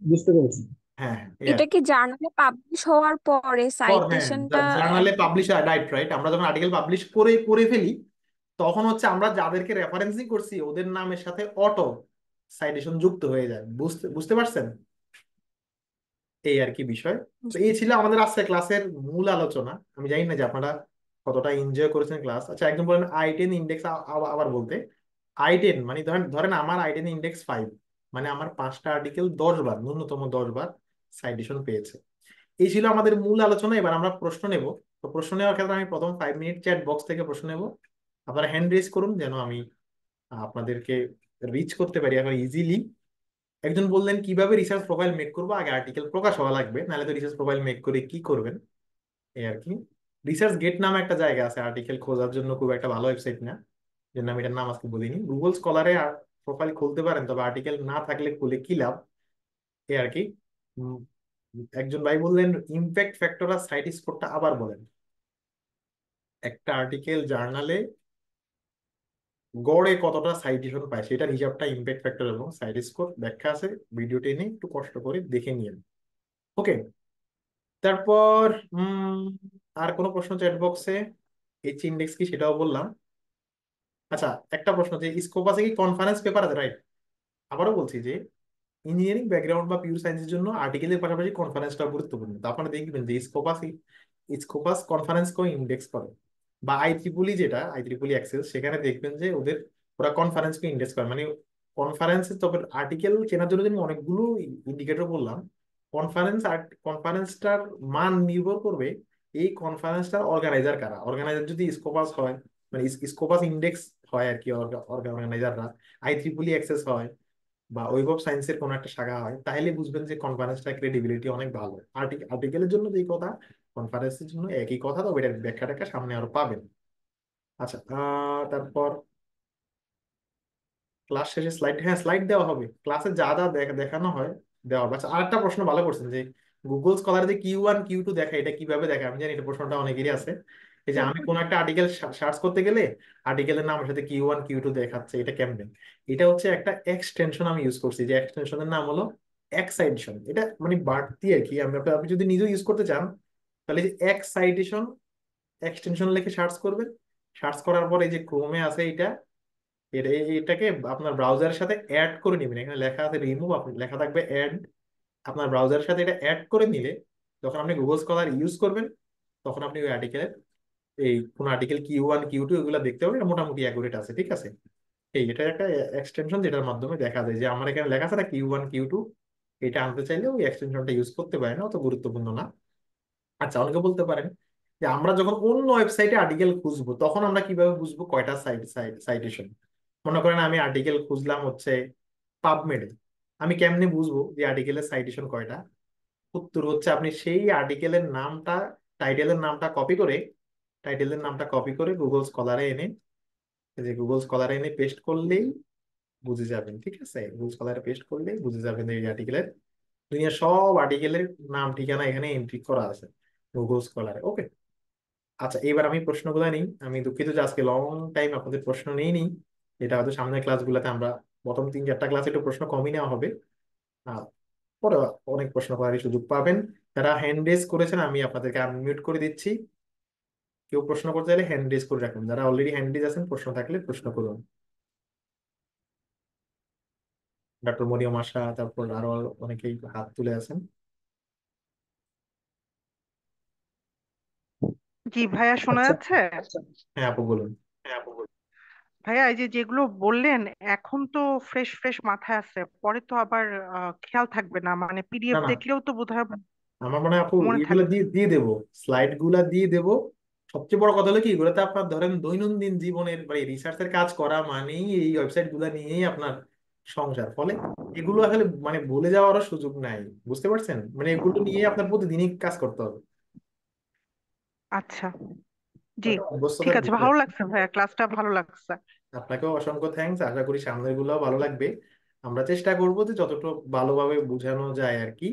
বুঝতে পেরেছি। হ্যাঁ হ্যাঁ, এই আর এটা কি। কি জার্নালে পাবলিশ হওয়ার পরে হ্যাঁ, সাইটেশনটা? জার্নালে পাবলিশ, রাইট রাইট, আমরা যখন আর্টিকেল পাবলিশ করে করে ফেলি, তখন হচ্ছে আমরা যাদেরকে রেফারেন্সিং করছি ওদের নামের সাথে অটো সাইটেশন যুক্ত হয়ে যায়। বুঝতে বুঝতে পারছেন? এই আর কি বিষয়। তো এই ছিল আমাদের আজকে ক্লাসের মূল আলোচনা। আমি জানি না যে আপনারা কতটা এনজয় করেছেন ক্লাস। আচ্ছা, একদম বলেন I10 ইন্ডেক্স, আবার বলতে I10 মানে ধরেন ধরেন আমার I10 ইন্ডেক্স 5, মানে আমার 5টা আর্টিকেল 10 বার, ন্যূনতম 10বার সাইটেশন পেয়েছে। এই ছিল আমাদের মূল আলোচনা। এবার আমরা প্রশ্ন নেব। তো প্রশ্ন নেওয়ার ক্ষেত্রে আমি প্রথম 5 মিনিট চ্যাট বক্স থেকে প্রশ্ন নেব। আপনারা হ্যান্ড রেজ করুন যেন আমি আপনাদেরকে রিচ করতে পারি এখন ইজিলি। একজন বললেন কিভাবে রিসার্চ প্রোফাইল মেক করবো, আগে আর্টিকেল প্রকাশ হওয়া লাগবে, নাহলে তো রিসার্চ প্রোফাইল মেক করে কি করবেন, এই আর কি। রিসার্চ গেট নামে একটা জায়গা আছে আর্টিকেল খোঁজার জন্য, খুব একটা ভালো ওয়েবসাইট না, জন্য আমি এটার নাম আজকে বলিনি। গুগল স্কলারে প্রোফাইল খুলতে পারেন, তবে আর্টিকেল না থাকলে খুলে কি লাভ, এই আর কি। উম, একজন ভাই বললেন ইমপ্যাক্ট ফ্যাক্টর আর সাইট স্কোরটা আবার বলেন। একটা আর্টিকেল জার্নালে গড়ে কতটা সাইটেশন পায় সেটার হিসাবটা ইমপ্যাক্ট ফ্যাক্টর এবং সাইট স্কোর ব্যাখ্যা আছে, ভিডিও টেনে একটু কষ্ট করে দেখে নিন। ওকে, তারপর আর কোনো প্রশ্ন চ্যাট বক্সে? ইন্ডেক্স কি সেটাও বললাম। আচ্ছা, একটা প্রশ্ন, যে স্কোপাসে কি কনফারেন্স পেপার আছে? রাইট। আবারও বলছি যে ইঞ্জিনিয়ারিং ব্যাকগ্রাউন্ড বা পিওর সায়েন্সের জন্য আর্টিকেলের পাশাপাশি কনফারেন্সটা গুরুত্বপূর্ণ। তো আপনারা দেখবেন যে স্কোপাস কনফারেন্সকেও ইন্ডেক্স করে, বা আই যেটা I, সেখানে দেখবেন যে ওরা কনফারেন্সকে ইন্ডেক্স করে। মানে কনফারেন্সে, তবে আর্টিকেল চেনার জন্য আমি অনেকগুলো ইন্ডিকেটর বললাম। কনফারেন্স কনফারেন্সটার মান নির্ভর করবে এই কনফারেন্সটার অর্গানাইজার কারা। অর্গানাইজার যদি স্কোপাস হয়, মানে স্কোপাস ইন্ডেক্স হয় আর কি, অর্গানাইজাররা I, হয়, বা ওয়েব অফ সায়েন্সের কোনো একটা শাখা হয়, তাহলে বুঝবেন যে কনফারেন্সটা ক্রেডিবিলিটি অনেক ভালো। আর্টিকেলের জন্য যেই কথা, কনফারেন্সের জন্য একই কথা, তবে এটার ব্যাখ্যাটাকে সামনে আরো পাবেন। আচ্ছা, তারপর ক্লাস শেষে স্লাইড, হ্যাঁ স্লাইড দেওয়া হবে, ক্লাসে যা যা দেখানো হয় দেওয়া হবে। আচ্ছা, আরেকটা প্রশ্ন ভালো করছেন যে গুগল স্কলারে যে Q1 Q2 দেখায়, এটা কিভাবে দেখায়? আমি জানি এটা প্রশ্নটা অনেকেরই আছে। এই যে আমি কোন একটা আর্টিকেল সার্চ করতে গেলে আর্টিকেলের নামের সাথে Q1 Q2 দেখাচ্ছে, এটা কেমনে? এটা হচ্ছে একটা এক্সটেনশন আমি ইউজ করছি, যে এক্সটেনশনের নাম হলো এক্সাইটেশন। এটা মানে বাড়তি আর কি। আপনি যদি নিজেও ইউজ করতে চান, তাহলে যে এক্সাইটেশন এক্সটেনশন লিখে সার্চ করবেন। সার্চ করার পর এই যে ক্রোমে আছে এটা, এটাকে আপনার ব্রাউজারের সাথে অ্যাড করে নেবেন। এখানে লেখা আছে রিমুভ, আপনি লেখা থাকবে অ্যাড। আপনার ব্রাউজারের সাথে এটা অ্যাড করে নিলে যখন আপনি গুগল স্কলার ইউজ করবেন, তখন আপনি ওই আর্টিকেলের, এই কোন আর্টিকেল Q1 Q2 এগুলো দেখতে পাবেন। এটা মোটামুটি অ্যাকুরেট আছে, ঠিক আছে? এটা একটা এক্সটেনশন যেটার মাধ্যমে দেখা যায় যে আমার এখানে লেখা আছে না Q1 Q2, এটা আনতে চাইলে ওই এক্সটেনশনটা ইউজ করতে পারেন, অত গুরুত্বপূর্ণ না। আচ্ছা, অনেকে বলতে পারেন যে আমরা যখন অন্য ওয়েবসাইটে আর্টিকেল খুঁজবো, তখন আমরা কিভাবে বুঝবো কয়টা সাইটেশন? মনে করেন আমি আর্টিকেল খুঁজলাম হচ্ছে পাবমেডে, আমি কেমনে বুঝবো যে আর্টিকেলের সাইটেশন কয়টা? উত্তর হচ্ছে আপনি সেই আর্টিকেলের নামটা, টাইটেলের নামটা কপি করে, গুগল স্কলারে এনে, যে গুগল স্কলারে এনে পেস্ট করলেই বুঝে যাবেন, ঠিক আছে? গুগল স্কলারে পেস্ট করলেই বুঝে যাবেন যে এই আর্টিকেলের, দুনিয়া সব আর্টিকেলের নাম ঠিকানা এখানে এন্ট্রি করা আছে গুগল স্কলারে। ওকে, আচ্ছা, এবার আমি প্রশ্নগুলো নিই। আমি দুঃখিত যে আজকে লং টাইম আপনাদের প্রশ্ন নিই। এটা হয়তো সামনের ক্লাসগুলোতে আমরা প্রথম 3-4টা ক্লাসে একটু প্রশ্ন কমই নেওয়া হবে। আর পরে অনেক প্রশ্ন করার সুযোগ পাবেন। যারা হ্যান্ড রেজ করেছেন আমি আপনাদেরকে আনমিউট করে দিচ্ছি। কেউ প্রশ্ন করতে চাইলে হ্যান্ড রেজ করে রাখুন। যারা অলরেডি হ্যান্ড রেজ আছেন, প্রশ্ন থাকলে প্রশ্ন করুন। ডক্টর মরিয়ম আশা, তারপর আরো অনেকেই হাত তুলে আছেন। জি ভাইয়া, শোনা আচ্ছা। যাচ্ছে? হ্যাঁ আপু বলুন। ভাইয়া, এই যে যেগুলো বললেন এখন তো ফ্রেশ ফ্রেশ মাথায় আছে, পরে তো আবার খেয়াল থাকবে না, মানে না পিডিএফ না, দেখলেও তো বোধহয় আমার মনে হয় আপু মনে এগুলো থাকবে। দিয়ে দিয়ে দেবো, স্লাইড গুলা দিয়ে দেবো। সবচেয়ে বড় কথা হলো কি, এগুলোতে আপনার ধরেন দৈনন্দিন জীবনের মানে রিসার্চের কাজ করা মানেই এই ওয়েবসাইট গুলা নিয়েই আপনার সংসার, ফলে এগুলো আসলে মানে ভুলে যাওয়ারও সুযোগ নাই। বুঝতে পারছেন, মানে এগুলো নিয়ে আপনার প্রতিদিনই কাজ করতে হবে। আচ্ছা, তো জি, এটা ঠিক অভ্যস্ততার আছে, বিষয়। ভালো লাগছে ভাইয়া, ক্লাসটা ভালো লাগছে। আপনাকেও অসংখ্য থ্যাঙ্কস, আশা করি সামনের গুলো ভালো লাগবে। আমরা চেষ্টা করবো যে যতটুকু ভালোভাবে বোঝানো যায় আর কি।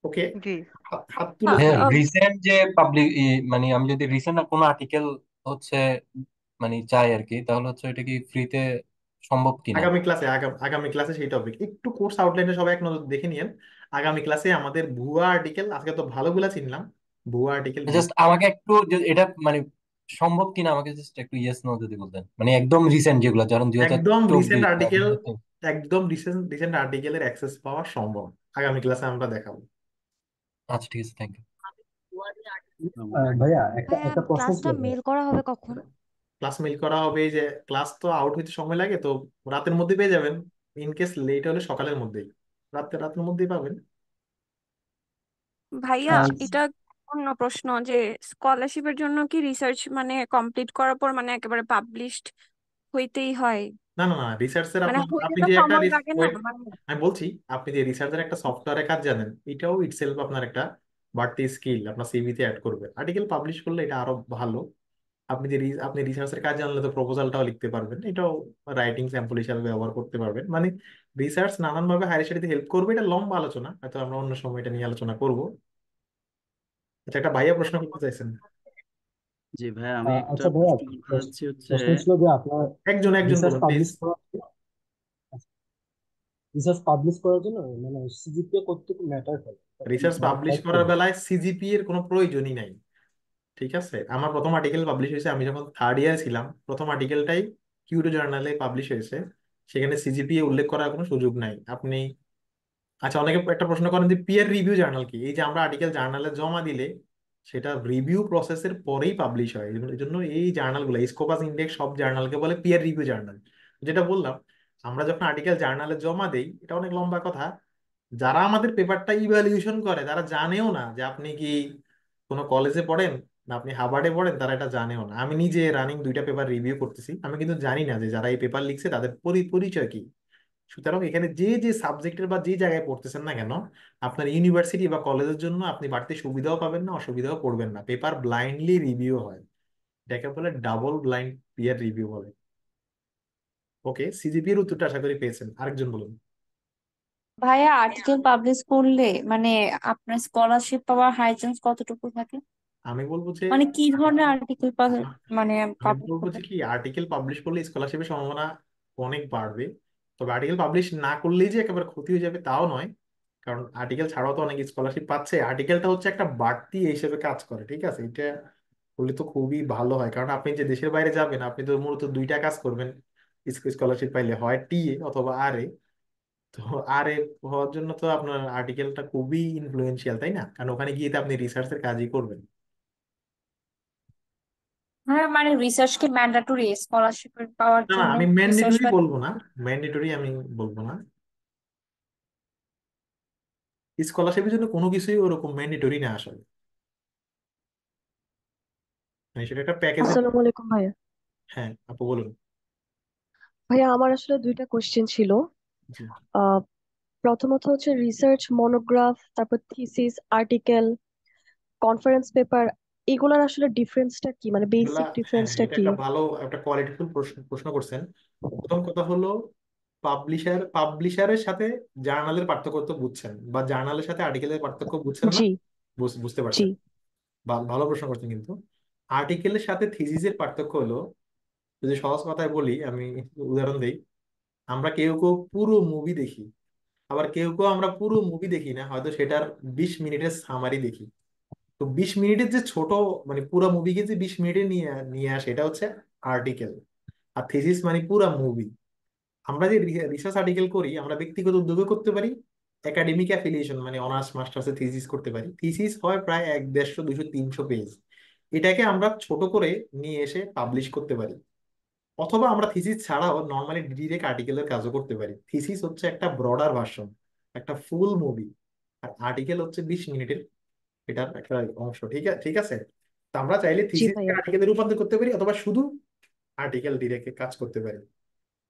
ওকে, জি। হাত হাত আ- তুলেছেন। আ- রিসেন্ট যে পাবলিক মানে আমি যদি রিসেন্ট কোনো আর্টিকেল হচ্ছে মানে চাই আর কি, তাহলে হচ্ছে এটা কি ফ্রিতে সম্ভব কিনা? আগামী ক্লাসে সেই টপিক একটু কোর্স আউটলাইনে সবাই এক নজর দেখে নিয়েন। আগামী ক্লাসে আমাদের ভুয়া আর্টিকেল, আজকে তো ভালোগুলা চিনলাম, ভুয়া আর্টিকেল জাস্ট আমাকে একটু এটা মানে সম্ভব কিনা আমাকে জাস্ট একটু ইয়েস নো যদি বলতেন, মানে একদম রিসেন্ট যেগুলো ধরুন দুই হাজার একদম রিসেন্ট চব্বিশ বা আর্টিকেল, 2023। একদম রিসেন্ট রিসেন্ট আর্টিকেলের অ্যাক্সেস পাওয়া সম্ভব। আগামী ক্লাসে আমরা দেখাবো। আচ্ছা ঠিক আছে, থ্যাংক ইউ। ভাইয়া একটা ভাইয়া, একটা প্রশ্ন ছিল ক্লাসটা ভাইয়া। মেল করা হবে কখন? ক্লাস মেইল করা হবে, এই যে ক্লাস তো আউট হইতে সময় লাগে, তো রাতের মধ্যে পেয়ে যাবেন। ইন কেস লেট হলে সকালের মধ্যেই, রাতের মধ্যেই পাবেন। ভাইয়া, আহ, এটা অন্য প্রশ্ন যে স্কলারশিপের জন্য কি রিসার্চ মানে কমপ্লিট করার পর মানে একেবারে পাবলিশড হইতেই হয়? না না না, রিসার্চের মানে আপনার হইতে আপনি তো যে একটা সময় লাগে না wait, মানে। আমি বলছি, আপনি যে রিসার্চের একটা সফটওয়্যারে কাজ জানেন, এটাও ইটসেলফ আপনার একটা বাড়তি স্কিল আপনার সিভিতে অ্যাড করবে। আর্টিকেল পাবলিশ করলে এটা আরো ভালো। আপনি যে আপনি রিসার্চের কাজ জানলে তো প্রপোজালটাও লিখতে পারবেন, এটাও রাইটিং স্যাম্পল হিসাবে ব্যবহার করতে পারবেন। মানে রিসার্চ নানান ভাবে হায়ার স্টাডিতে হেল্প করবে। এটা লম্বা আলোচনা, হয়তো আমরা অন্য সময় এটা নিয়ে আলোচনা করব। আচ্ছা, একটা ভাইয়া প্রশ্ন করতে চাইছেন। জি ভাইয়া, আমি একটা আচ্ছা ভাইয়া, প্রশ্ন করতে চাচ্ছি হচ্ছে। প্রশ্ন ছিল যে আপনার একজন একজন রিসার্চ বলুন প্লিজ। পাবলিশ করার রিসার্চ পাবলিশ করার জন্য মানে সিজিপিএ কতটুকু ম্যাটার করে, রিসার্চ মানে পাবলিশ ফ্যাক্ট করার বেলায় সিজিপি এর কোনো প্রয়োজনই নাই। ঠিক আছে, আমার প্রথম আর্টিকেল পাবলিশ হয়েছে আমি যখন থার্ড ইয়ার ছিলাম, প্রথম আর্টিকেলটাই কিউটো জার্নালে পাবলিশ হয়েছে। সেখানে সিজিপিএ উল্লেখ করার কোনো সুযোগ নাই আপনি। আচ্ছা, অনেকে একটা প্রশ্ন করেন যে পিয়ার রিভিউ জার্নাল কি। এই যে আমরা আর্টিকেল জার্নালে জমা দিলে সেটা রিভিউ প্রসেসের পরেই পাবলিশ হয়। এই জন্য এই জার্নালগুলো স্কোপাস ইন্ডেক্স সব জার্নালকে বলে পিয়ার রিভিউ জার্নাল। যেটা বললাম, আমরা যখন আর্টিকেল জার্নালে জমা দেই, এটা অনেক লম্বা কথা, যারা আমাদের পেপারটা ইভ্যালুয়েশন করে তারা জানেও না যে আপনি কি কোনো কলেজে পড়েন না আপনি হার্ভার্ডে পড়েন, তারা এটা জানেও না। আমি নিজে রানিং দুইটা পেপার রিভিউ করতেছি, আমি কিন্তু জানি না যে যারা এই পেপার লিখছে তাদের পরিচয় কি। সুতরাং এখানে যে যে সাবজেক্টের বা যে জায়গায় পড়তেছেন না কেন, আপনার ইউনিভার্সিটি বা কলেজের জন্য আপনি বাড়তি সুবিধাও পাবেন না, অসুবিধাও পড়বেন না। পেপার ব্লাইন্ডলি রিভিউ হয়, এটাকে বলে ডাবল ব্লাইন্ড পিয়ার রিভিউ বলে। ওকে, সিজিপি এর উত্তরটা আশা করি পেয়েছেন। আরেকজন বলুন। ভাইয়া, আর্টিকেল পাবলিশ করলে মানে আপনার স্কলারশিপ পাওয়ার হাই চান্স কতটুকু থাকে? আমি বলবো যে মানে কি ধরনের আর্টিকেল মানে আমি পাবলিশ বলবো করলে? যে কি, আর্টিকেল পাবলিশ করলে স্কলারশিপের সম্ভাবনা অনেক বাড়বে। তবে আর্টিকেল পাবলিশ না করলেই যে একেবারে ক্ষতি হয়ে যাবে তাও নয়, কারণ আর্টিকেল ছাড়াও তো অনেক স্কলারশিপ পাচ্ছে। আর্টিকেলটা হচ্ছে একটা বাড়তি হিসেবে কাজ করে, ঠিক আছে। এটা করলে তো খুবই ভালো হয়, কারণ আপনি যে দেশের বাইরে যাবেন আপনি তো মূলত দুইটা কাজ করবেন স্কলারশিপ পাইলে, হয় টিএ অথবা আর এ। তো আর এ হওয়ার জন্য তো আপনার আর্টিকেলটা খুবই ইনফ্লুয়েন্সিয়াল, তাই না? কারণ ওখানে গিয়ে তো আপনি রিসার্চের কাজই করবেন। হ্যাঁ, মানে রিসার্চ কি ম্যান্ডাটরি স্কলারশিপ পাওয়ার না না, জন্য? আমি রিসার্চ ম্যান্ডেটরি বলবো না, ম্যান্ডেটরি আমি বলবো না। স্কলারশিপের জন্য কোনো কিছুই ওরকম ম্যান্ডেটরি না আসলে, মানে সেটা একটা প্যাকেজে। আসসালামু আলাইকুম ভাইয়া। হ্যাঁ আপু বলুন। ভাইয়া, আমার আসলে দুইটা কোশ্চেন ছিল। জি। আহ প্রথমত হচ্ছে রিসার্চ মনোগ্রাফ, তারপর থিসিস, আর্টিকেল, কনফারেন্স পেপার, এগুলার আসলে ডিফারেন্সটা কি, মানে এগুলা, বেসিক হ্যাঁ ডিফারেন্সটা এটা কি? একটা ভালো একটা কোয়ালিটিফুল প্রশ্ন প্রশ্ন করছেন। প্রথম কথা হলো, পাবলিশারের সাথে জার্নালের পার্থক্য তো বুঝছেন, বা জার্নালের সাথে আর্টিকেলের পার্থক্য বুঝছেন না? জি। বুঝতে জি। পারছেন। ভালো প্রশ্ন করছেন কিন্তু। আর্টিকেলের সাথে থিসিসের পার্থক্য হলো, যদি সহজ কথায় বলি, আমি একটু উদাহরণ দিই। আমরা কেউ কেউ পুরো মুভি দেখি, আবার কেউ কেউ আমরা পুরো মুভি দেখি না, হয়তো সেটার 20 মিনিটের সামারি দেখি। তো 20 মিনিটের যে ছোট, মানে পুরো মুভিকে যে 20 মিনিটে নিয়ে নিয়ে আসে, এটা হচ্ছে আর্টিকেল। আর থিসিস মানে পুরো মুভি। আমরা যে রিসার্চ আর্টিকেল করি আমরা ব্যক্তিগত উদ্যোগে করতে পারি, একাডেমিক অ্যাফিলিয়েশন মানে অনার্স মাস্টার্সে থিসিস করতে পারি। থিসিস হয় প্রায় 150, 200, 300 পেজ। এটাকে আমরা ছোট করে নিয়ে এসে পাবলিশ করতে পারি, অথবা আমরা থিসিস ছাড়াও নর্মালি ডিরেক্ট আর্টিকেলের কাজও করতে পারি। থিসিস হচ্ছে একটা ব্রডার ভার্সন, একটা ফুল মুভি, আর আর্টিকেল হচ্ছে 20 মিনিটের এটার একটা অংশ। ঠিক আছে, ঠিক আছে। তো আমরা চাইলে জি থিসিসকে ভাইয়া। আর্টিকেলে রূপান্তর করতে পারি, অথবা শুধু আর্টিকেল ডিরেক্ট কাজ করতে পারি।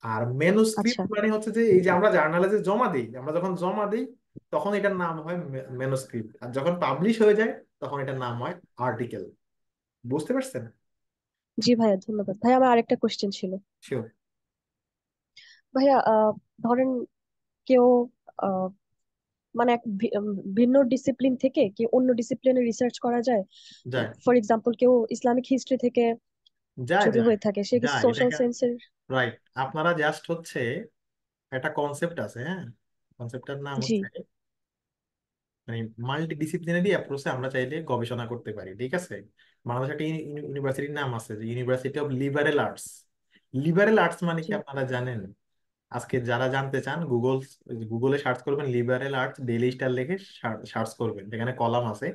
আর আচ্ছা ম্যানুস্ক্রিপ্ট মানে হচ্ছে যে এই যে আমরা জার্নালে যে জমা দিই, আমরা যখন জমা দিই তখন এটার নাম হয় ম্যানুস্ক্রিপ্ট, আর যখন পাবলিশ হয়ে যায় তখন এটার নাম হয় আর্টিকেল। বুঝতে পারছেন? জি ভাইয়া, ধন্যবাদ ভাইয়া। আমার আরেকটা কোশ্চেন ছিল শিওর। ভাইয়া। ধরেন কেউ আহ, মানে ভিন্ন ডিসিপ্লিন থেকে কি অন্য ডিসিপ্লিনে রিসার্চ করা যায়? যায়, ফর এক্সাম্পল কেউ ইসলামিক হিস্ট্রি থেকে যায়, যদি যায়, হয়ে থাকে, সে কি যায়। সোশ্যাল এটাকে সায়েন্সের? রাইট, আপনারা জাস্ট হচ্ছে একটা কনসেপ্ট আছে, হ্যাঁ, কনসেপ্টটার নাম জি হচ্ছে মানে মাল্টি ডিসিপ্লিনারি অ্যাপ্রোচে আমরা চাইলে গবেষণা করতে পারি। ঠিক আছে, বাংলাদেশে একটা ইউনিভার্সিটির নাম আছে যে university of liberal arts. Liberal arts মানে কি জি আপনারা জানেন? আজকে যারা জানতে চান, গুগলে সার্চ করবেন লিবারেল আর্টস, ডেইলি স্টার লিখে সার্চ করবেন, এখানে কলাম আছে।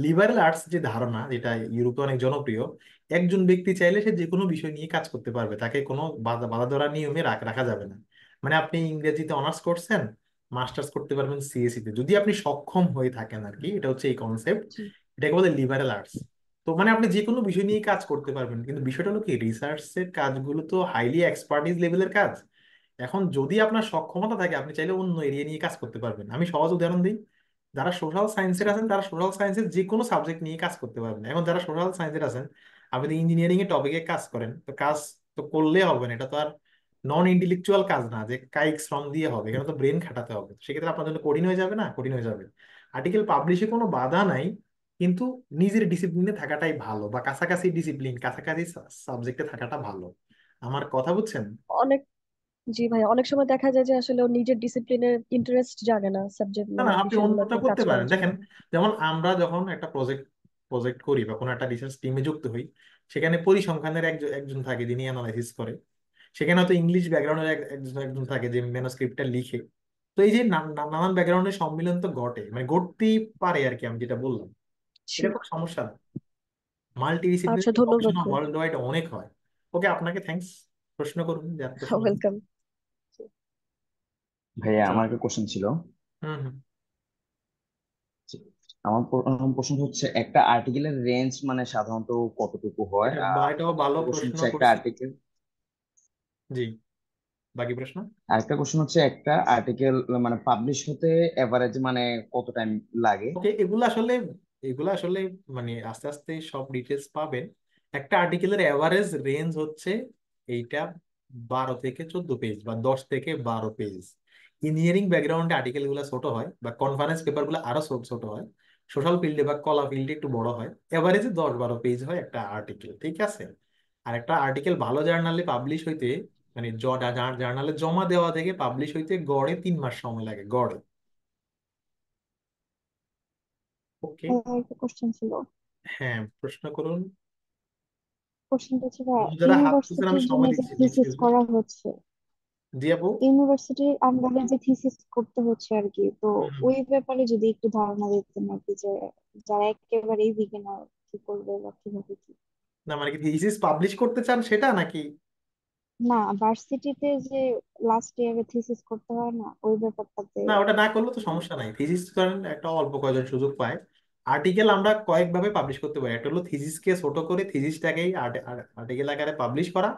লিবারেল আর্টস যে ধারণা, যেটা ইউরোপে অনেক জনপ্রিয়, একজন ব্যক্তি চাইলে সে যে কোনো বিষয় নিয়ে কাজ করতে পারবে, তাকে কোনো বাধা বাধা ধরা নিয়মে রাখা যাবে না। মানে আপনি ইংরেজিতে অনার্স করছেন, মাস্টার্স করতে পারবেন সিএসসি তে, যদি আপনি সক্ষম হয়ে থাকেন আর কি। এটা হচ্ছে এই কনসেপ্ট, জি এটাকে বলে লিবারেল আর্টস। তো মানে আপনি যে কোনো বিষয় নিয়ে কাজ করতে পারবেন, কিন্তু বিষয়টা হলো কি, রিসার্চের কাজগুলো তো হাইলি এক্সপার্টিস লেভেলের কাজ। এখন যদি আপনার সক্ষমতা থাকে, আপনি চাইলে অন্য এরিয়া নিয়ে কাজ করতে পারবেন। আমি সহজ উদাহরণ দিই, যারা সোশ্যাল সায়েন্সের জি আছেন তারা সোশ্যাল সায়েন্সের যে কোনো সাবজেক্ট নিয়ে কাজ করতে পারবেন। এখন যারা সোশ্যাল সায়েন্সের আছেন, আপনি ইঞ্জিনিয়ারিং এর টপিকে কাজ করেন, তো কাজ তো করলে হবে না, এটা তো আর নন ইন্টেলেকচুয়াল কাজ না যে কায়িক শ্রম দিয়ে হবে, এখানে তো ব্রেন খাটাতে হবে। সেক্ষেত্রে আপনার জন্য কঠিন হয়ে যাবে না? কঠিন হয়ে যাবে। আর্টিকেল পাবলিশে কোনো বাধা নাই, কিন্তু নিজের ডিসিপ্লিনে থাকাটাই ভালো, বা কাছাকাছি ডিসিপ্লিন, কাছাকাছি সাবজেক্টে থাকাটা ভালো। আমার কথা বুঝছেন? অনেক জি ভাইয়া, অনেক সময় দেখা যায় যে আসলে ও নিজের ডিসিপ্লিনের ইন্টারেস্ট জাগে না সাবজেক্ট না, মানে না, আপনি বিষয়গুলোতে অন্যটা কাজ করতে পারেন। করার জন্য। দেখেন, যেমন আমরা যখন একটা প্রজেক্ট প্রজেক্ট করি বা কোনো একটা রিসার্চ টিমে যুক্ত হই, সেখানে পরিসংখ্যানের একজন একজন থাকে যিনি অ্যানালাইসিস করে। সেখানে হয়তো ইংলিশ ব্যাকগ্রাউন্ডের একজন একজন থাকে যে ম্যানুস্ক্রিপ্টটা লিখে। তো এই যে নানান ব্যাকগ্রাউন্ডের সম্মিলন তো ঘটে, মানে ঘটতেই পারে আর কি, আমি যেটা বললাম জি। এটা কোনো সমস্যা না। মাল্টি আচ্ছা, ডিসিপ্লিনারি ধন্যবাদ গবেষণা ভাই। ওয়ার্ল্ড ওয়াইড অনেক হয়। ওকে, আপনাকে থ্যাঙ্কস। প্রশ্ন করুন, যার প্রশ্ন করুন। ওয়েলকাম। ভাইয়া আচ্ছা। আমার একটা কোশ্চেন ছিল। হুম, হুম। যে আমার প্রশ্ন হচ্ছে একটা আর্টিকেলের রেঞ্জ মানে সাধারণত কতটুকু হয়? এটাও ভালো আরেকটা কোশ্চেন প্রশ্ন হচ্ছে একটা করছে। আর্টিকেল জি, বাকি প্রশ্ন। আরেকটা কোশ্চেন হচ্ছে একটা আর্টিকেল মানে পাবলিশ হতে এভারেজ মানে কত টাইম লাগে? ওকে, এগুলো আসলে মানে আস্তে আস্তে সব ডিটেলস পাবেন। একটা আর্টিকেলের এভারেজ রেঞ্জ হচ্ছে এইটা 12 থেকে 14 পেজ বা 10 থেকে 12 পেজ। ইঞ্জিনিয়ারিং ব্যাকগ্রাউন্ডে আর্টিকেল গুলো ছোট হয়, বা কনফারেন্স পেপার গুলো আরো ছোট ছোট হয়। সোশ্যাল ফিল্ডে বা কলা ফিল্ডে একটু বড় হয়। এভারেজে 10-12 পেজ হয় একটা আর্টিকেল। ঠিক আছে। আর একটা আর্টিকেল ভালো জার্নালে পাবলিশ হইতে, মানে জার্নালে জমা দেওয়া থেকে পাবলিশ হইতে গড়ে 3 মাস সময় লাগে, গড়ে। ওকে। আমার একটা কোশ্চেন ছিল। হ্যাঁ, প্রশ্ন করুন। কোশ্চেনটা ছিল, যারা হাত তুলছেন আমি ইউনিভার্সিটির জন্য সময় যে দিচ্ছি, দিচ্ছি থিসিস ওকে। করা হচ্ছে, জি আপু। ইউনিভার্সিটির আন্ডারে যে থিসিস করতে হচ্ছে আর কি, তো হুম, হুম। ওই ব্যাপারে যদি একটু ধারণা দিতেন আর কি, যে যারা একেবারেই বিগিনার কি করবে বা কিভাবে কি। না মানে কি থিসিস পাবলিশ করতে চান সেটা নাকি? না, ভার্সিটিতে যে লাস্ট ইয়ারে থিসিস করতে হয় না, ওই ব্যাপারটাতে। না, ওটা না করলে তো মানে সমস্যা নাই। থিসিস করেন একটা অল্প কয়জন সুযোগ পায়। আর্টিকেল আমরা কয়েকভাবে পাবলিশ করতে পারি। একটা হলো থিসিসকে ছোট করে থিসিসটাকেই আর্টিকেল আকারে পাবলিশ করা,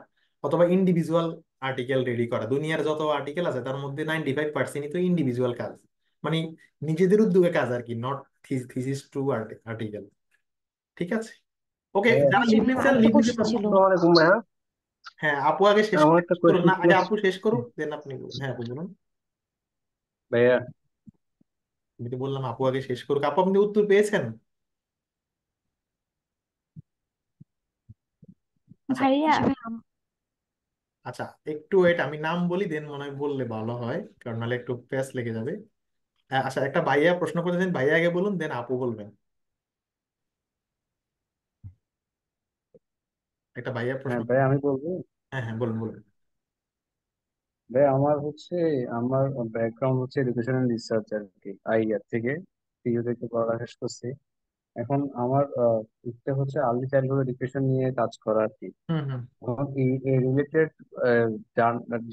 অথবা ইন্ডিভিজুয়াল আর্টিকেল রেডি করা। দুনিয়ার যত আর্টিকেল আছে তার মধ্যে 95% তো ইন্ডিভিজুয়াল কাজ, মানে নিজেদের উদ্যোগে কাজ আর কি, নট থিসিস টু আর্টিকেল। ঠিক আছে। ওকে, ভাইয়া, যারা জি লিখতে ভাইয়া, চান আরেকটা লিখে কোশ্চেন পারেন। ছিল। আসসালামু আলাইকুম ভাইয়া। হ্যাঁ, আপু আগে শেষ আমার একটা শেষ করুন, কোয়েশ্চেন না ছিল। আগে আপু শেষ করুক, দেন আপনি বলুন। হ্যাঁ আপু বলুন। ভাইয়া, আমি তো বললাম আপু আগে শেষ করুক। আপু, আপনি উত্তর পেয়েছেন? আচ্ছা। ভাইয়া, আচ্ছা, একটু ওয়েট, আমি নাম বলি, দেন মনে হয় বললে ভালো হয়, কারণ নাহলে একটু প্যাস লেগে যাবে। হ্যাঁ, আচ্ছা, একটা ভাইয়া প্রশ্ন করেছেন, ভাইয়া আগে বলুন, দেন আপু বলবেন। একটা ভাইয়া প্রশ্ন হ্যাঁ ভাইয়া করেছেন। আমি বলবো। হ্যাঁ, হ্যাঁ, বলুন বলুন। ভাইয়া আমার ব্যাকগ্রাউন্ড হচ্ছে এডুকেশনাল রিসার্চ আর কি, আইয়ার থেকে পিইউ থেকে পড়ালেখা শেষ করছি। এখন আমার ইচ্ছে হচ্ছে আর্লি চাইল্ডহুড এডুকেশন নিয়ে কাজ করা আর কি। হুম হুম। এখন এই রিলেটেড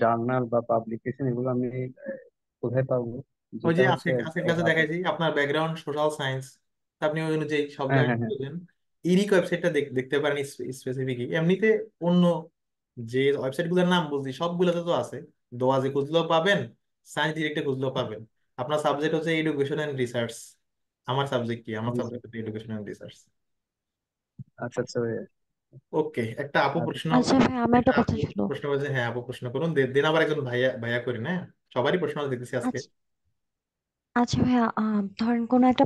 জার্নাল বা পাবলিকেশন এগুলো আমি কোথায় পাবো, ওই যেটা যে হচ্ছে আজকে আজকের ক্লাসে আপনি। দেখাইছি আপনার ব্যাকগ্রাউন্ড সোশ্যাল সায়েন্স, আপনি ওই অনুযায়ী সব হ্যাঁ, জায়গায় হ্যাঁ, হ্যাঁ। বললেন। ইরিক ওয়েবসাইটটা দেখতে পারেন স্পেসিফিকই। এমনিতে অন্য যে ওয়েবসাইট গুলোর নাম বলছি সবগুলোতে তো আছে, দোয়াজে খুঁজলেও পাবেন, সায়েন্স ডিরেক্টে খুঁজলেও পাবেন। আপনার সাবজেক্ট হচ্ছে এডুকেশন এন্ড রিসার্চ। আমার সাবজেক্ট কি? আমার জি স্যার। সাবজেক্ট হচ্ছে এডুকেশন এন্ড রিসার্চ। আচ্ছা আচ্ছা ভাইয়া। ওকে, একটা আপু আচ্ছা প্রশ্ন, আচ্ছা ভাই, আমার একটা একটা কথা আপু ছিল। প্রশ্ন করেছে। হ্যাঁ আপু প্রশ্ন করুন, দেন আবার একজন ভাইয়া ভাইয়া করি না। সবারই প্রশ্ন দেখতেছি আজকে। আচ্ছা আচ্ছা ভাইয়া, ধরেন কোনো একটা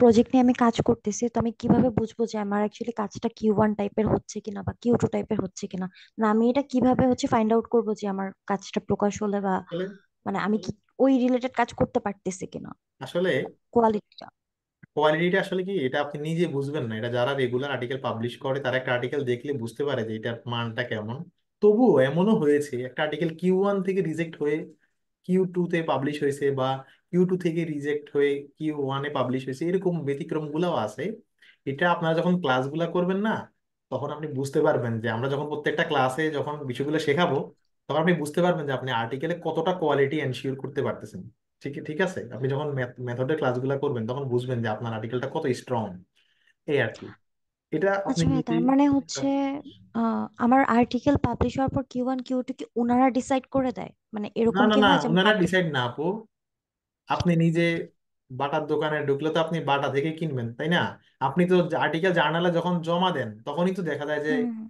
প্রজেক্ট নিয়ে আমি কাজ করতেছি, তো আমি কিভাবে বুঝবো যে আমার অ্যাকচুয়ালি কাজটা Q1 টাইপের হচ্ছে কিনা বা Q2 টাইপের হচ্ছে কিনা? না আমি এটা কিভাবে ফাইন্ড আউট করবো যে আমার কাজটা প্রকাশ হলে বা আসলে মানে আমি কি ওই রিলেটেড কাজ করতে পারতেছি কিনা, আসলে কোয়ালিটিটা? কোয়ালিটিটা আসলে কি, এটা আপনি নিজে বুঝবেন না। এটা যারা রেগুলার আর্টিকেল পাবলিশ করে তারা একটা আর্টিকেল দেখলে বুঝতে পারে যে এটার মানটা কেমন। তবুও এমনও হয়েছে একটা আর্টিকেল Q1 থেকে রিজেক্ট হয়ে Q2 তে পাবলিশ হয়েছে, বা Q2 থেকে রিজেক্ট হয়ে Q1 এ পাবলিশ হয়েছে, এরকম ব্যতিক্রম গুলাও আছে। এটা আপনারা যখন ক্লাসগুলা করবেন না, তখন আপনি বুঝতে পারবেন যে আমরা যখন প্রত্যেকটা ক্লাসে যখন বিষয়গুলো শেখাবো, তখন আপনি বুঝতে পারবেন যে আপনি আর্টিকেলে কতটা কোয়ালিটি এনশিওর করতে পারতেছেন। ঠিক ঠিক আছে, আপনি যখন মেথডের ক্লাসগুলো করবেন তখন বুঝবেন যে আপনার আর্টিকেলটা কত স্ট্রং, এই আর কি। এটা আপনি আচ্ছা ভাই, তার নিজেই। মানে আমার আর্টিকেল পাবলিশ হওয়ার পর Q1 Q2 কি ওনারা ডিসাইড করে দেয়? মানে না এরকম না কি না, হয় যে আমি ওনারা পাবলিশ? ডিসাইড না আপু। আপনি নিজে বাটার দোকানে ঢুকলে তো আপনি বাটা থেকে কিনবেন, তাই না? আপনি তো আর্টিকেল জার্নালে যখন জমা দেন তখনই তো দেখা যায় যে হুম।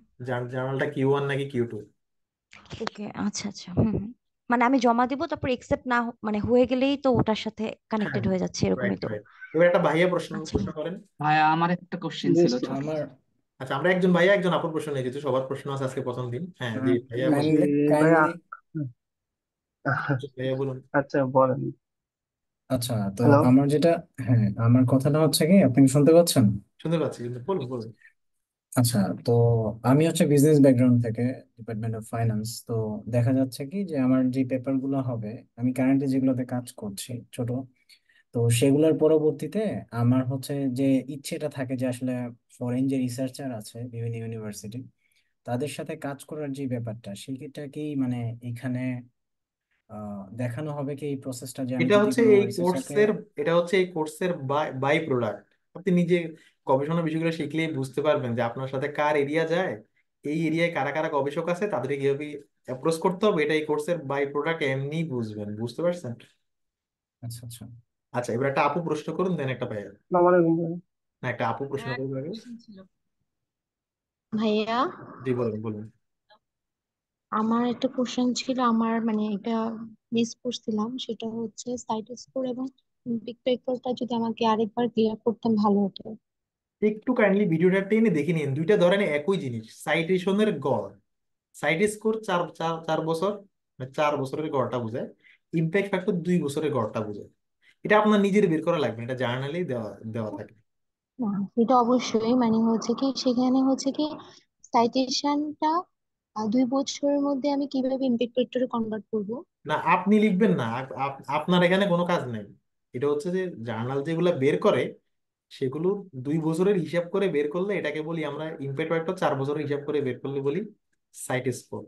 জার্নালটা Q1 নাকি Q2। ওকে, আচ্ছা আচ্ছা, হুম। মানে আমি জমা দিব, তারপর একসেপ্ট না মানে হয়ে গেলেই তো ওটার সাথে হ্যাঁ, কানেক্টেড হয়ে যাচ্ছে, রাইট এরকমই তো? রাইট। এবার একটা ভাইয়া প্রশ্ন আচ্ছা প্রশ্ন করেন। ভাইয়া আমার একটা কোশ্চেন ছিল ছোট। আমার আচ্ছা, আমরা একজন ভাইয়া একজন আপুর প্রশ্ন নিয়ে যেহেতু সবার প্রশ্ন আছে আজকে প্রথম দিন। হ্যাঁ জি ভাইয়া বলুন। কাইন্ডলি ভাইয়া। কাইন্ডলি ভাইয়া বলুন। আচ্ছা বলেন। আচ্ছা, তো হ্যালো। আমার যেটা, হ্যাঁ আমার কথাটা হচ্ছে কি, আপনি কি শুনতে পাচ্ছেন? শুনতে পাচ্ছি, কিন্তু বলুন বলুন। আচ্ছা, তো আমি হচ্ছে বিজনেস ব্যাকগ্রাউন্ড থেকে, ডিপার্টমেন্ট অফ ফাইন্যান্স। তো দেখা যাচ্ছে কি যে আমার যে পেপার গুলো হবে, আমি কারেন্টলি যেগুলোতে কাজ করছি ছোট, তো সেগুলোর পরবর্তীতে আমার হচ্ছে যে ইচ্ছেটা থাকে যে আসলে ফরেন যে রিসার্চার আছে বিভিন্ন ইউনিভার্সিটি, তাদের সাথে কাজ করার যে ব্যাপারটা, সেটা কি মানে এখানে দেখানো হবে কি এই প্রসেসটা, যে আমি এটা যদি হচ্ছে কোনো এই রিসার্চারকে। কোর্সের এটা হচ্ছে এই কোর্সের বাই প্রোডাক্ট। আপনি নিজে গবেষণা বিষয়গুলো শিখলেই বুঝতে পারবেন যে আপনার সাথে কার এরিয়া যায়, এই এরিয়ায় কারা কারা গবেষক আছে, তাদেরকে কিভাবে অ্যাপ্রোচ করতে হবে। এটা এই কোর্সের বাই প্রোডাক্ট, এমনি বুঝবেন। বুঝতে পারছেন? আচ্ছা আচ্ছা। আচ্ছা, এবার একটা আপু প্রশ্ন করুন, দেন একটা ভাইয়া। আসসালামু আলাইকুম ভাইয়া। না, একটা আপু প্রশ্ন হ্যাঁ, করবে আগে। কোশ্চেন ছিল ভাইয়া। জি বলুন বলুন। আমার একটা কোশ্চেন ছিল, আমার মানে এটা মিস করছিলাম, সেটা হচ্ছে সাইট স্কোর এবং পিকটোরিয়ালটা যদি আমাকে আরেকবার ক্লিয়ার করতেন ভালো হতো। একটু কাইন্ডলি ভিডিওটা টেনে দেখে নিন। দুইটা ধরেন একই জিনিস, সাইটেশনের গড়। সাইট স্কোর 4 বছর, মানে 4 বছরের গড়টা বোঝায়। ইম্প্যাক্ট ফ্যাক্টর 2 বছরের গড়টা বোঝায়। এটা আপনার নিজের বের করা লাগবে, এটা জার্নালেই দেওয়া দেওয়া থাকে। না, এটা অবশ্যই মানে হচ্ছে কি, সেখানে হচ্ছে কি সাইটেশনটা 2 বছরের মধ্যে আমি কিভাবে ইমপ্যাক্ট ফ্যাক্টরে কনভার্ট করব? না, আপনি লিখবেন না, আপনার এখানে কোনো কাজ নেই। এটা হচ্ছে যে জার্নাল যেগুলো বের করে সেগুলো 2 বছরের হিসাব করে বের করলে এটাকে বলি আমরা ইম্প্যাক্ট ফ্যাক্টর। 4 বছরের হিসাব করে বের করলে বলি সাইট স্কোর।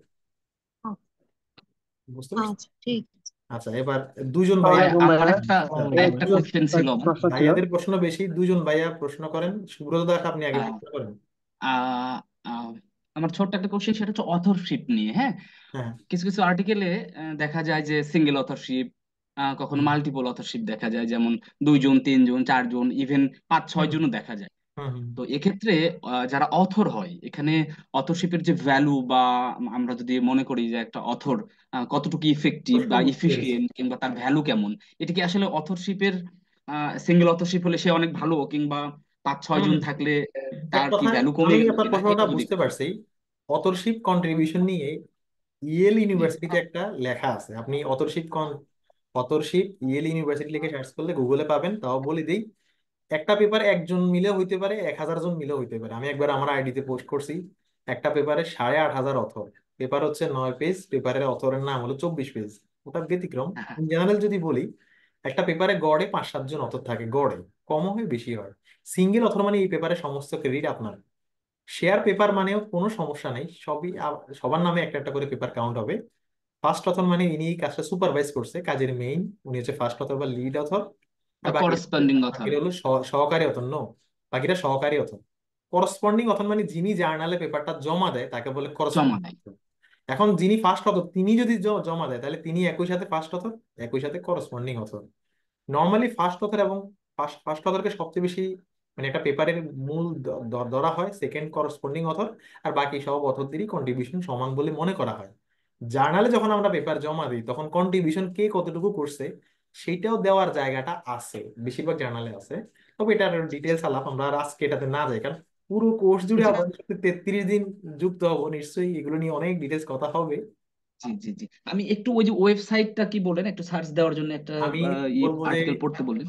বুঝতে পারছেন? আচ্ছা, ঠিক আছে। আচ্ছা, এবার দুজন আসসালামু ভাইয়া। ভাইয়া আলাইকুম আমার ভাইয়া। একটা এই একটা একটু কোশ্চেন ছিল একটা আমার। প্রশ্ন ছিল। ভাইয়াদের প্রশ্ন বেশি, দুজন ভাইয়া প্রশ্ন করেন। সুব্রত দাস, আপনি আগে আহ, প্রশ্ন করেন। আহ, আহ, আমার ছোট্ট একটা কোশ্চেন, সেটা হচ্ছে অথরশিপ নিয়ে। হ্যাঁ, হ্যাঁ। কিছু কিছু আর্টিকেলে দেখা যায় যে সিঙ্গেল অথরশিপ, কখনো হুম মাল্টিপল অথরশিপ দেখা যায়, যেমন 2 জন 3 জন 4 জন, ইভেন 5 6 জনও দেখা যায়। হুম হুম। তো এক্ষেত্রে যারা অথর হয় এখানে, অথরশিপের যে ভ্যালু, বা আমরা যদি মনে করি যে একটা অথর কতটুকু ইফেক্টিভ প্রশ্ন বা বুঝতে পেরেছি। ইফিশিয়েন্ট, কিংবা তার ভ্যালু কেমন, এটা কি আসলে অথরশিপের, সিঙ্গেল অথরশিপ হলে সে অনেক ভালো, কিংবা 5 6 জন হুম। থাকলে এক তার কি কথায় ভ্যালু কমে আমি গেল আপনার কিনা, প্রশ্নটা এটা যদি বুঝতে একটু। পারছি। অথরশিপ কন্ট্রিবিউশন নিয়ে ইয়েল জি। ইউনিভার্সিটিতে একটা লেখা আছে। আপনি অথরশিপ ইয়েল ইউনিভার্সিটি লিখে সার্চ করলে গুগলে পাবেন। তাও বলে দিই, একটা পেপার একজন মিলে হইতে পারে, 1000 জন মিলে হইতে পারে। আমি একবার আমার আইডিতে পোস্ট করছি, একটা পেপারে 8500 অথর। পেপার হচ্ছে 9 পেজ, পেপারের অথরের নাম হলো 24 পেজ। ওটা ব্যতিক্রম। ইন জেনারেল যদি বলি, একটা পেপারে গড়ে 5 7 জন অথর থাকে, গড়ে। কমও হয় বেশি হয়। সিঙ্গেল অথর মানে এই পেপারের সমস্ত ক্রেডিট আপনার। শেয়ার পেপার মানেও কোনো সমস্যা নেই, সবই সবার নামে একটা একটা করে পেপার কাউন্ট হবে। ফার্স্ট অথর মানে ইনি এই কাজটা সুপারভাইজ করছে, কাজের মেইন উনি হচ্ছে ফার্স্ট অথর বা লিড অথর। আর বা বাকি করসপন্ডিং অথর। বাকিরা হলো সহকারী অথর। নো, বাকিরা সহকারী অথর। করসপন্ডিং অথর মানে যিনি জার্নালে পেপারটা জমা দেয় তাকে বলে জমা করসপন্ডিং। দেয়। এখন যিনি ফার্স্ট অথর তিনি যদি জমা দেয় তাহলে তিনি একই সাথে ফার্স্ট অথর, একই সাথে corresponding author. Normally first author এবং ফার্স্ট অথরকে সবচেয়ে বেশি মানে একটা পেপারের মূল ধরা হয়, সেকেন্ড করসপন্ডিং অথর, আর বাকি সব অথরদেরই কন্ট্রিবিউশন সমান বলে মনে করা হয়। জার্নালে যখন আমরা পেপার জমা দিই তখন কন্ট্রিবিউশন কে কতটুকু করছে সেটাও দেওয়ার জায়গাটা আছে, বেশিরভাগ জার্নালে আছে। তবে এটার ডিটেলস আলাপ, আমরা আর আজকে এটাতে না যাই, কারণ পুরো কোর্স জুড়ে জি আপনাদের সাথে 33 দিন যুক্ত হবো, নিশ্চয়ই এগুলো নিয়ে অনেক ডিটেলস কথা হবে। জি জি জি, আমি একটু ওই যে ওয়েবসাইটটা কি বলেন, একটু সার্চ দেওয়ার জন্য একটা আমি বলবো যে আর্টিকেল পড়তে বললেন।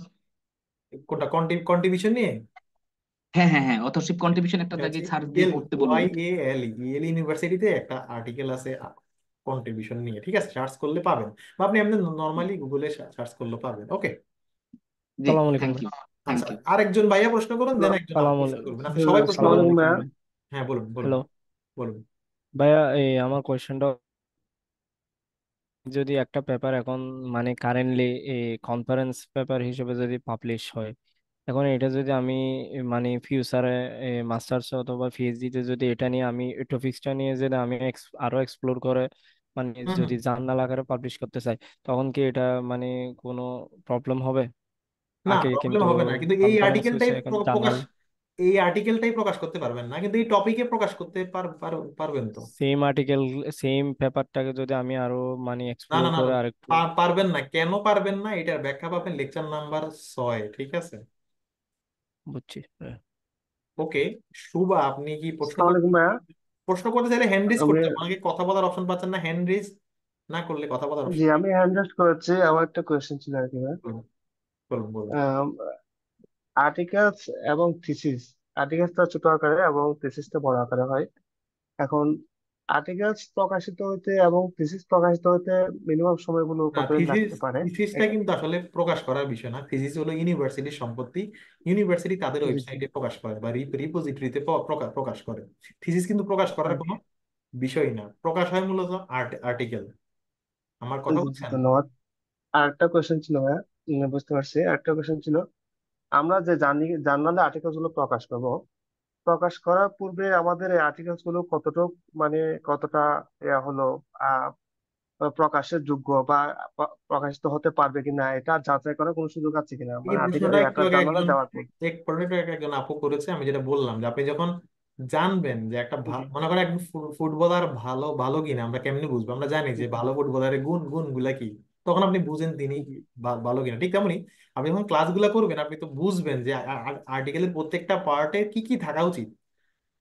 কোনটা কন্ট্রিবিউশন নিয়ে, হ্যাঁ হ্যাঁ হ্যাঁ, অথরশিপ কন্ট্রিবিউশন একটা এটা জায়গায় হচ্ছে সার্চ দিয়ে পড়তে বললেন। ইয়েল ইউনিভার্সিটিতে একটা আর্টিকেল আছে কন্ট্রিবিউশন নিয়ে, ঠিক আছে? সার্চ করলে পাবেন, বা আপনি এমনি নর্মালি গুগলে সার্চ করলে পাবেন। ওকে, জি, সালাম আলাইকুম থ্যাংক ভাই। ইউ, আচ্ছা, থ্যাংক ইউ। আরেকজন ভাইয়া প্রশ্ন করুন, দেন একজন আপু সালাম প্রশ্ন আলাইকুম। করবেন। আচ্ছা, সবাই প্রশ্ন সালাম করুন। আলাইকুম ভাইয়া। হ্যাঁ, বলুন বলুন হ্যালো বলুন। ভাইয়া, এই আমার কোয়েশ্চেনটা যদি একটা পেপার এখন মানে কারেন্টলি এই কনফারেন্স পেপার হিসেবে যদি পাবলিশ হয়, এখন এটা যদি আমি মানে ফিউচারে মাস্টার্স অথবা পিএইচডি তে যদি এটা নিয়ে আমি টপিক্সটা নিয়ে যদি আমি আরো এক্সপ্লোর করে মানে হুম যদি হুম। জার্নাল আকারে পাবলিশ করতে চাই, তখন কি এটা মানে কোনো প্রবলেম হবে? না, আগে প্রবলেম কিন্তু হবে না, কিন্তু কনফারেন্স হয়েছে, এখন জার্নাল এই আর্টিকেলটাই প্রকাশ করতে পারবেন না, কিন্তু এই টপিকে প্রকাশ করতে পারবেন তো। সেম আর্টিকেল সেম পেপারটাকে যদি আমি আরো মানে না এক্সপ্লোর না না করে না, আরেকটু। পারবেন না। কেন পারবেন না এটার ব্যাখ্যা পাবেন লেকচার নাম্বার 6, ঠিক আছে? বুঝছি হ্যাঁ। ওকে, শুভা, আপনি কি প্রশ্ন আসসালামু করতে আলাইকুম ভাইয়া। প্রশ্ন করতে চাইলে হ্যান্ড রেজ আমি করতে হবে, অনেকে কথা বলার অপশন পাচ্ছেন না, হ্যান্ড রেজ না করলে কথা বলার জি অপশন। আমি হ্যান্ড রাইজ করেছি। আমার একটা কোয়েশ্চেন ছিল আর কি ভাইয়া। বলুন বলুন বলুন। আর্টিকেলস এবং থিসিস, আর্টিকেলসটা ছোট আকারে এবং থিসিসটা বড় আকারে হয়। এখন আর্টিকেলস প্রকাশিত হইতে এবং থিসিস প্রকাশিত হইতে মিনিমাম সময়গুলো না, কতদিন লাগতে পারে? থিসিসটা কিন্তু আসলে প্রকাশ করার বিষয় না, থিসিস হলো ইউনিভার্সিটির সম্পত্তি। ইউনিভার্সিটি তাদের জি জি ওয়েবসাইটে প্রকাশ করে বা রিপোজিটরিতে প্রকাশ করে। থিসিস কিন্তু প্রকাশ করার কোনো বিষয় না, প্রকাশ হয় মূলত আর্টিকেল। আমার কথা জি জি, বুঝছেন? ধন্যবাদ। আর একটা কোয়েশ্চেন ছিল ভাইয়া। বুঝতে পারছি। আরেকটা কোয়েশ্চেন ছিল, আমরা যে জার্নালে আর্টিকেলস গুলো প্রকাশ করব, প্রকাশ করার পূর্বে আমাদের এই আর্টিকেলস গুলো কতটুকু মানে কতটা হলো প্রকাশের যোগ্য বা প্রকাশিত হতে পারবে কিনা এটা যাচাই করার কোনো সুযোগ আছে কিনা, এই মানে আর্টিকেল প্রশ্নটা একটু একটা আগে জার্নালে একজন দেওয়ার পর? এক প্রশ্নটা আগে একজন আপু করেছে, আমি যেটা বললাম যে আপনি যখন জানবেন যে একটা জি মনে করেন একজন ফুটবলার ভালো ভালো কিনা, আমরা কেমনে বুঝবো? আমরা জানি যে জি ভালো ফুটবলারের গুণ গুলা কি, তখন আপনি বুঝেন তিনি জি ভালো কিনা। ঠিক তেমনি আপনি যখন ক্লাসগুলো করবেন আপনি তো বুঝবেন যে আর্টিকেলের প্রত্যেকটা পার্টে কি কি থাকা উচিত।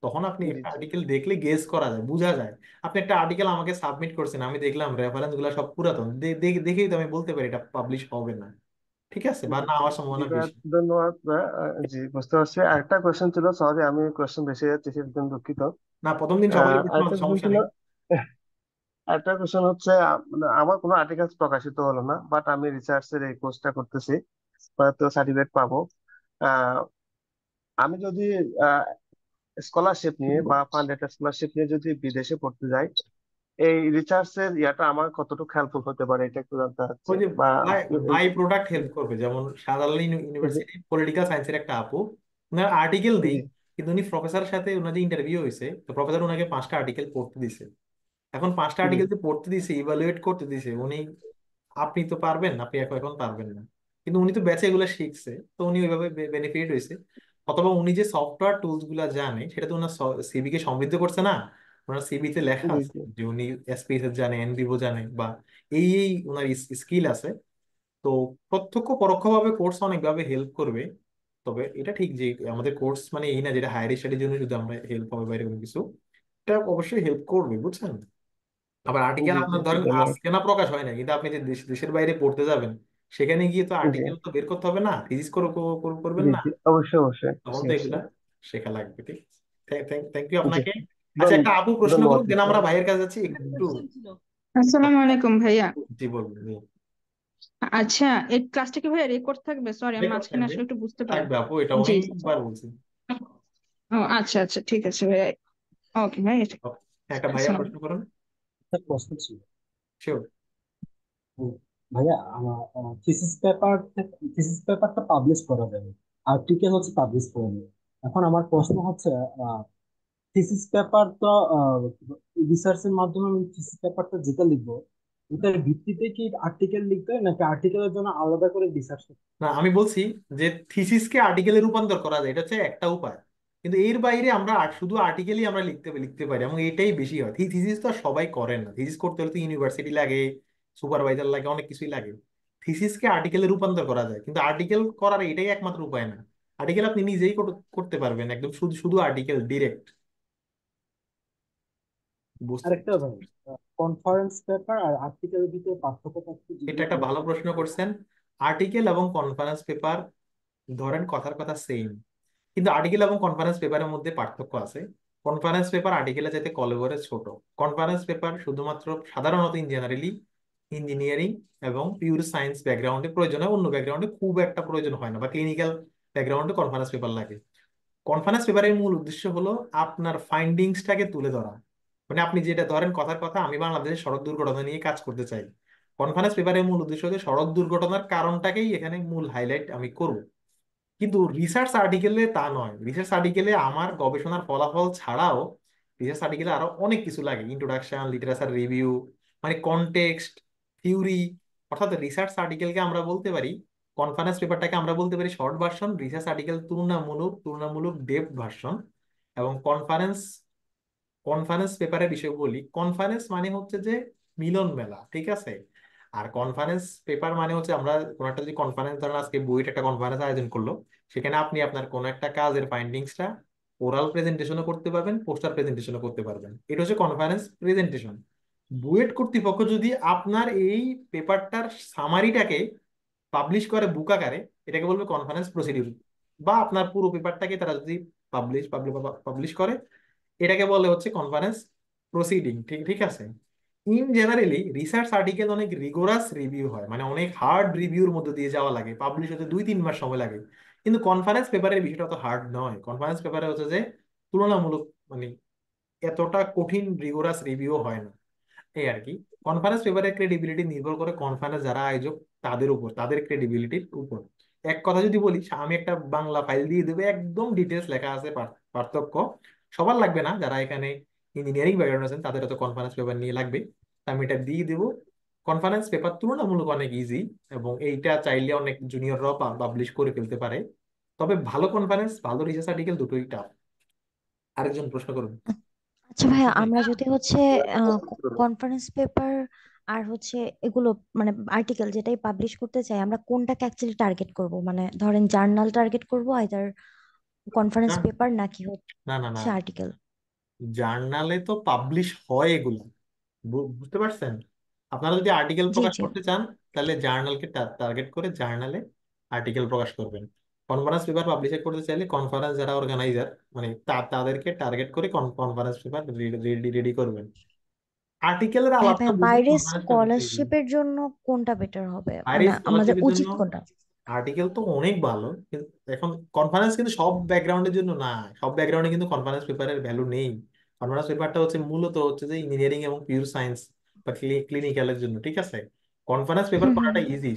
তখন আপনি জি একটা জি আর্টিকেল দেখলে গেস করা যায়, বোঝা যায়। আপনি একটা আর্টিকেল আমাকে সাবমিট করছেন, আমি দেখলাম রেফারেন্স গুলো সব পুরাতন, দেখেই তো আমি বলতে পারি এটা পাবলিশ হবে না, ঠিক আছে, বা জি না হওয়ার জি সম্ভাবনা ভাইয়া, বেশি। ধন্যবাদ ভাইয়া। জি বুঝতে পারছি। আরেকটা কোয়েশ্চেন ছিল, সরি আমি কোয়েশ্চেন বেশি যাচ্ছি সেজন্য দুঃখিত। না, প্রথম দিন সকলে প্রশ্ন আরেকটা আছে, কোয়েশ্চেন সমস্যা ছিল, নেই। আরেকটা কোয়েশ্চেন হচ্ছে মানে আমার কোনো আর্টিকেলস প্রকাশিত হলো না, বাট আমি রিসার্চের এই কোর্সটা করতেছি, হয়তো সার্টিফিকেট পাবো। আহ, আমি যদি স্কলারশিপ নিয়ে বা ফান্ডেড স্কলারশিপ নিয়ে যদি বিদেশে পড়তে যাই, এই রিসার্চের ইয়াটা আমার কতটুকু হেল্পফুল হতে পারে এটা একটু জানতে চাচ্ছি। ওই যে বা বাই প্রোডাক্ট হেল্প করবে, যেমন শাহজালাল ইউনিভার্সিটি পলিটিক্যাল সায়েন্সের একটা আপু, ওনার আর্টিকেল নেই, জি কিন্তু উনি প্রফেসরের সাথে ওনার যে ইন্টারভিউ হয়েছে, তো প্রফেসর ওনাকে 5টা আর্টিকেল পড়তে দিছে। এখন 5টা জি আর্টিকেল যে পড়তে দিছে, ইভালুয়েট করতে দিছে উনি, আপনি তো পারবেন, আপনি এখন এখন পারবেন না, কিন্তু উনি তো ব্যাচে এগুলো শিখছে, তো উনি ওইভাবে বেনিফিট হয়েছে। অথবা উনি যে সফটওয়্যার টুলস গুলা জানে সেটা তো ওনার সিভি কে সমৃদ্ধ করছে না, ওনার সিভি তে লেখা জি আছে জি যে উনি এসপিএস জানে, এনভিভো জানে, বা এই ওনার স্কিল আছে। তো প্রত্যক্ষ পরোক্ষভাবে কোর্স অনেকভাবে হেল্প করবে। তবে এটা ঠিক যে আমাদের কোর্স মানে এই না যেটা হায়ার স্টাডির জন্য শুধু আমরা হেল্প হবে বা এরকম কিছু, এটা অবশ্যই হেল্প করবে, বুঝছেন? আবার আর্টিকেল জি জি আপনার জি, ধরেন ধন্যবাদ। আজকে না প্রকাশ হয় না, কিন্তু আপনি যে দেশের বাইরে পড়তে যাবেন, সেখানে গিয়ে তো জি আর্টিকেল তো বের করতে হবে না, থিসিস করবেন জি না, জি, অবশ্যই অবশ্যই তখন জি, তো এগুলা অবশ্যই। শেখা লাগবে। ঠিক আছে, থ্যাংক ইউ জি আপনাকে। আচ্ছা, একটা আপু প্রশ্ন ধন্যবাদ করুক, দেন দিচ্ছি। আমরা ভাইয়ের কাছে যাচ্ছি একটু। আসসালামু আলাইকুম ভাইয়া। জি বলুন জি। আচ্ছা, এই ক্লাসটা কি ভাইয়া রেকর্ড থাকবে? সরি, আমি রেকর্ড মাঝখানে থাকবে, আসলে একটু বুঝতে পারি। থাকবে আপু, এটা জি। অনেকবার বলছি। ও আচ্ছা আচ্ছা, ঠিক আছে ভাইয়া। ওকে ভাই। একটা ভাইয়া আসসালাম। প্রশ্ন করুন। একটা প্রশ্ন ছিল। শিওর। হুম, ভাইয়া আমার থিসিস পেপারটা পাবলিশ করা যাবে, আর্টিকেল হচ্ছে পাবলিশ করা যাবে। এখন আমার প্রশ্ন হচ্ছে থিসিস পেপার তো রিসার্চের মাধ্যমে আমি থিসিস পেপারটা যেটা লিখবো ওটার ভিত্তিতে কি আর্টিকেল লিখতে হয় নাকি আর্টিকেলের জন্য আলাদা করে রিসার্চ? না, আমি বলছি যে থিসিসকে আর্টিকেলে রূপান্তর করা যায়, এটা হচ্ছে একটা উপায়। কিন্তু এর বাইরে আমরা শুধু আর্টিকেলই আমরা লিখতে লিখতে পারি, এবং এটাই বেশি হয়। থিসিস তো আর সবাই করেন না। থিসিস করতে হলে তো ইউনিভার্সিটি লাগে, সুপারভাইজার লাগে, অনেক কিছুই লাগে। থিসিসকে আর্টিকেলে রূপান্তর করা যায়, কিন্তু আর্টিকেল করার এটাই একমাত্র উপায় না। আর্টিকেল আপনি নিজেই করতে পারবেন, একদম শুধু শুধু আর্টিকেল ডিরেক্ট বুঝতে। আরেকটা ভাই, কনফারেন্স পেপার আর আর্টিকেলের ভিতরে পার্থক্যটা একটু যদি এটা একটা বলতেন। ভালো প্রশ্ন করছেন। আর্টিকেল এবং কনফারেন্স পেপার ধরেন কথার কথা সেম, কিন্তু আর্টিকেল এবং কনফারেন্স পেপারের মধ্যে পার্থক্য আছে। কনফারেন্স পেপার আর্টিকেলে চাইতে কলেবরে ছোট। কনফারেন্স পেপার শুধুমাত্র সাধারণত জেনারেলি ইঞ্জিনিয়ারিং এবং পিওর সায়েন্স ব্যাকগ্রাউন্ডে প্রয়োজন হয়, অন্য ব্যাকগ্রাউন্ডে খুব একটা প্রয়োজন হয় না, বা ক্লিনিক্যাল ব্যাকগ্রাউন্ডে কনফারেন্স পেপার লাগে। কনফারেন্স পেপারের মূল উদ্দেশ্য হলো আপনার ফাইন্ডিংসটাকে তুলে ধরা। মানে আপনি যেটা ধরেন কথার কথা, আমি বাংলাদেশের সড়ক দুর্ঘটনা নিয়ে কাজ করতে চাই। কনফারেন্স পেপারের মূল উদ্দেশ্য হচ্ছে সড়ক দুর্ঘটনার কারণটাকেই এখানে মূল হাইলাইট আমি করব। কিন্তু রিসার্চ আর্টিকেলে তা নয়। রিসার্চ আর্টিকেলে আমার গবেষণার ফলাফল ছাড়াও রিসার্চ আর্টিকেলে আরো অনেক কিছু লাগে, ইন্ট্রোডাকশন, লিটারেচার রিভিউ, মানে কনটেক্সট, থিওরি। অর্থাৎ রিসার্চ আর্টিকেলকে আমরা বলতে পারি, কনফারেন্স পেপারটাকে আমরা বলতে পারি শর্ট ভার্সন, রিসার্চ আর্টিকেল তুলনামূলক তুলনামূলক ডেপথ ভার্সন। এবং কনফারেন্স কনফারেন্স পেপারের বিষয় বলি, কনফারেন্স মানে হচ্ছে যে মিলন মেলা, ঠিক আছে। আর কনফারেন্স পেপার মানে হচ্ছে আমরা কোনো একটা যদি কনফারেন্স, ধরেন আজকে বুয়েট একটা কনফারেন্স আয়োজন করলো, সেখানে আপনি আপনার কোনো একটা কাজের ফাইন্ডিংসটা ওরাল প্রেজেন্টেশনও করতে পারবেন, পোস্টার প্রেজেন্টেশনও করতে পারবেন। এটা হচ্ছে কনফারেন্স প্রেজেন্টেশন। বুয়েট কর্তৃপক্ষ যদি আপনার এই পেপারটার সামারিটাকে পাবলিশ করে বুক আকারে, এটাকে বলবে কনফারেন্স প্রসিডিউর। বা আপনার পুরো পেপারটাকে তারা যদি পাবলিশ পাবলিশ করে, এটাকে বলে হচ্ছে কনফারেন্স প্রসিডিং। ঠিক ঠিক আছে। ইন জেনারেলি রিসার্চ আর্টিকেল অনেক রিগোরাস রিভিউ হয়, মানে অনেক হার্ড রিভিউর মধ্যে দিয়ে যাওয়া লাগে, পাবলিশ হতে 2-3 মাস সময় লাগে। কিন্তু কনফারেন্স পেপারের বিষয়টা তো হার্ড নয়। কনফারেন্স পেপারে হচ্ছে যে তুলনামূলক, মানে এতটা কঠিন রিগোরাস রিভিউ হয় না, এই আর কি। কনফারেন্স পেপারের ক্রেডিবিলিটি নির্ভর করে কনফারেন্স যারা আয়োজক তাদের উপর, তাদের ক্রেডিবিলিটির উপর। এক কথা যদি বলি, আমি একটা বাংলা ফাইল দিয়ে দেবো, একদম ডিটেলস লেখা আছে পার্থক্য সবার লাগবে না, যারা এখানে ইঞ্জিনিয়ারিং ব্যাকগ্রাউন্ড আছেন তাদের তো কনফারেন্স পেপার নিয়ে লাগবে। তা আমি এটা দিয়ে দেবো। কনফারেন্স পেপার তুলনামূলক অনেক ইজি, এবং এইটা চাইলে অনেক জুনিয়ররাও পাবলিশ করে ফেলতে পারে। তবে ভালো কনফারেন্স, ভালো রিসার্চ আর্টিকেল দুটোই টাফ। আরেকজন প্রশ্ন করুন। আচ্ছা ভাইয়া, আমরা যদি হচ্ছে কনফারেন্স পেপার আর হচ্ছে এগুলো মানে আর্টিকেল যেটাই পাবলিশ করতে চাই, আমরা কোনটাকে অ্যাকচুয়ালি টার্গেট করব? মানে ধরেন জার্নাল টার্গেট করব, আইদার কনফারেন্স না পেপার নাকি না না না, হচ্ছে আর্টিকেল? জার্নালে তো পাবলিশ হয় এগুলো, বুঝতে পারছেন। আপনারা যদি আর্টিকেল জি প্রকাশ জি। করতে চান, তাহলে জার্নালকে টার্গেট করে জার্নালে আর্টিকেল প্রকাশ করবেন। কনফারেন্স পেপার পাবলিশ করতে চাইলে কনফারেন্স যারা অর্গানাইজার, মানে তাদেরকে টার্গেট করে কনফারেন্স পেপার রেডি রেডি করবেন। আর্টিকেলের হ্যাঁ আলাপটা ভাইয়া, বুঝলে বাইরে কনফারেন্স পেপার দিয়ে দিবেন। স্কলারশিপের জন্য কোনটা বেটার হবে, বাইরে মানে আমাদের স্কলারশিপের জন্য উচিত কোনটা? আর্টিকেল তো অনেক ভালো, কিন্তু এখন কনফারেন্স কিন্তু সব ব্যাকগ্রাউন্ডের জন্য না। সব ব্যাকগ্রাউন্ডে কিন্তু কনফারেন্স পেপারের ভ্যালু নেই। কনফারেন্স পেপারটা হচ্ছে মূলত হচ্ছে যে ইঞ্জিনিয়ারিং এবং পিওর সায়েন্স বা ক্লিনিক্যালের জন্য, ঠিক আছে। কনফারেন্স পেপার হুম হুম করাটা হুম। ইজি,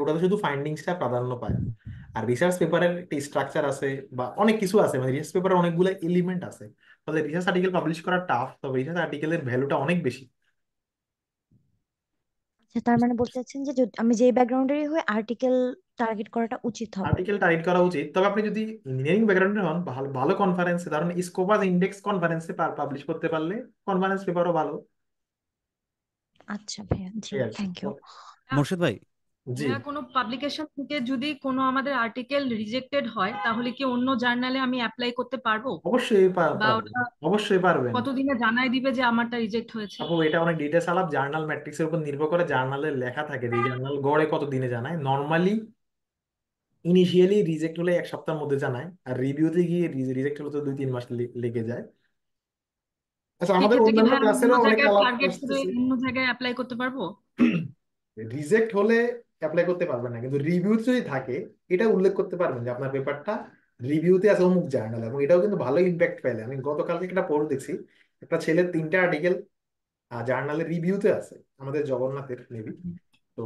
ওটাতে শুধু ফাইন্ডিংসটা প্রাধান্য পায়। আর রিসার্চ পেপারের একটি স্ট্রাকচার আছে বা অনেক কিছু আছে, মানে রিসার্চ পেপারের অনেকগুলো এলিমেন্ট আছে। তাহলে রিসার্চ আর্টিকেল পাবলিশ করা টাফ, তবে রিসার্চ আর্টিকেলের ভ্যালুটা অনেক বেশি। আচ্ছা, তার মানে বলতে চাচ্ছেন যে আমি যেই ব্যাকগ্রাউন্ডেরই হই আর্টিকেল টার্গেট করাটা উচিত হবে? আর্টিকেল টাইট করা উচিত, তবে আপনি যদি ইঞ্জিনিয়ারিং ব্যাকগ্রাউন্ডের হন, ভালো ভালো কনফারেন্সে, ধরুন স্কোপাস ইন্ডেক্স কনফারেন্সে পাবলিশ করতে পারলে কনফারেন্স পেপারও ভালো। আচ্ছা ভাইয়া, জি, এই আর কি। Thank you. মোর্শেদ ভাই, জি, ভাইয়া কোনো পাবলিকেশন থেকে যদি কোনো আমাদের আর্টিকেল রিজেক্টেড হয় তাহলে কি অন্য জার্নালে আমি অ্যাপ্লাই করতে পারবো? অবশ্যই বা পারবেন, ওটা অবশ্যই পারবেন। কতদিনে জানাই দিবে যে আমারটা রিজেক্ট হয়েছে? আপু এটা অনেক ডিটেলস আলাপ, জার্নাল ম্যাট্রিক্সের উপর নির্ভর করে জার্নালে লেখা থাকে যে জার্নাল গড়ে কত দিনে জানায়। নর্মালি ইনিশিয়ালি রিজেক্ট হলে 1 সপ্তাহের মধ্যে জানায়, আর রিভিউতে গিয়ে রিজেক্ট হলে তো 2-3 মাস লেগে যায়। আচ্ছা, আমাদের সেক্ষেত্রে কি অন্যান্য ভাই আমি অন্য ক্লাসেরও অনেক জায়গায় আলাপ টার্গেট করে আসতেছে। অন্য জায়গায় অ্যাপ্লাই করতে পারবো? রিজেক্ট হলে অ্যাপ্লাই করতে পারবেন না, কিন্তু রিভিউতে যদি থাকে এটা উল্লেখ করতে পারবেন যে আপনার পেপারটা রিভিউতে আছে অমুক জার্নাল, এবং এটাও কিন্তু ভালো ইম্প্যাক্ট ফেলে। আমি গতকালকে একটা পোস্ট দেখছি, একটা ছেলের 3টা আর্টিকেল জার্নালের রিভিউতে আছে, আমাদের জগন্নাথের মেবি। তো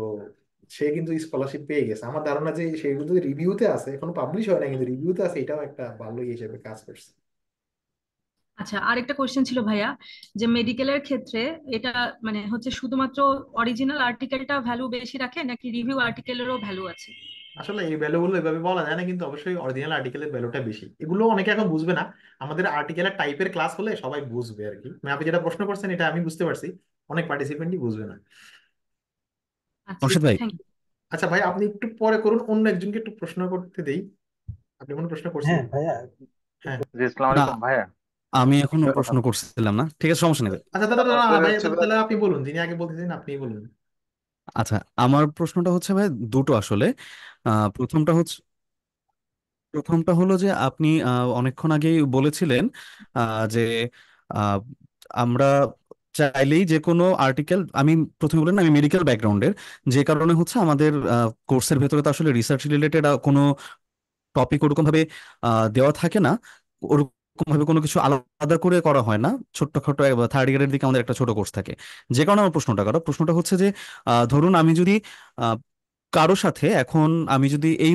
সে কিন্তু স্কলারশিপ পেয়ে গেছে। আমার ধারণা যে সে কিন্তু রিভিউতে আছে, এখনো পাবলিশ হয় না, কিন্তু রিভিউতে আছে, এটাও একটা ভালো হিসেবে কাজ করছে। আচ্ছা, আরেকটা কোশ্চেন ছিল ভাইয়া, যে মেডিকেলের ক্ষেত্রে এটা মানে হচ্ছে শুধুমাত্র অরিজিনাল আর্টিকেলটা ভ্যালু বেশি রাখে নাকি রিভিউ আর্টিকেলেরও ভ্যালু আছে? আসলে এই ভ্যালুগুলো এভাবে বলা যায় না, কিন্তু অবশ্যই অরিজিনাল আর্টিকেলের ভ্যালুটা বেশি। এগুলো অনেকে এখন বুঝবে না, আমাদের আর্টিকেলের টাইপের ক্লাস হলে সবাই বুঝবে আর কি। মানে আপনি যেটা প্রশ্ন করছেন এটা আমি বুঝতে পারছি, অনেক পার্টিসিপেন্টই বুঝবে না। আচ্ছা, মোর্শেদ ভাই, থ্যাংক ইউ। আচ্ছা ভাই, আপনি একটু পরে করুন, অন্য একজনকে একটু প্রশ্ন করতে দেই। আপনি কোনো প্রশ্ন হ্যাঁ করছিলেন? ভাইয়া, হ্যাঁ। জি, আসসালামু না আলাইকুম ভাইয়া। আমি এখনো একটা কথা প্রশ্ন করছিলাম না, ঠিক আছে, সমস্যা নেই ভাই। আচ্ছা দাদা দাদা আসলে ভাই, হচ্ছে ভাই, তাহলে আপনি বলুন, যিনি আগে বলতেছেন আপনি বলুন। আচ্ছা, আমার প্রশ্নটা হচ্ছে ভাই দুটো আসলে। আহ, প্রথমটা হচ্ছে প্রথমটা হলো যে আপনি অনেকক্ষণ আগেই বলেছিলেন যে আহ, আমরা চাইলেই যে কোনো আর্টিকেল, আমি প্রথমে বললেন আমি মেডিকেল ব্যাকগ্রাউন্ডের, যে কারণে হচ্ছে আমাদের কোর্সের ভেতরে তো আসলে রিসার্চ রিলেটেড কোনো টপিক ওরকম ভাবে দেওয়া থাকে না, ওরকম ভাবে কোনো কিছু আলাদা করে করা হয় না। ছোট্টখাটো থার্ড ইয়ারের দিকে আমাদের একটা ছোট কোর্স থাকে। যে কারণে আমার প্রশ্নটা হচ্ছে যে ধরুন আমি যদি আহ, কারো সাথে এখন আমি যদি এই